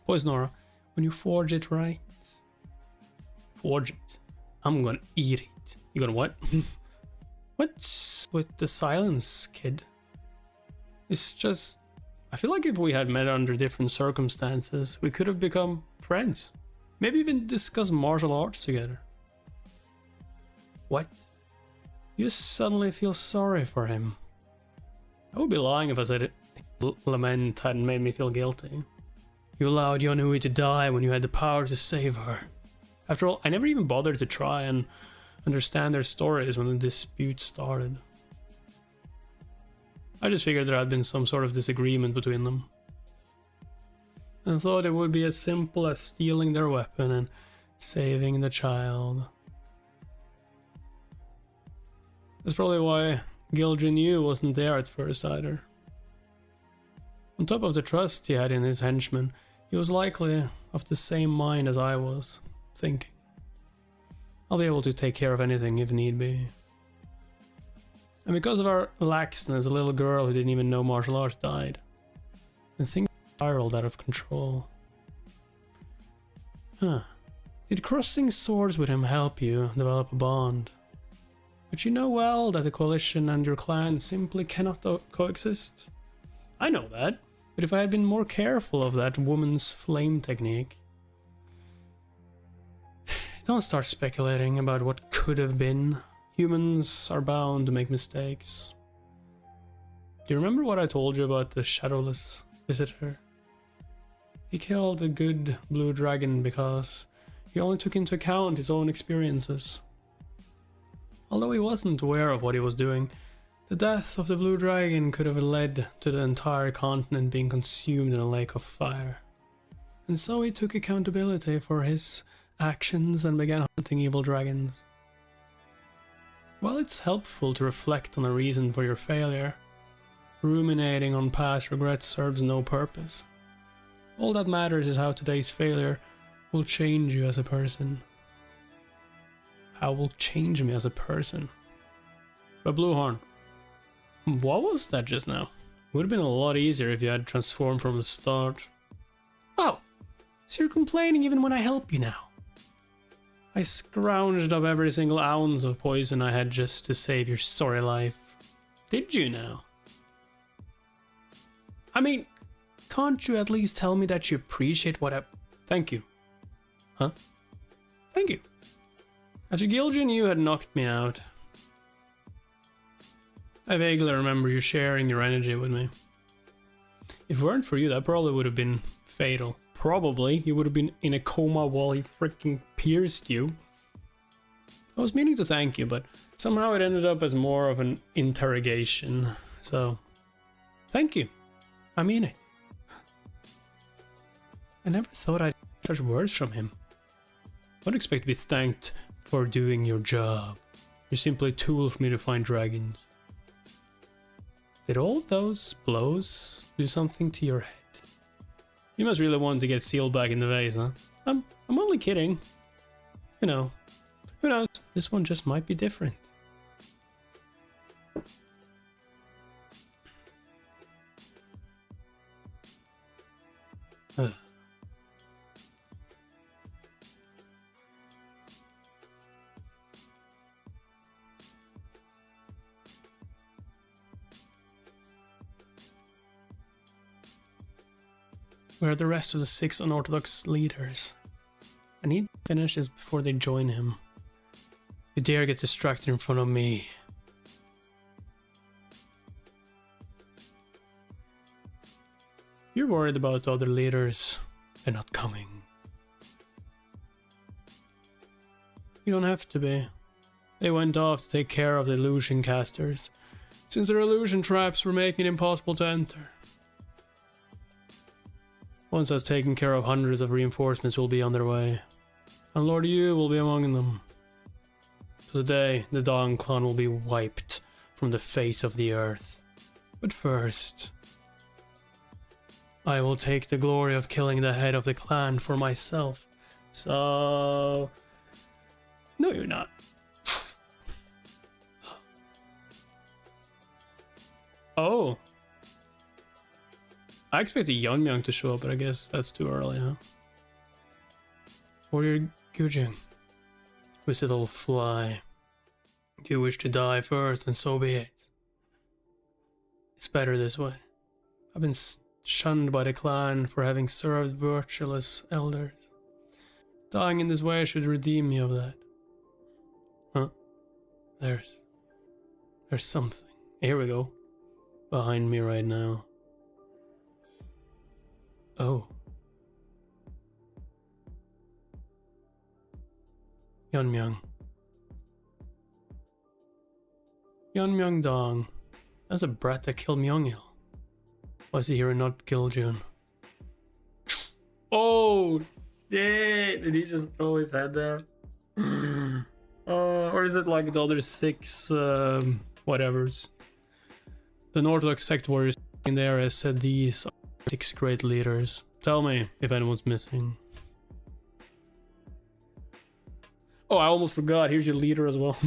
Poison aura, when you forge it right. Forge it. I'm gonna eat it. You gonna what? What's with the silence, kid? It's just... I feel like if we had met under different circumstances, we could have become friends. Maybe even discuss martial arts together. What? You suddenly feel sorry for him. I would be lying if I said it. Lament hadn't made me feel guilty. You allowed Yunui to die when you had the power to save her. After all, I never even bothered to try and understand their stories when the dispute started. I just figured there had been some sort of disagreement between them. And thought it would be as simple as stealing their weapon and saving the child. That's probably why Gildren Yu wasn't there at first either. On top of the trust he had in his henchmen, he was likely of the same mind as I was, thinking. I'll be able to take care of anything if need be. And because of our laxness, a little girl who didn't even know martial arts died. And things spiraled out of control. Huh. Did crossing swords with him help you develop a bond? But you know well that the coalition and your clan simply cannot coexist. I know that, but if I had been more careful of that woman's flame technique... Don't start speculating about what could have been. Humans are bound to make mistakes. Do you remember what I told you about the shadowless visitor? He killed a good blue dragon because he only took into account his own experiences. Although he wasn't aware of what he was doing, the death of the blue dragon could have led to the entire continent being consumed in a lake of fire. And so he took accountability for his actions and began hunting evil dragons. While it's helpful to reflect on the reason for your failure, ruminating on past regrets serves no purpose. All that matters is how today's failure will change you as a person. How will change me as a person? But Bluehorn, what was that just now? Would have been a lot easier if you had transformed from the start. Oh, so you're complaining even when I help you now? I scrounged up every single ounce of poison I had just to save your sorry life. Did you now? I mean, can't you at least tell me that you appreciate what I... Thank you. Huh? Thank you. After Giljan, you had knocked me out. I vaguely remember you sharing your energy with me. If it weren't for you, that probably would have been fatal. Probably, you would have been in a coma while he freaking pierced you. I was meaning to thank you, but somehow it ended up as more of an interrogation. So, thank you. I mean it. I never thought I'd hear such words from him. I don't expect to be thanked for doing your job. You're simply a tool for me to find dragons. Did all those blows do something to your head? You must really want to get sealed back in the vase, huh? I'm only kidding. You know, who knows? This one just might be different. Where are the rest of the 6 unorthodox leaders? I need to finish this before they join him. You dare get distracted in front of me. You're worried about the other leaders. They're not coming. You don't have to be. They went off to take care of the illusion casters, since their illusion traps were making it impossible to enter. Once that's taken care of, hundreds of reinforcements will be on their way, and Lord Yu will be among them. So today, the Dawn clan will be wiped from the face of the earth. But first, I will take the glory of killing the head of the clan for myself. So... No, you're not. Oh. I expected Yeonmyeong to show up, but I guess that's too early, huh? Warrior Gyujin. Whistle will fly. If you wish to die first, then so be it. It's better this way. I've been shunned by the clan for having served virtueless elders. Dying in this way should redeem me of that. Huh? There's something. Here we go. Behind me right now. Oh. Yeonmyeong. Yeonmyeong Dong. That's a brat that killed Myeongil. Why is he here and not Giljun? Oh, shit! Did he just throw his head there? Or is it like the other 6 whatevers? The Northox sect warriors in there has said these 6 great leaders. Tell me if anyone's missing. Oh, I almost forgot. Here's your leader as well.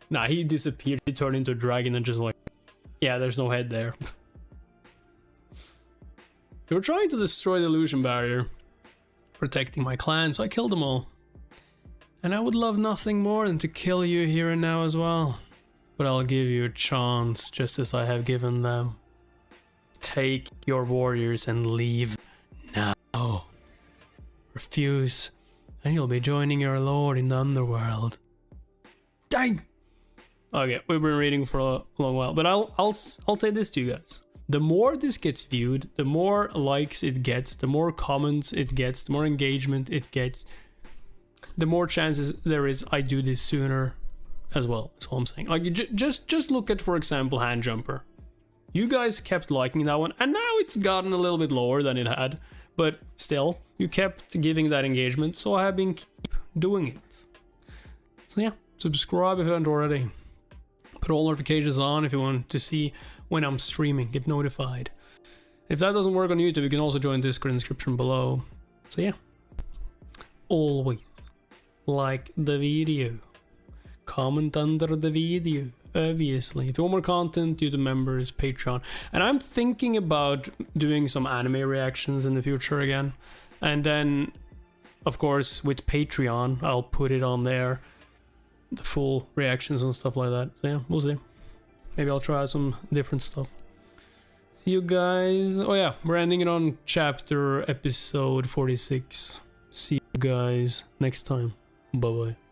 Nah, he disappeared. He turned into a dragon and just like... Yeah, there's no head there. They were trying to destroy the illusion barrier. protecting my clan, so I killed them all. And I would love nothing more than to kill you here and now as well. But I'll give you a chance, just as I have given them. Take your warriors and leave now. Refuse, and you'll be joining your lord in the underworld. Dang! Okay, we've been reading for a long while, but I'll say this to you guys. The more this gets viewed, the more likes it gets, the more comments it gets, the more engagement it gets, the more chances there is I do this sooner as well. That's all I'm saying. Like, just look at, for example, Hand Jumper. You guys kept liking that one, and now it's gotten a little bit lower than it had, but still, you kept giving that engagement, so I have been keep doing it. So yeah, subscribe if you haven't already. Put all notifications on if you want to see when I'm streaming, get notified. If that doesn't work on YouTube, you can also join Discord in the description below. So yeah, always like the video, comment under the video, obviously. If you want more content, YouTube members, Patreon. And I'm thinking about doing some anime reactions in the future again. And then, of course, with Patreon, I'll put it on there. The full reactions and stuff like that. So yeah, we'll see. Maybe I'll try some different stuff. See you guys. Oh yeah, we're ending it on episode 46. See you guys next time. Bye bye.